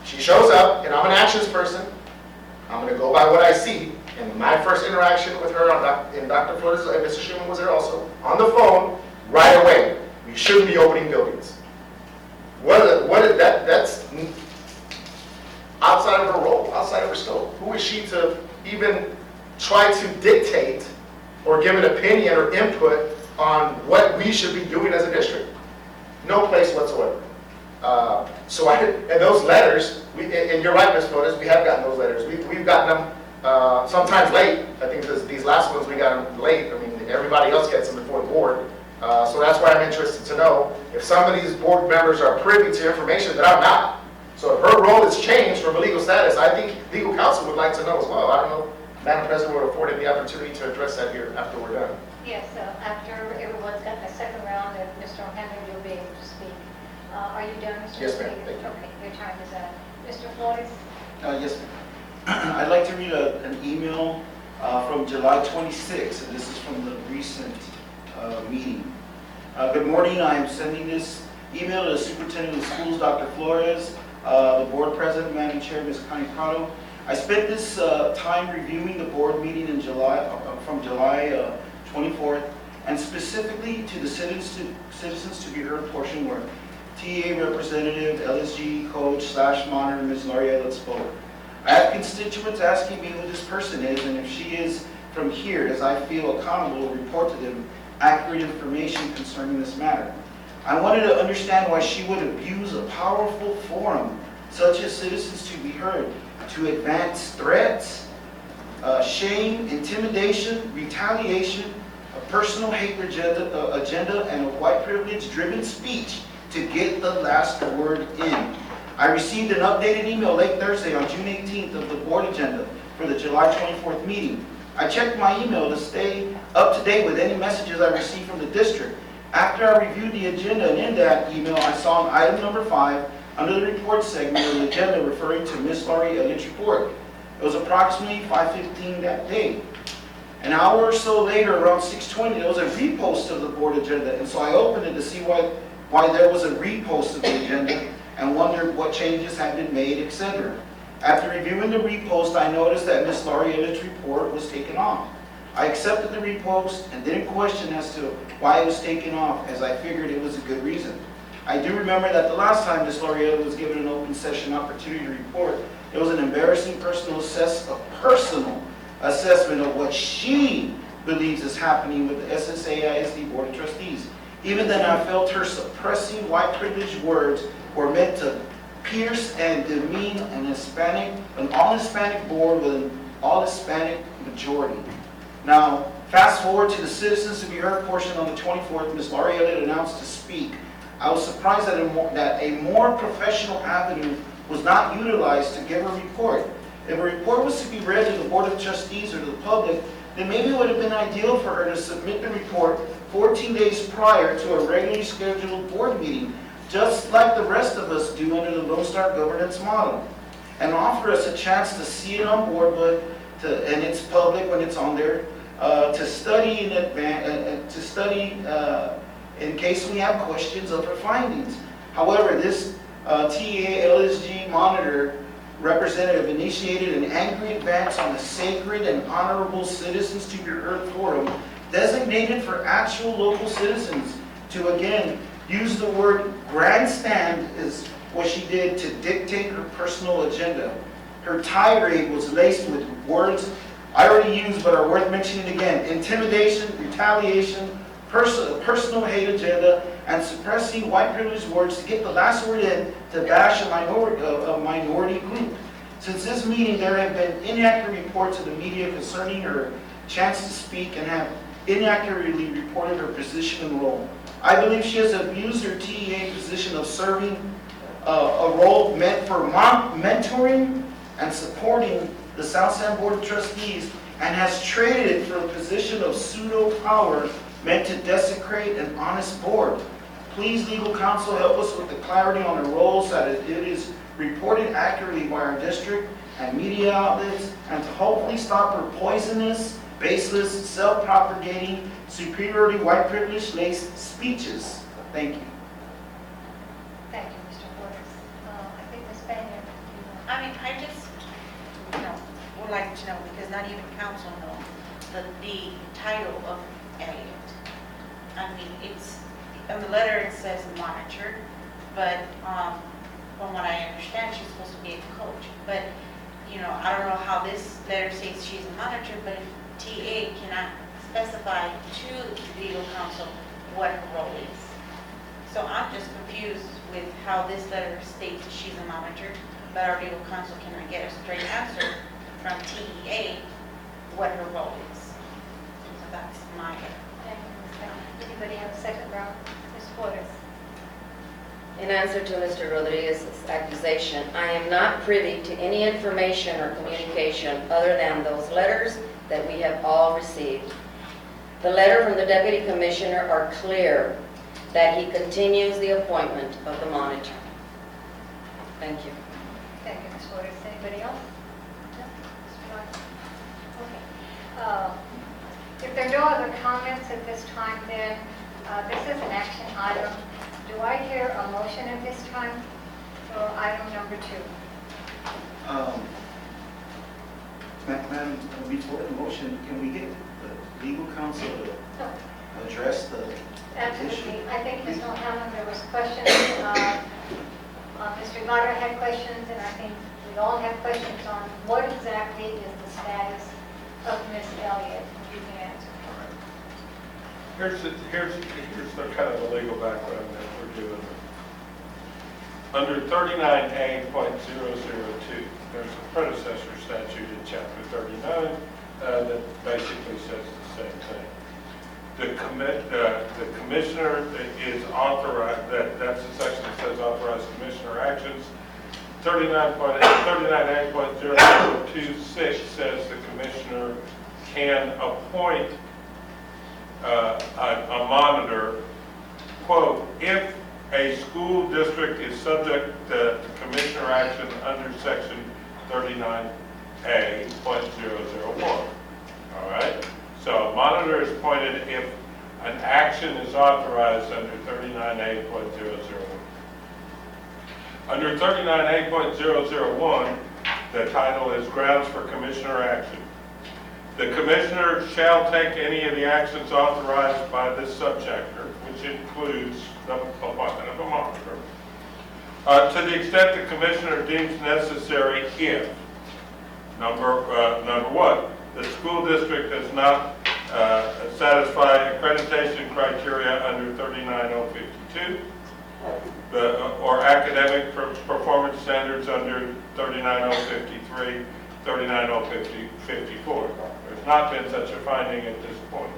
she shows up, and I'm an actions person. I'm going to go by what I see. And my first interaction with her in Dr. Flores, and Mr. Schumann was there also, on the phone, right away. We shouldn't be opening buildings. That's outside of her role, outside of her scope. Who is she to even try to dictate or give an opinion or input on what we should be doing as a district? No place whatsoever. And those letters, and you're right, Ms. Flores, we have gotten those letters. We've gotten them sometimes late. I think these last ones we got them late. I mean, everybody else gets them before the board. So that's why I'm interested to know if some of these board members are privy to information that I'm not. So if her role has changed from a legal status, I think legal counsel would like to know as well. I don't know if Madam President would afford the opportunity to address that here after we're done. Yes, after everyone's got the second round, and Mr. O'Hanlon, you'll be able to speak. Are you done, Mr. Yes, ma'am. Speaker? Thank you. Okay, your time is up. Mr. Flores? Yes, ma'am. I'd like to read an email from July 26th, and this is from the recent meeting. Good morning. I am sending this email to the Superintendent of Schools, Dr. Flores, the Board President, Madam Chair, Ms. Connie Prado. I spent this time reviewing the board meeting in July, from July 24th, and specifically to the citizens to be heard portion where TA representative, LSG coach / monitor, Ms. Laurie spoke. I have constituents asking me who this person is, and if she is from here, as I feel accountable to report to them accurate information concerning this matter. I wanted to understand why she would abuse a powerful forum such as Citizens to be Heard to advance threats, shame, intimidation, retaliation, a personal hate agenda, and a white privilege-driven speech to get the last word in. I received an updated email late Thursday on June 18th of the board agenda for the July 24th meeting. I checked my email to stay up to date with any messages I received from the district. After I reviewed the agenda, and in that email, I saw an item number 5 under the report segment of the agenda referring to Ms. Laurie Elliott's report. It was approximately 5:15 that day. An hour or so later, around 6:20, there was a repost of the board agenda, and so I opened it to see why there was a repost of the agenda and wondered what changes had been made, etc. After reviewing the repost, I noticed that Ms. Laurie Elliott's report was taken off. I accepted the repost and didn't question as to why it was taken off, as I figured it was a good reason. I do remember that the last time Ms. Laurie Elliott was given an open session opportunity to report, it was an embarrassing personal assessment of what she believes is happening with the SSAISD Board of Trustees. Even then, I felt her suppressing white privilege words were meant to pierce and demean an all-Hispanic board with an all-Hispanic majority. Now, fast forward to the Citizens to be Heard portion on the 24th, Ms. Laurie Elliott announced to speak. I was surprised that a more professional avenue was not utilized to give a report. If a report was to be read to the Board of Trustees or to the public, then maybe it would have been ideal for her to submit the report 14 days prior to a regularly scheduled board meeting, just like the rest of us do under the Lone Star governance model, and offer us a chance to see it on board, and it's public when it's on there, to study in advance, in case we have questions of her findings. However, this TA LSG monitor representative initiated an angry advance on the sacred and honorable Citizens to Be Heard Forum designated for actual local citizens to again use the word grandstand is what she did to dictate her personal agenda. Her tirade was laced with words I already used but are worth mentioning again: intimidation, retaliation, personal hate agenda, and suppressing white privilege words to get the last word in to bash a minority group. Since this meeting, there have been inaccurate reports of the media concerning her chance to speak and have inaccurately reported her position and role. I believe she has abused her TEA position of serving a role meant for mentoring and supporting the South San Board of Trustees and has traded it for a position of pseudo power meant to desecrate an honest board. Please, legal counsel, help us with the clarity on the roles that it is reported accurately by our district and media outlets, and to hopefully stop her poisonous, baseless, self-propagating, superiority, white privilege-laced speeches. Thank you. Thank you, Mr. Flores. I think Ms. Banya. I mean, I just, would like to know, because not even council knows the title of Elliot. I mean, it's, on the letter it says monitor, but from what I understand, she's supposed to be a coach. But, I don't know how this letter says she's a monitor, but if TA cannot specify to legal counsel what her role is. So I'm just confused with how this letter states that she's a monitor, but our legal counsel cannot get a straight answer from TEA what her role is. So that's my... Thank you, Ms. Banya. Anybody have a second round? Ms. Flores. In answer to Mr. Rodriguez's accusation, I am not privy to any information or communication other than those letters that we have all received. The letter from the Deputy Commissioner are clear that he continues the appointment of the monitor. Thank you. Thank you, Ms. Flores. Anybody else? No? Mr. Martin? Okay. If there are no other comments at this time, then this is an action item. Do I hear a motion at this time for item number 2? Madam, before the motion, can we get the legal counsel to address the Absolutely. I think, Ms. O'Hanlon, there was questions. Mr. Goddard had questions, and I think we all have questions on what exactly is the status of Ms. Elliott. You can answer. Here's the kind of the legal background that we're doing. Under 39A.002, there's a predecessor statute in Chapter 39 that basically says the same thing. The commissioner is authorized, that's the section that says authorized commissioner actions. 39A.026 says the commissioner can appoint a monitor, quote, if a school district is subject to commissioner action under section 39A.001. All right? So a monitor is appointed if an action is authorized under 39A.001. Under 39A.001, the title is grounds for commissioner action. The commissioner shall take any of the actions authorized by this subchapter, which includes the appointment of a monitor, to the extent the commissioner deems necessary if, number one, the school district does not satisfy accreditation criteria under 39052, or academic performance standards under 39053, 39054. There's not been such a finding at this point.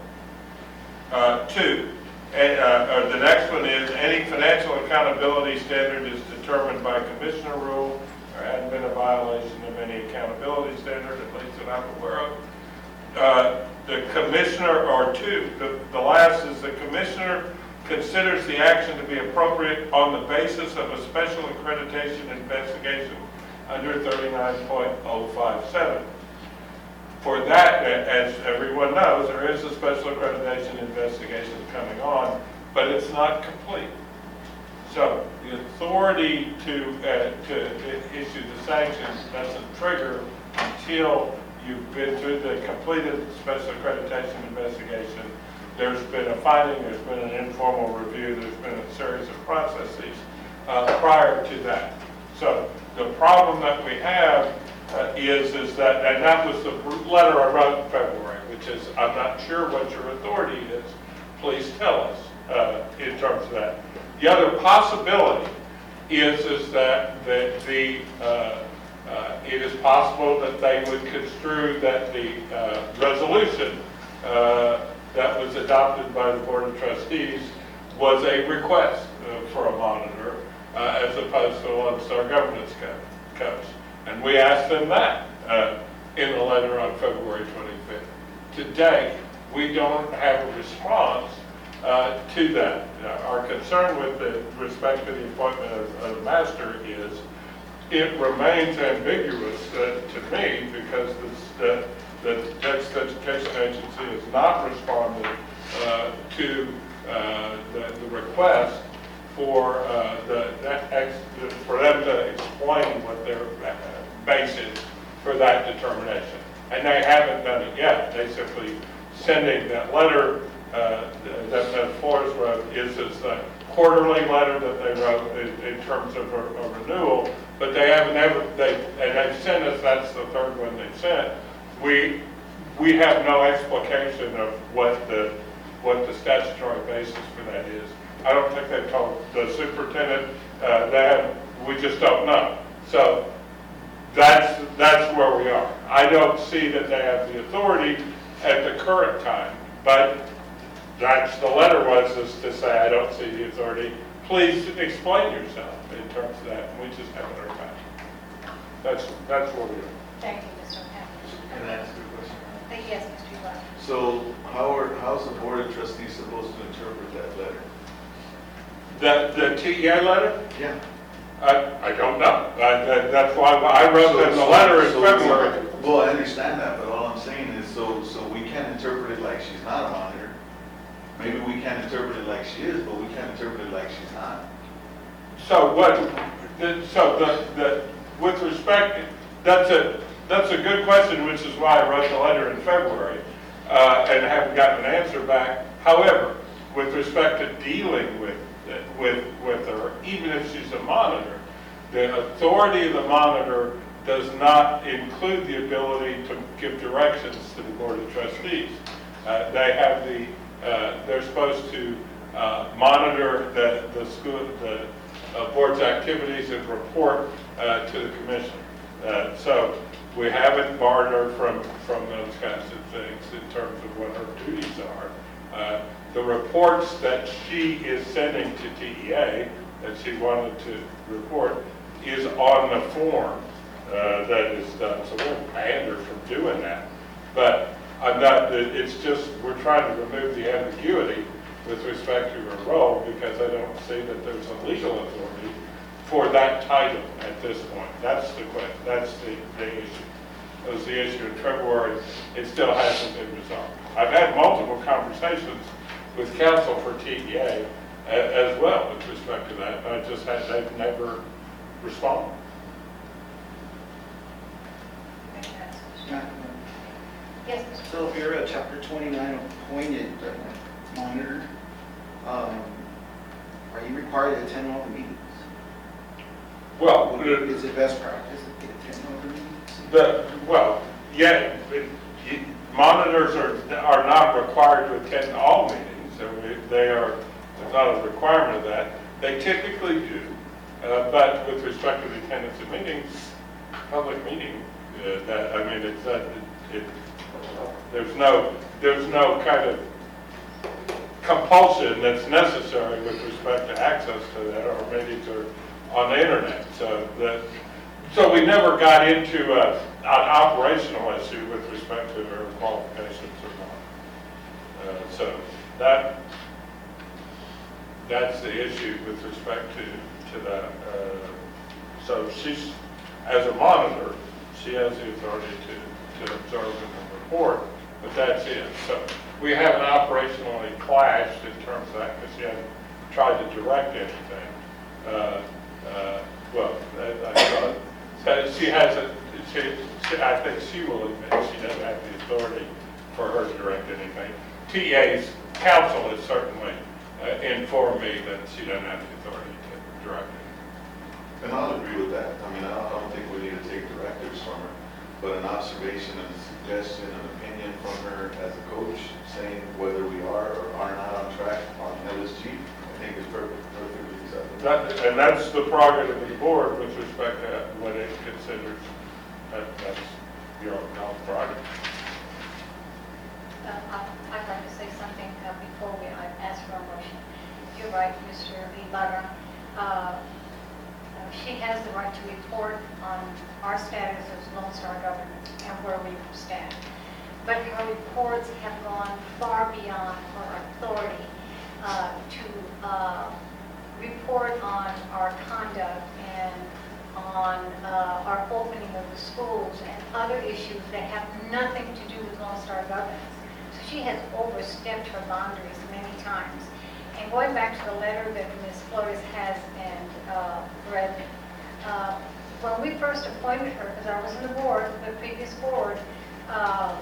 The next one is any financial accountability standard is determined by commissioner rule. There hadn't been a violation of any accountability standard, at least that I'm aware of. The commissioner, or the last is the commissioner considers the action to be appropriate on the basis of a special accreditation investigation under 39.057. For that, as everyone knows, there is a special accreditation investigation coming on, but it's not complete. So the authority to issue the sanctions doesn't trigger until you've been through the completed special accreditation investigation. There's been a finding, there's been an informal review, there's been a series of processes prior to that. So the problem that we have is that, and that was the letter I wrote in February, which is, I'm not sure what your authority is. Please tell us in terms of that. The other possibility is that it is possible that they would construe that the resolution that was adopted by the Board of Trustees was a request for a monitor as opposed to a Lone governance codes. And we asked them that in the letter on February 25th. Today, we don't have a response to that. Our concern with respect to the appointment of the master is it remains ambiguous to me because the Texas Education Agency has not responded to the request for for them to explain what their base is for that determination. And they haven't done it yet. They simply sending that letter that Flores wrote is a quarterly letter that they wrote in terms of a renewal, but they haven't they've sent us, that's the third one they sent. We have no explication of what the statutory basis for that is. I don't think they've told the superintendent. We just don't know. So that's where we are. I don't see that they have the authority at the current time, but that's the letter was is to say I don't see the authority. Please explain yourself in terms of that. We just haven't heard back. That's where we are. Thank you, Mr. Hammond. Can I ask you a question? Yes, Mr. Ibarra. So how's the Board of Trustees supposed to interpret that letter? The TEA letter? Yeah. I don't know. That's why I wrote them the letter in February. Well, I understand that, but all I'm saying is so we can't interpret it like she's not a monitor. Maybe we can't interpret it like she is, but we can't interpret it like she's not. So with respect, that's a good question, which is why I wrote the letter in February and haven't gotten an answer back. However, with respect to dealing with her, even if she's a monitor, the authority of the monitor does not include the ability to give directions to the Board of Trustees. They have they're supposed to monitor the school, the board's activities and report to the commission. So we haven't barred her from those kinds of things in terms of what her duties are. The reports that she is sending to TEA that she wanted to report is on the form that is done. So we haven't banned her from doing that. But I'm not, it's just, we're trying to remove the ambiguity with respect to her role because I don't see that there's a legal authority for that title at this point. That's the question. That's the issue. That was the issue in February. It still hasn't been resolved. I've had multiple conversations with counsel for TEA as well with respect to that. They've never responded. Yes, Mr. So if you're a Chapter 29 appointed monitor, are you required to attend all the meetings? Well, Is it best practice to attend all the meetings? Monitors are not required to attend all meetings. There's not a requirement of that. They typically do, but with respect to the attendance of meetings, public meeting, there's no kind of compulsion that's necessary with respect to access to that. Our meetings are on the internet, so we never got into an operational issue with respect to her qualifications or not. So that's the issue with respect to that. So she's, as a monitor, she has the authority to observe and report, but that's it. So we haven't operationally clashed in terms of that because she hasn't tried to direct anything. well, I thought, so she has a, I think she will admit she doesn't have the authority for her to direct anything. TA's counsel has certainly informed me that she doesn't have the authority to direct it. And I'll agree with that. I mean, I don't think we need to take directives from her, but an observation and a suggestion, an opinion from her as a coach, saying whether we are or are not on track on LSG, I think is perfectly acceptable. And that's the prerogative of the board with respect to what it considers, that's your own prerogative. I'd like to say something before I ask for a motion. You're right, Mr. Ibarra. She has the right to report on our status as Lone Star government and where we stand. But her reports have gone far beyond her authority to report on our conduct and on our opening of the schools and other issues that have nothing to do with Lone Star governance. So she has overstepped her boundaries many times. And going back to the letter that Ms. Flores has and read, when we first appointed her, because I was on the board, the previous board, I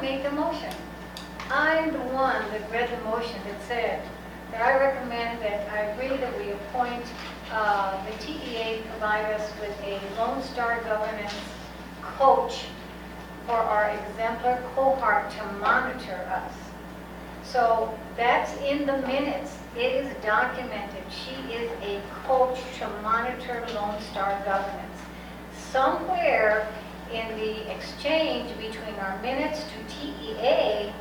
made the motion. I'm the one that read the motion that said that I recommend that I agree that we appoint the TEA provide us with a Lone Star governance coach for our exemplar cohort to monitor us. So that's in the minutes. It is documented. She is a coach to monitor Lone Star governance. Somewhere in the exchange between our minutes to TEA,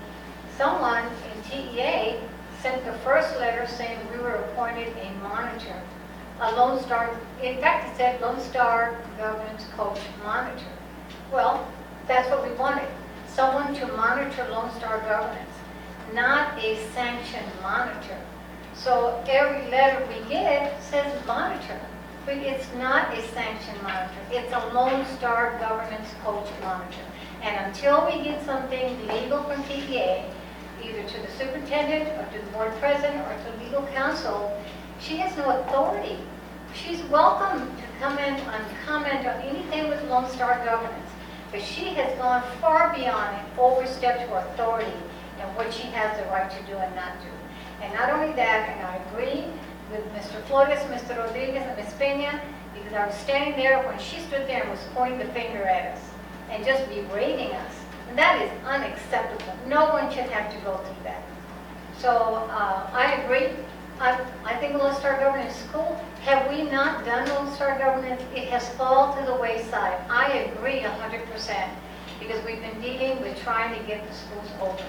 someone in TEA sent the first letter saying we were appointed a monitor, a Lone Star, in fact it said Lone Star governance coach monitor. Well, that's what we wanted, someone to monitor Lone Star governance, not a sanctioned monitor. So every letter we get says monitor, but it's not a sanctioned monitor. It's a Lone Star governance coach monitor. And until we get something legal from TEA, either to the superintendent or to the board president or to legal counsel, she has no authority. She's welcome to come in and comment on anything with Lone Star governance, but she has gone far beyond and overstepped her authority and what she has the right to do and not do. And not only that, and I agree with Mr. Flores, Mr. Rodriguez, and Ms. Peña, because I was standing there when she stood there and was pointing the finger at us and just berating us. And that is unacceptable. No one should have to go through that. So I agree. I think Lone Star governance is cool. Have we not done Lone Star governance? It has fallen to the wayside. I agree 100% because we've been dealing with trying to get the schools open.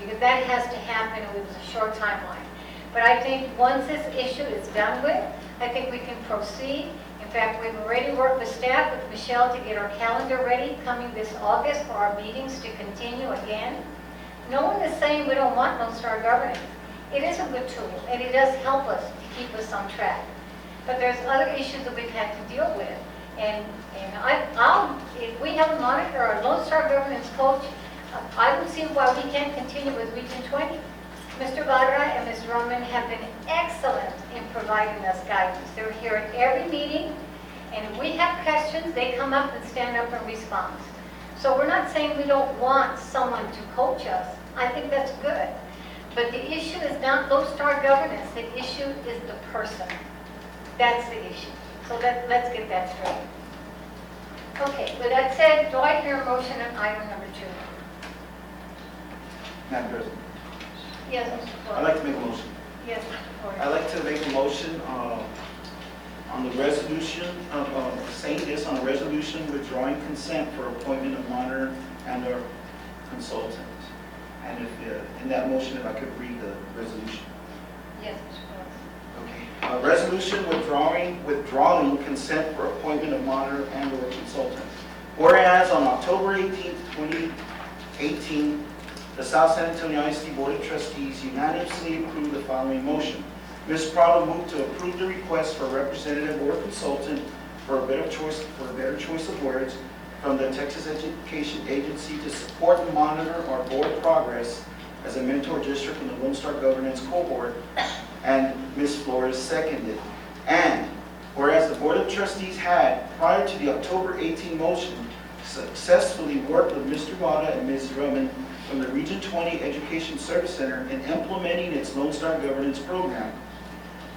Because that has to happen with a short timeline. But I think once this issue is done with, I think we can proceed. In fact, we've already worked with staff, with Michelle, to get our calendar ready coming this August for our meetings to continue again. No one is saying we don't want Lone Star governance. It is a good tool, and it does help us to keep us on track. But there's other issues that we've had to deal with. And if we have a monitor or a Lone Star governance coach, I don't see why we can't continue with Region 20. Mr. Barra and Ms. Roman have been excellent in providing us guidance. They're here at every meeting, and if we have questions, they come up and stand up and respond. So we're not saying we don't want someone to coach us. I think that's good. But the issue is not Lone Star governance. The issue is the person. That's the issue. So let's get that straight. Okay, with that said, do I hear a motion on item number 2? Madam President, Yes, Mr. Flores. I'd like to make a motion. Yes, Mr. Flores. I'd like to make a motion on the resolution, saying this, on a resolution withdrawing consent for appointment of monitor and or consultant. And if, in that motion, if I could read the resolution. Yes, Mr. Flores. Okay. Resolution withdrawing consent for appointment of monitor and or consultant. Whereas on October 18th, 2018, the South San Antonio ISD Board of Trustees unanimously approved the following motion. Ms. Prado moved to approve the request for representative or consultant for a better choice of words from the Texas Education Agency to support and monitor our board progress as a mentor district in the Lone Star Governance Cohort and Ms. Flores seconded. And whereas the Board of Trustees had, prior to the October 18 motion, successfully worked with Mr. Vada and Ms. Drummond from the Region 20 Education Service Center in implementing its Lone Star Governance Program.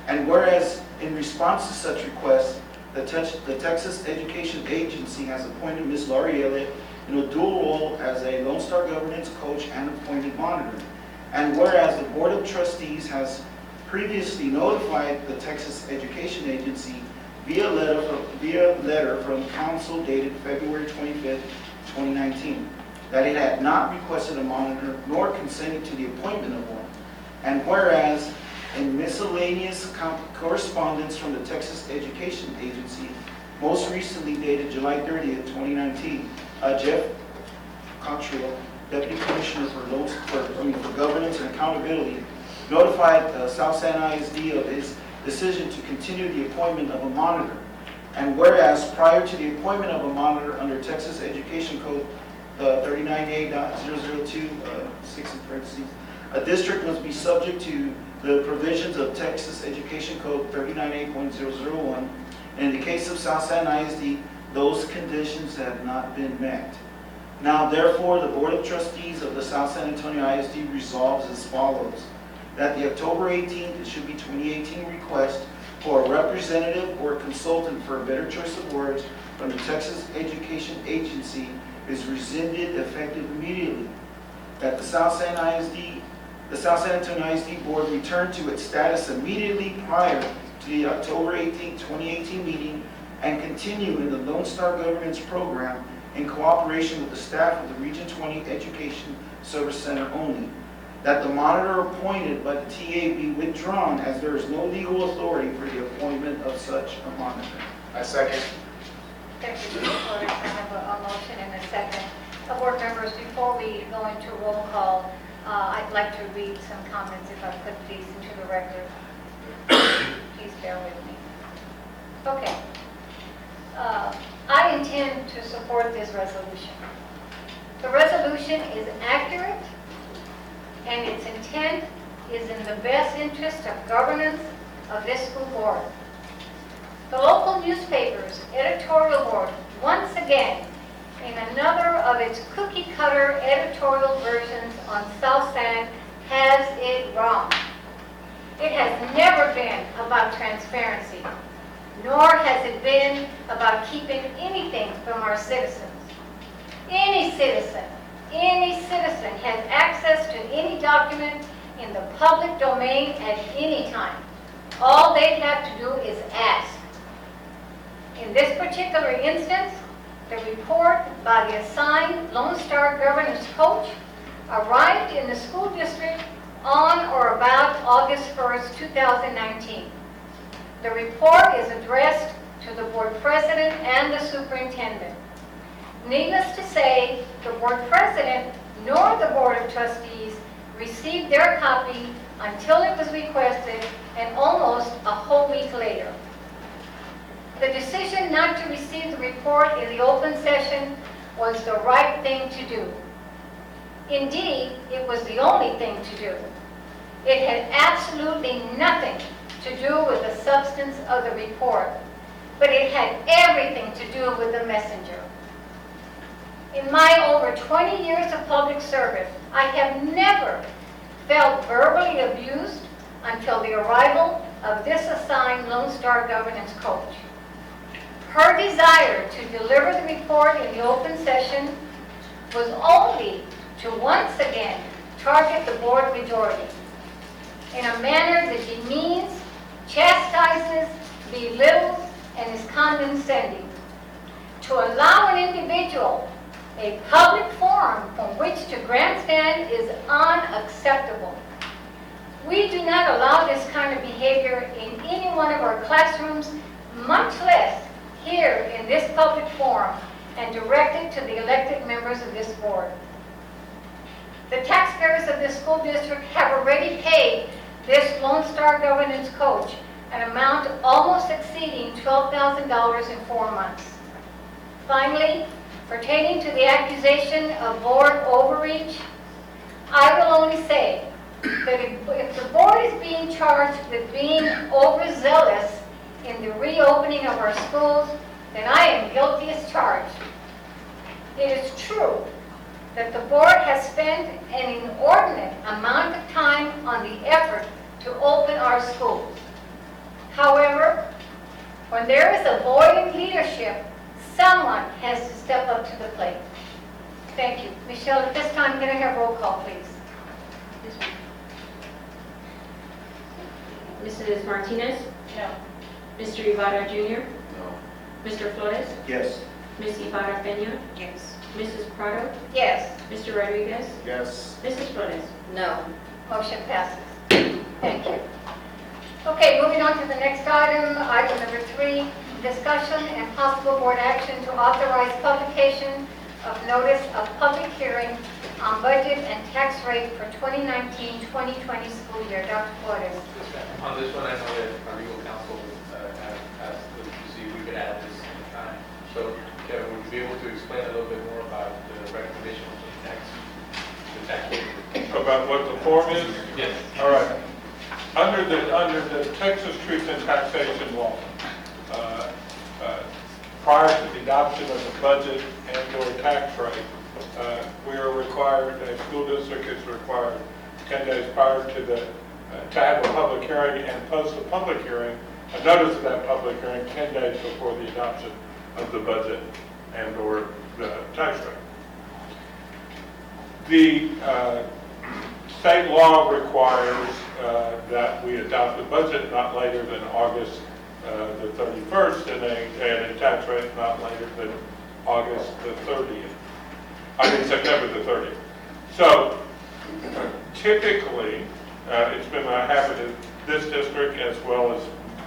And whereas in response to such requests, the Texas Education Agency has appointed Ms. Laurie Elliott in a dual role as a Lone Star Governance Coach and appointed monitor. And whereas the Board of Trustees has previously notified the Texas Education Agency via letter from Council dated February 25th, 2019, that it had not requested a monitor nor consented to the appointment of one. And whereas in miscellaneous correspondence from the Texas Education Agency, most recently dated July 30th, 2019, Jeff Cottrell, Deputy Commissioner for Governance and Accountability, notified South San ISD of his decision to continue the appointment of a monitor. And whereas prior to the appointment of a monitor under Texas Education Code 39A.002, 6 in parentheses, a district must be subject to the provisions of Texas Education Code 39A.001. And in the case of South San ISD, those conditions have not been met. Now, therefore, the Board of Trustees of the South San Antonio ISD resolves as follows: that the October 18th, it should be 2018 request for a representative or consultant, for a better choice of words, from the Texas Education Agency is rescinded effective immediately. That the South San Antonio ISD Board return to its status immediately prior to the October 18, 2018 meeting and continue in the Lone Star Governance Program in cooperation with the staff of the Region 20 Education Service Center only. That the monitor appointed by the TA be withdrawn, as there is no legal authority for the appointment of such a monitor. I second. Thank you, Mr. Flores. I have a motion and a second. Board members, before we go into roll call, I'd like to read some comments, if I could please, into the record. Please bear with me. Okay. I intend to support this resolution. The resolution is accurate, and its intent is in the best interest of governance of this school board. The local newspaper's editorial board, once again, in another of its cookie-cutter editorial versions on South San, has it wrong. It has never been about transparency, nor has it been about keeping anything from our citizens. Any citizen has access to any document in the public domain at any time. All they have to do is ask. In this particular instance, the report by the assigned Lone Star Governance Coach arrived in the school district on or about August 1st, 2019. The report is addressed to the board president and the superintendent. Needless to say, the board president nor the board of trustees received their copy until it was requested, and almost a whole week later. The decision not to receive the report in the open session was the right thing to do. Indeed, it was the only thing to do. It had absolutely nothing to do with the substance of the report, but it had everything to do with the messenger. In my over 20 years of public service, I have never felt verbally abused until the arrival of this assigned Lone Star Governance Coach. Her desire to deliver the report in the open session was only to once again target the board majority in a manner that demeans, chastises, belittles, and is condescending. To allow an individual a public forum from which to grandstand is unacceptable. We do not allow this kind of behavior in any one of our classrooms, much less here in this public forum and directed to the elected members of this board. The taxpayers of this school district have already paid this Lone Star Governance Coach an amount almost exceeding $12,000 in 4 months. Finally, pertaining to the accusation of board overreach, I will only say that if the board is being charged with being overzealous in the reopening of our schools, then I am guilty as charged. It is true that the board has spent an inordinate amount of time on the effort to open our schools. However, when there is a void in leadership, someone has to step up to the plate. Thank you. Michelle, at this time, can I have roll call, please? Mrs. Martinez? No. Mr. Ibarra Jr.? No. Mr. Flores? Yes. Ms. Ibarra Peña? Yes. Mrs. Prado? Yes. Mr. Rodriguez? Yes. Mrs. Flores? No. Motion passes. Thank you. Okay, moving on to the next item, item number 3, discussion and possible board action to authorize publication of notice of public hearing on budget and tax rate for 2019-2020 school year. Dr. Flores. On this one, I know that our legal counsel asked to see if we could add this in time. So Kevin, would you be able to explain a little bit more about the recommendation of the tax rate? About what the form is? Yes. All right. Under the Texas Truth in Taxation law, prior to the adoption of the budget and/or tax rate, we are required, a school district is required 10 days prior to to have a public hearing and post a public hearing, a notice of that public hearing 10 days before the adoption of the budget and/or the tax rate. The state law requires that we adopt the budget not later than August the 31st and a tax rate not later than August the 30th. I mean September the 30th. So typically, it's been a habit of this district as well as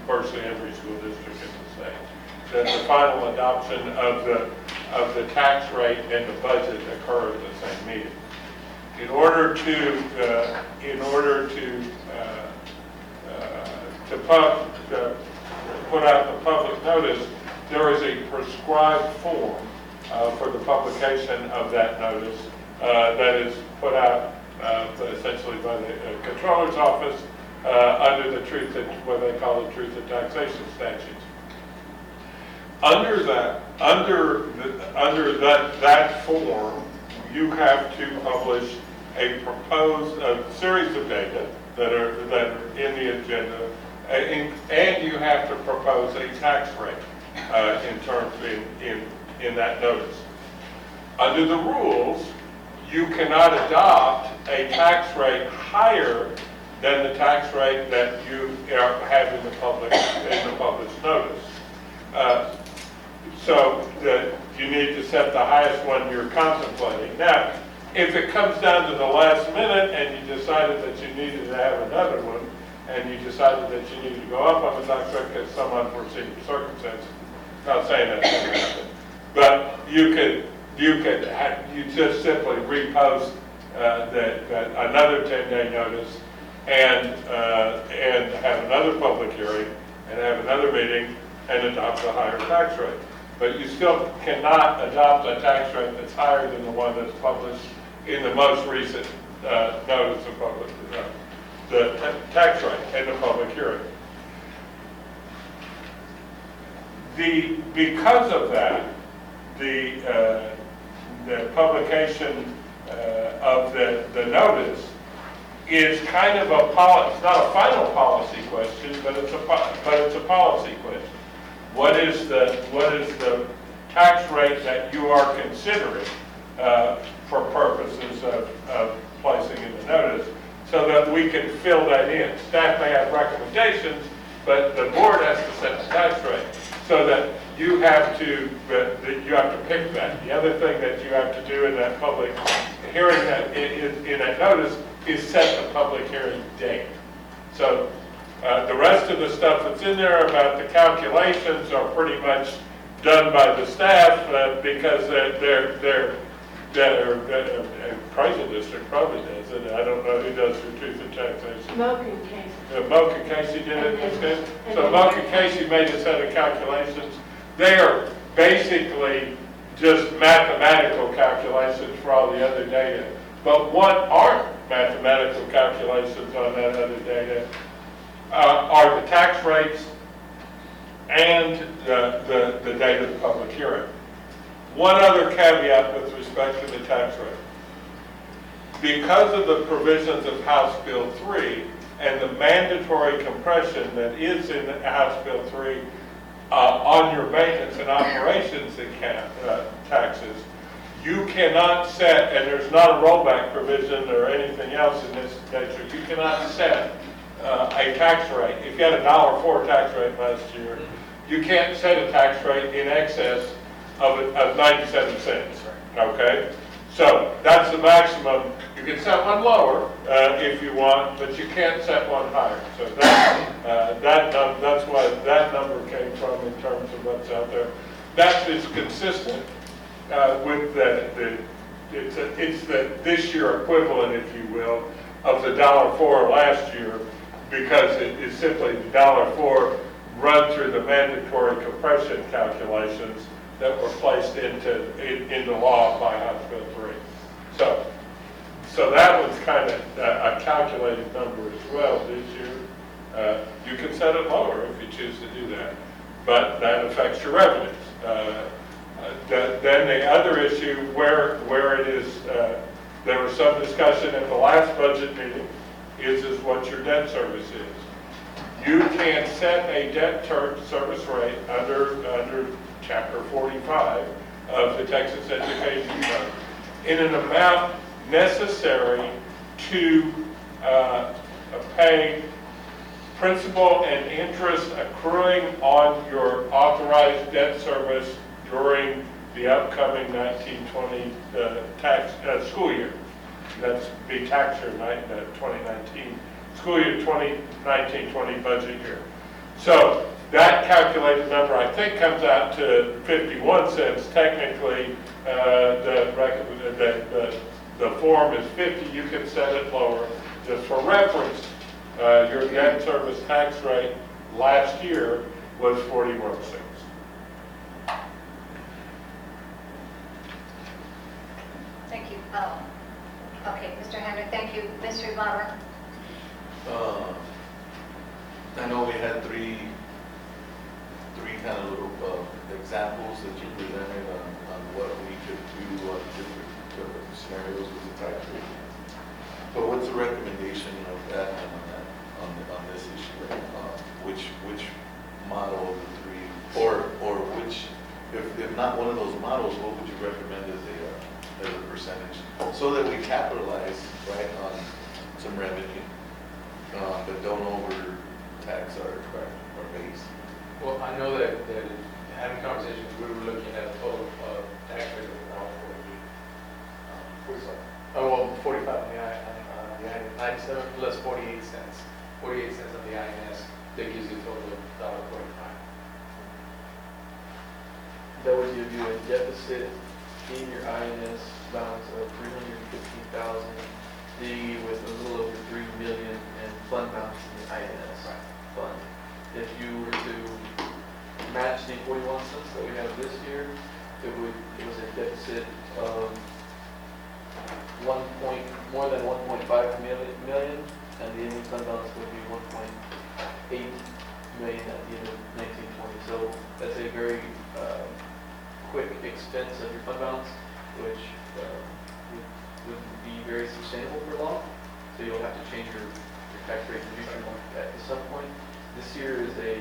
virtually every school district in the state that the final adoption of the tax rate and the budget occur at the same meeting. In order to put out the public notice, there is a prescribed form for the publication of that notice that is put out essentially by the Controller's Office under the what they call the Truth in Taxation statutes. Under that form, you have to publish a series of data that are in the agenda, and you have to propose a tax rate in that notice. Under the rules, you cannot adopt a tax rate higher than the tax rate that you have in the published notice. So that you need to set the highest one you're contemplating. Now, if it comes down to the last minute and you decided that you needed to have another one, and you decided that you needed to go up on the tax rate because some unforeseen circumstances, not saying that's going to happen, but you just simply repost another 10-day notice and have another public hearing and have another meeting and adopt a higher tax rate. But you still cannot adopt a tax rate that's higher than the one that's published in the most recent notice of public, the tax rate and the public hearing. Because of that, the publication of the notice is kind of it's not a final policy question, but it's a policy question. What is the tax rate that you are considering for purposes of placing in the notice, so that we can fill that in? Staff may have recommendations, but the board has to set the tax rate, so that you have to pick that. The other thing that you have to do in that public hearing, in that notice, is set the public hearing date. So the rest of the stuff that's in there about the calculations are pretty much done by the staff because they're Chrysler District probably does it. I don't know who does the Truth in Taxation. Mocha and Casey. Mocha and Casey did it instead. So Mocha and Casey made a set of calculations. They are basically just mathematical calculations for all the other data. But what aren't mathematical calculations on that other data, are the tax rates and the date of the public hearing. One other caveat with respect to the tax rate. Because of the provisions of House Bill 3 and the mandatory compression that is in House Bill 3 on your maintenance and operations account, taxes, you cannot set, and there's not a rollback provision or anything else in this nature, you cannot set a tax rate. If you had a $1.04 tax rate last year, you can't set a tax rate in excess of 97 cents, okay? So that's the maximum. You can set one lower if you want, but you can't set one higher. So that's why that number came from in terms of what's out there. That is consistent with it's the this year equivalent, if you will, of the $1.04 last year, because it is simply the $1.04 run through the mandatory compression calculations that were placed into law by House Bill 3. So that was kind of a calculated number as well this year. You can set it lower if you choose to do that, but that affects your revenues. Then the other issue where it is, there was some discussion at the last budget meeting, is what your debt service is. You can set a debt service rate under Chapter 45 of the Texas Education Code in an amount necessary to pay principal and interest accruing on your authorized debt service during the upcoming 1920 tax school year. That's be tax year 2019, school year 2019-20 budget year. So that calculated number, I think, comes out to 51 cents. Technically, the form is 50. You can set it lower. Just for reference, your debt service tax rate last year was 41 cents. Thank you. Okay, Mr. Henry, thank you. Mr. Ibarra? I know we had three kind of little examples that you presented on what we could do on different scenarios with the tax rate. But what's the recommendation of that on this issue? Which model of the three, or which, if not one of those models, what would you recommend as a percentage, so that we capitalize right on some revenue, but don't overtax our base? Well, I know that having conversations, we were looking at a total tax rate of about 45 on the INS, 97 plus 48 cents. 48 cents on the INS, that gives you a total of $1.45. That would give you a deficit in your INS balance of $315,000, with a little over $3 million in fund balance in the INS fund. If you were to match the 41 cents that we have this year, it was a deficit of more than 1.5 million, and the ending fund balance would be 1.8 million at the end of 1920. So that's a very quick expense of your fund balance, which would be very sustainable for long. So you'll have to change your tax rate in the future at some point. This year is a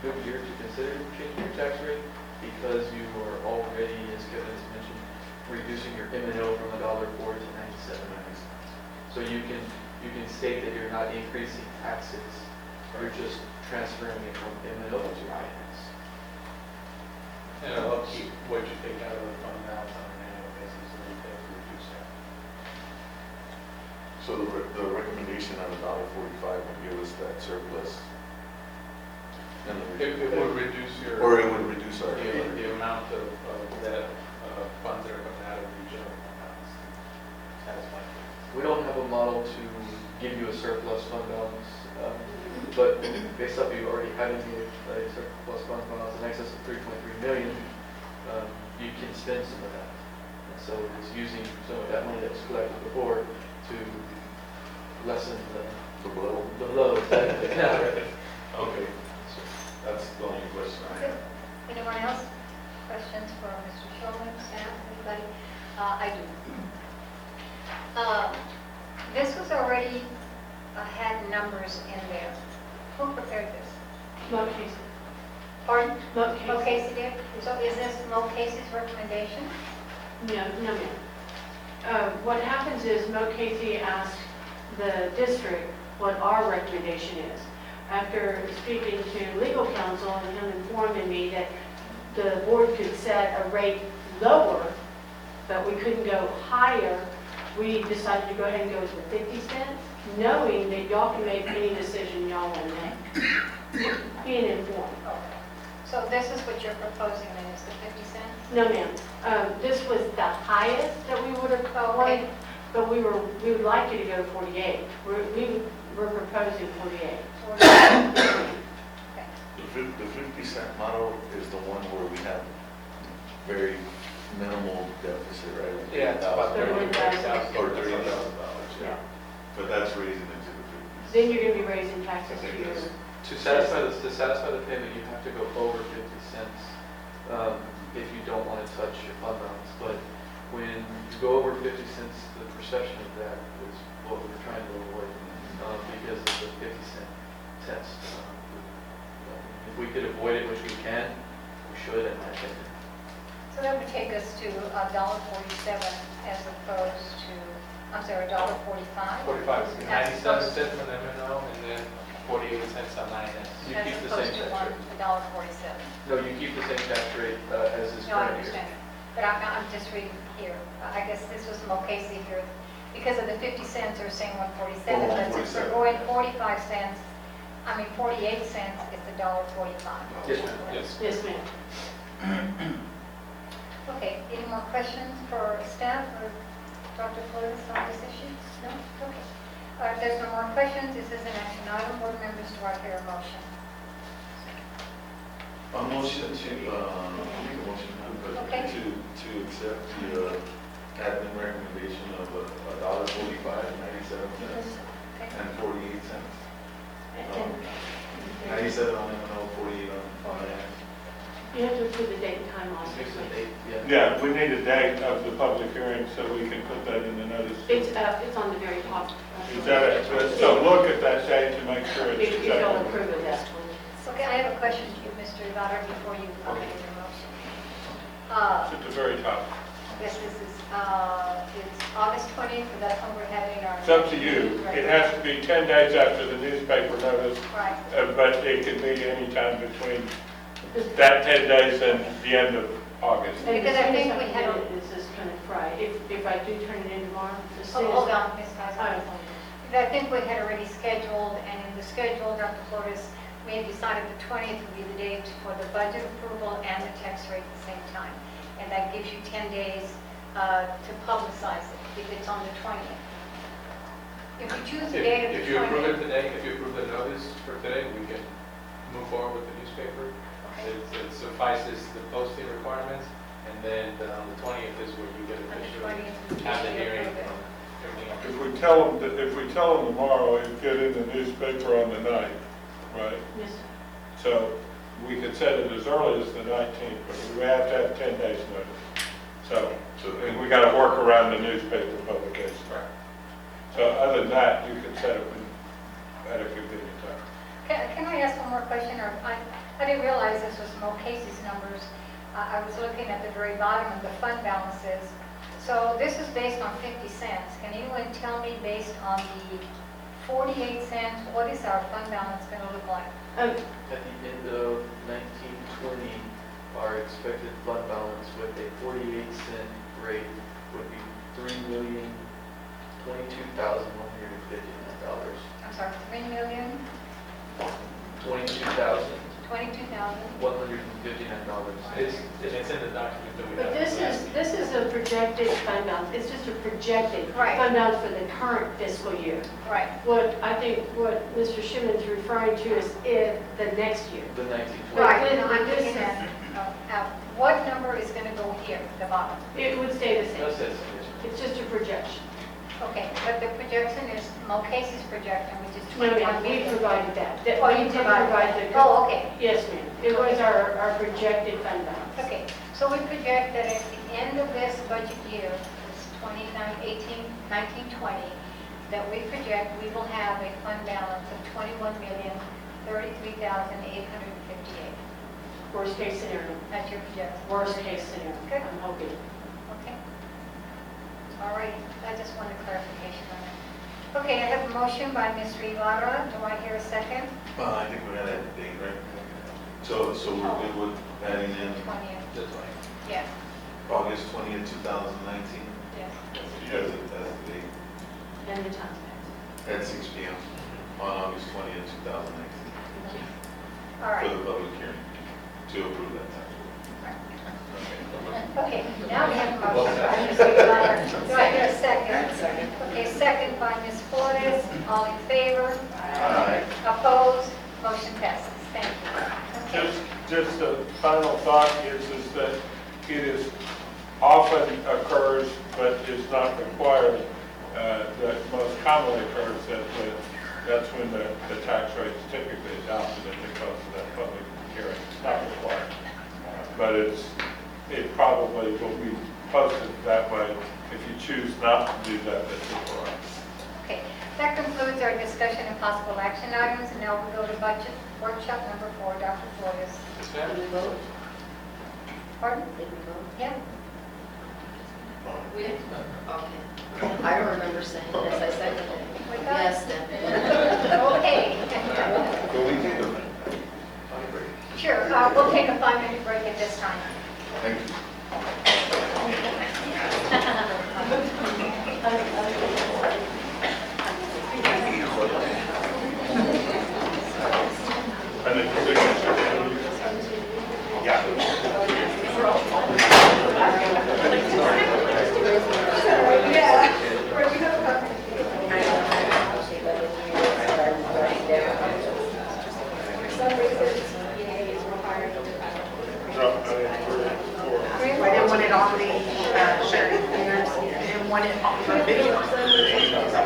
good year to consider changing your tax rate because you are already, as Kevin has mentioned, reducing your M&O from $1.04 to 97. So you can state that you're not increasing taxes, you're just transferring it from M&O to INS. And it'll keep what you take out of the fund balance on an annual basis, so you can reduce that. So the recommendation on $1.45 would give us that surplus. It would reduce your... Or it would reduce our... The amount of that funds that are coming out of the general fund balance. Satisfying. We don't have a model to give you a surplus fund balance, but based off you already having a surplus fund balance in excess of 3.3 million, you can spend some of that. And so it's using some of that money that was collected before to to lessen The blow. the load. Yeah, right. Okay, so that's the only question I have. Anyone else? Questions for Mr. Shulman, Sam, anybody? I do. This was already, had numbers in there. Who prepared this? Mo Casey. Pardon? Mo Mo Casey. Casey did? So is this Mo Casey's recommendation? No, ma'am. What happens is Mo Casey asked the district what our recommendation is. After speaking to legal counsel and him informing me that the board could set a rate lower, but we couldn't go higher, we decided to go ahead and go with the 50 cents, knowing that y'all can make any decision y'all want to make, being informed. Okay. So this is what you're proposing then, is the 50 cents? No, ma'am. This was the highest that we would have Okay. wanted, but we would like you to go to 48. We're proposing 48. Okay. The 50-cent model is the one where we have very minimal deficit, right? Yeah, it's about $31,000. Or $30,000, Yeah. But that's raising it to the 50s. Then you're going to be raising taxes I think to your... that's- To satisfy the payment, you have to go over 50 cents if you don't want to touch your fund balance. But when you go over 50 cents, the perception of that is what we're trying to avoid because of the 50-cent test. If we could avoid it, which we can, we should, in my opinion. So that would take us to $1.47 as opposed to, I'm sorry, $1.45? 45, 97 cents on M&O, and then 48 cents on INS. You As keep the opposed same to tax rate. $1.47. No, you keep the same tax rate as is No, I current year. understand. But I'm just reading here. I guess this was Mo Casey here. Because of the 50 cents, they're saying 147, but since they're 147. going 48 cents, it's $1.45. Yes, ma'am. Yes. Yes, ma'am. Okay, any more questions for staff or Dr. Flores on this issue? No? Okay. If there's no more questions, this is an action item. Board members, do I hear a motion? A motion to, make a motion Okay. to accept the admin recommendation of $1.45, 97 cents, Okay. and 48 cents. And- 97 on M&O, 48 on INS. You have to approve the date and time also. Fix the date, yeah. Yeah, we need a date of the public hearing so we can put that in the notice. It's on the very top. Is that it? So look at that date to make sure it's If you'll exactly. approve it, that's when. So okay, I have a question to you, Mr. Ibarra, before you make your motion. It's at the very top. Yes, this is, it's August 20th, and that's when we're having our... It's up to you. It has to be 10 days after the newspaper notice, Right. but it can be any time between that 10 days and the end of August. And Because as I soon think as we had get a- it, It's just kind of Friday. If I do turn it in tomorrow, as soon Oh, as... hold on, Ms. Kaiser. Oh, I think we had already scheduled, and in the schedule, Dr. Flores, we had decided the 20th would be the date for the budget approval and the tax rate at the same time. And that gives you 10 days to publicize it, if it's on the 20th. If you choose the date of the 20th... If you approve it today, if you approve the notice for today, we can move forward with the newspaper. It suffices the posting requirements, and then on the 20th is where you get On the officially 20th, have the we hearing approve it. from everything else. If we tell them tomorrow, it'd get in the newspaper on the 9th, right? Yes, So we could set it as early as the 19th, but we have to have 10 days notice. So, and we got to work around the newspaper publication. So other than that, you can set it at a convenient time. Can I ask one more question? Or I didn't realize this was Mo Casey's numbers. I was looking at the very bottom of the fund balances. So this is based on 50 cents. Can anyone tell me, based on the 48 cents, what is our fund balance going to look like? At the end of 1920, our expected fund balance with a 48-cent rate would be $3,022,159. I'm sorry, 3 million, 22,000. 22,000. $159. It's in the document that we have. but this is a projected fund balance. It's just a projected Right. fund balance for the current fiscal year. Right. What Mr. Shimmon's referring to is the next year. The 1920. Right, But no, I'm this looking is- at what number is going to go here, the bottom? It would stay the That's same. it. It's just a projection. Okay, but the projection is, Casey's projection, which is No, 21 ma'am, we million. provided that. That Oh, we you did provided provide that. the. Oh, okay. Yes, ma'am. It was our projected fund balance. Okay, so we project that at the end of this budget year, this 2018, 19, 20, that we project we will have a fund balance of 21,033,858. Worst case scenario. That's your projection. Worst case scenario. Good. I'm hoping. Okay. All right, I just wanted clarification on that. Okay, I have a motion by Mr. Ibarra. Do I hear a second? I think we're gonna add the date, right? So we're good with adding in 20th. That's right. Yes, August 20th, 2019, yes. as the date, And the time. at 6 p.m. on August 20th, 2019, All for right. the public hearing, to approve that tax rate. Okay, now we have a motion by Mr. Ibarra. Do I hear a second? Okay, second by Ms. Flores. All in favor? Aye. Opposed? Motion passes. Thank you. Okay. Just a final thought is that it is often occurs, but is not required, that most commonly occurs that's when the tax rate is typically adopted and because of that public hearing. It's not required. But it probably will be posted that way. If you choose not to do that, that's required. Okay, that concludes our discussion of possible action items, and now we'll go to budget workshop number 4, Dr. Flores. Yes, Did ma'am. we vote? Pardon? Did we vote? Yeah? We did? Okay. I don't remember saying this, I seconded it. We got it? Yes, then. Okay. But we can go. Sure, we'll take a 5-minute break at this time. Thank you. And then signature. Yeah. I didn't want it on the shirt. I didn't want it on the video.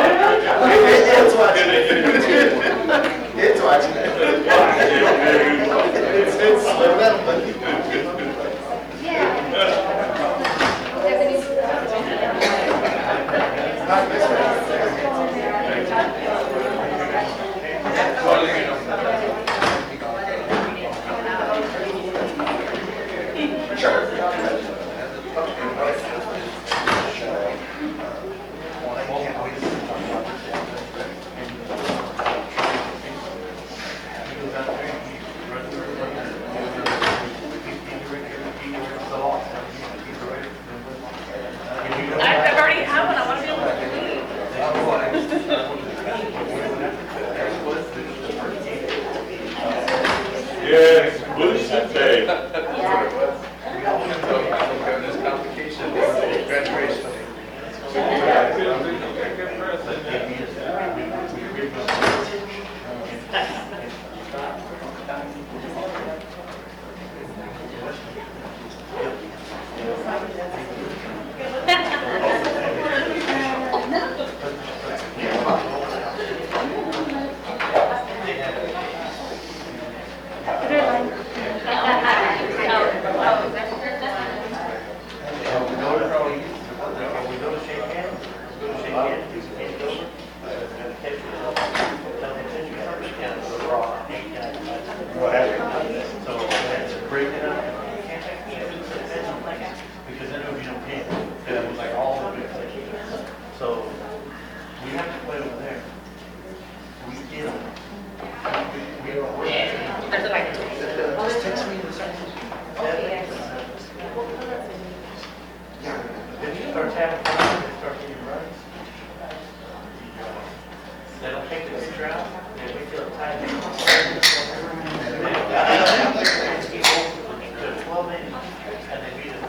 It's watching. It's watching. It's We have to play over there. We did. That's what I can do. Just text me the second. Okay, Then you start having fun, they start getting runs. They don't take the picture out, and we feel tight. To 12 innings, and they beat us.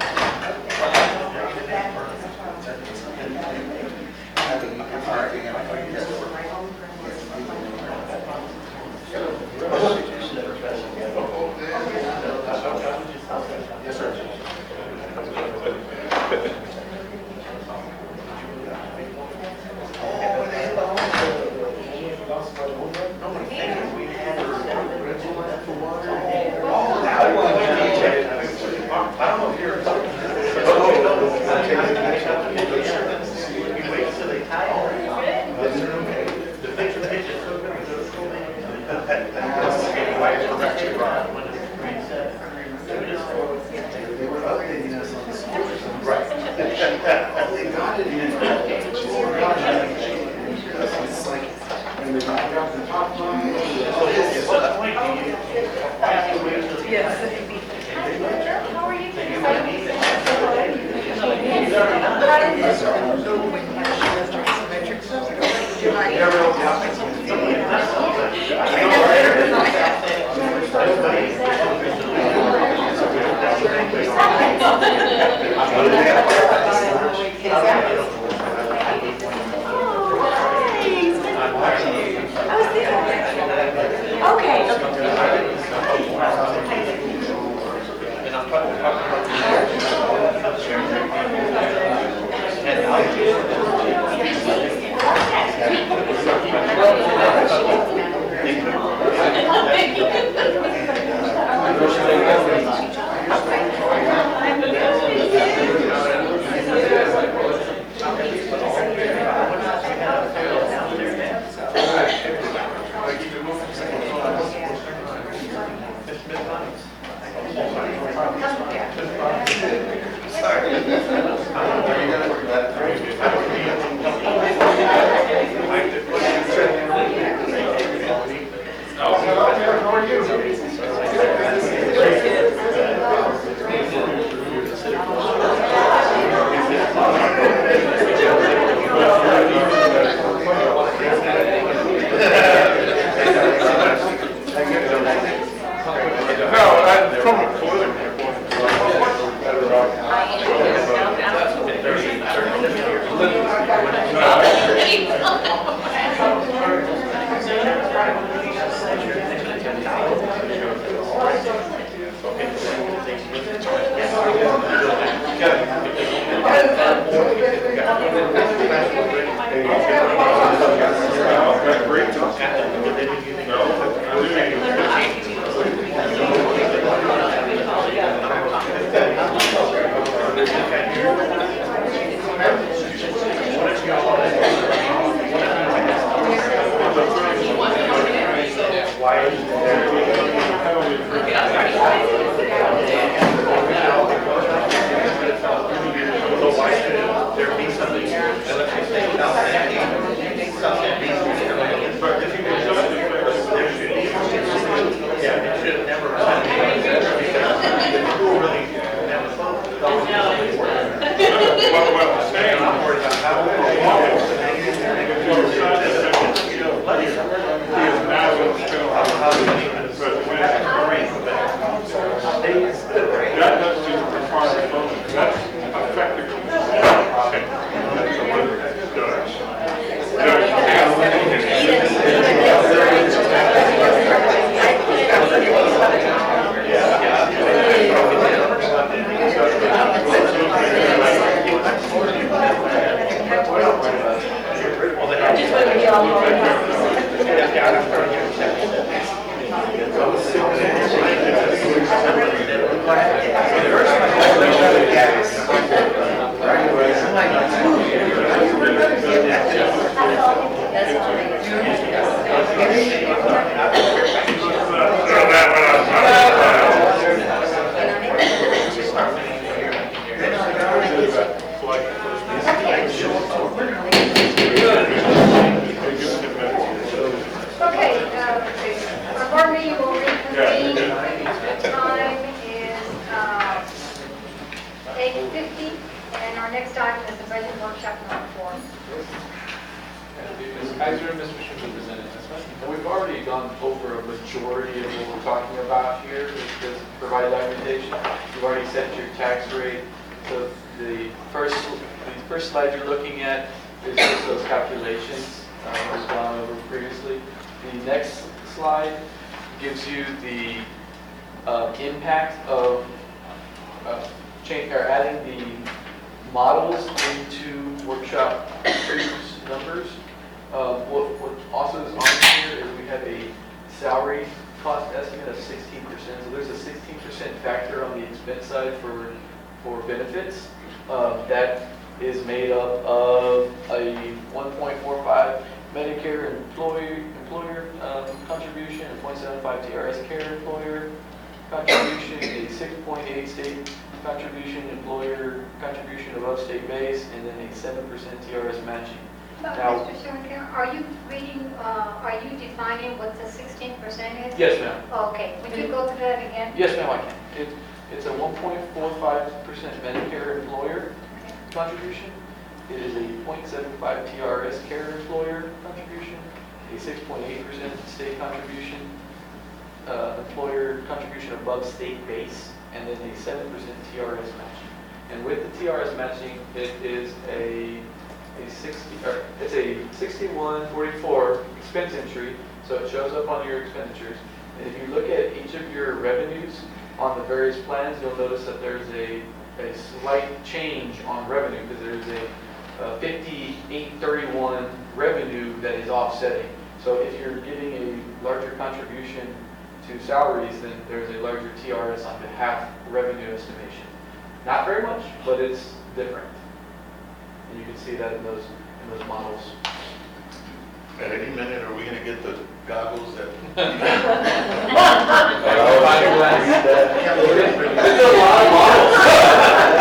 Yes, sir. I don't know if you're. You wait till they tie. The picture is so good. They were updating us on the scores. Right. They got it in. It's like, and they got the top line. At what point do you have to wait till the. Yes. How are you doing? Good. Kaiser and Mr. Schuman presented, that's fine. And we've already gone over a majority of what we're talking about here, this provided documentation. You've already set your tax rate. So the first slide you're looking at is just those calculations we've gone over previously. The next slide gives you the impact of adding the models into workshop two's numbers. What also is on here is we have a salary cost estimate of 16%. So there's a 16% factor on the expense side for benefits. That is made up of a 1.45 Medicare employer contribution, a 0.75 TRS care employer contribution, a 6.8 state contribution, employer contribution above state base, and then a 7% TRS matching. But Now- Mr. Schuman, are you reading, are you defining what the 16% is? Yes, ma'am. Okay, would you go through that again? Yes, ma'am, I can. It's a 1.45% Medicare employer contribution. It is a 0.75 TRS care employer contribution, a 6.8% state contribution, employer contribution above state base, and then a 7% TRS matching. And with the TRS matching, it is it's a 6144 expense entry, so it shows up on your expenditures. And if you look at each of your revenues on the various plans, you'll notice that there's a slight change on revenue because there's a 5831 revenue that is offsetting. So if you're giving a larger contribution to salaries, then there's a larger TRS on behalf revenue estimation. Not very much, but it's different. And you can see that in those models. At any minute, are we gonna get the goggles that? It's a lot of models.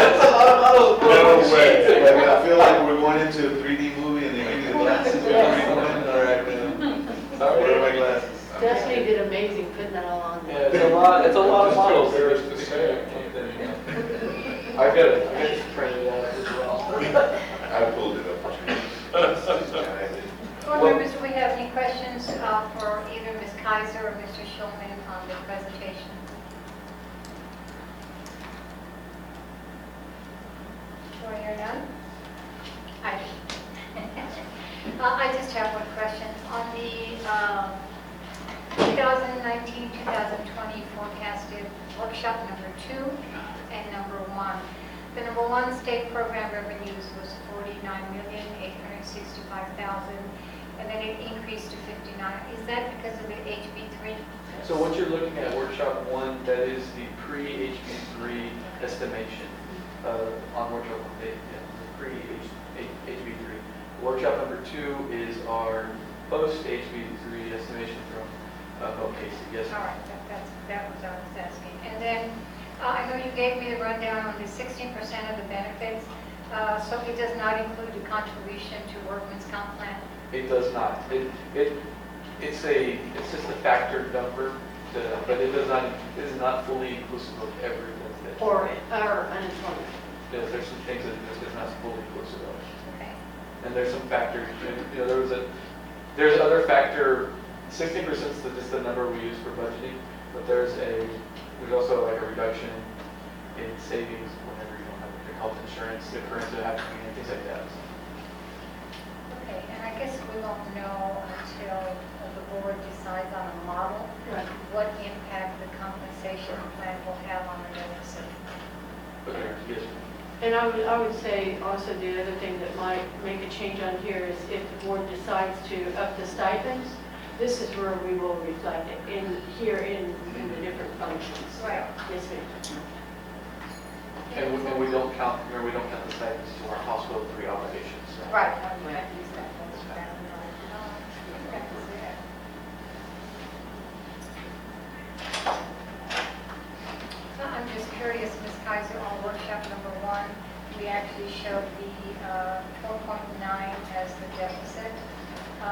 It's a lot of models. No way. Like, I feel like we're going into a 3D movie and they give you the glasses. All right, man. Where are my glasses? Destiny did amazing putting that all on Yeah, there. it's a lot of models. There's the same. I've got it printed out as well. I pulled it up. Board members, do we have any questions for either Ms. Kaiser or Mr. Schulman on the presentation? Do I hear none? I just have one question. On the 2019-2020 forecasted workshop number 2 and number 1. The number 1 state program revenues was $49,865,000, and then it increased to 59. Is that because of the HB3? So what you're looking at, workshop 1, that is the pre-HB3 estimation on workshop 1, the pre-HB3. Workshop number 2 is our post-HB3 estimation from OKC. Yes. All right, that was what I was asking. And then I know you gave me the rundown on the 16% of the benefits, so it does not include the contribution to workman's comp plan? It does not. It's just a factored number, but it is not fully inclusive of every benefit. Or unemployment. There's some things that it's not fully inclusive of. Okay. And there's some factors, there's other factor, 16% is just the number we use for budgeting, but there's also like a reduction in savings whenever you don't have your health insurance, the current happening, and things like that. Okay, and I guess we won't know until the board decides on a model, what impact the compensation plan will have on the deficit. Okay, yes. And I would say also the other thing that might make a change on here is if the board decides to up the stipends, this is where we will reflect it in the different functions. Right. Yes, ma'am. And we don't count the stipends to our hospital 3 obligations. So. Right. I'm just curious, Ms. Kaiser, on workshop number 1, we actually showed the 4.9 as the deficit. Do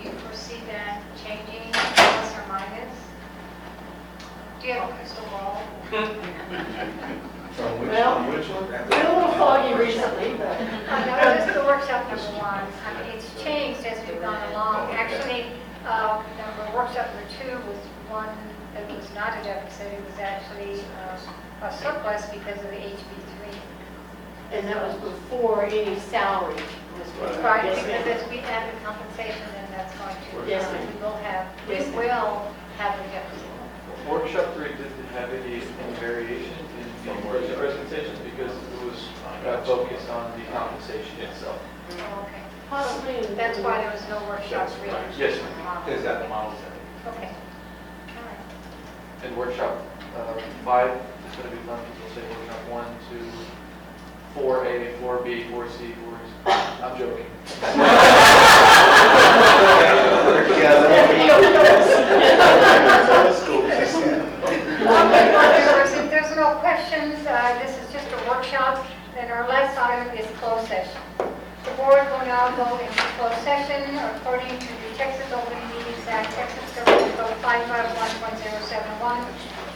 you foresee that changing, plus or minus? Do you have a crystal ball? Well, Which one? been a little foggy recently, but. No, just the workshop number 1. I mean, it's changed as we've gone along. Actually, number workshop number 2 was one that was not a deficit, it was actually a surplus because of the HB3. And that was before any salary was paid. Right, Yes, because ma'am. as we add the compensation, then that's going to, Yes, ma'am. we Yes, ma'am. will have a deficit. Workshop 3 didn't have any variation in the budget presentation because it was focused on the compensation itself. Oh, okay. Possibly. That's why there was no workshop 3. Yes, ma'am. Is that the model set? Okay. All right. And workshop 5 is going to be done, we'll say workshop 1, 2, 4A, 4B, 4C, 4. I'm joking. Okay, well, if there's no questions, this is just a workshop, and our last item is closed session. The board will now go into closed session according to the Texas Open Meetings Act, Texas Government Code 551.071,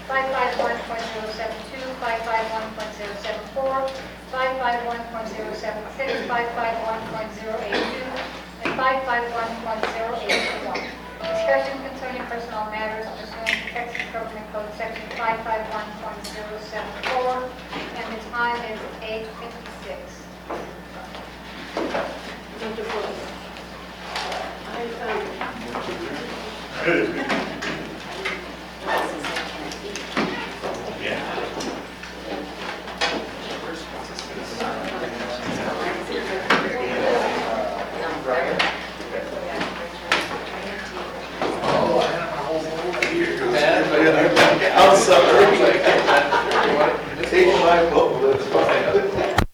551.072, 551.074, 551.076, 551.082, and 551.0821. Discussion concerning personal matters pursuant to Texas Government Code Section 551.074, and the time is 8:56. Dr. Flores. I'm sorry. Take my vote, that's fine.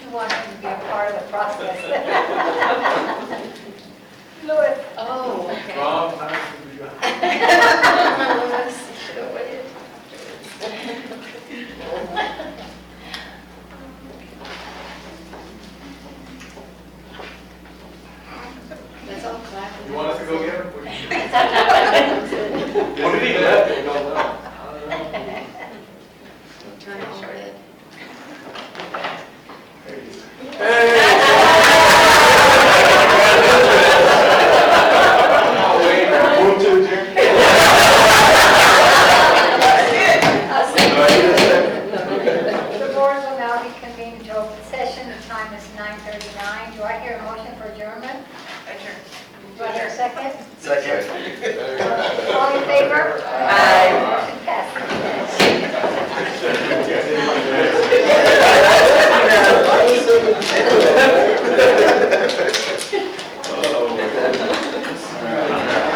You want him to be a part of the process. Louis? Oh, okay. Wrong. Louis, should have waited. Let's all clap. You want us to go get him? What What did he left? We don't know. Turn on red. Move to adjourn. The board will now reconvene into open session. The time is 9:39. Do I hear a motion for adjournment? Adjourn. Do I hear a second? Second. All in favor? Aye. Motion passes.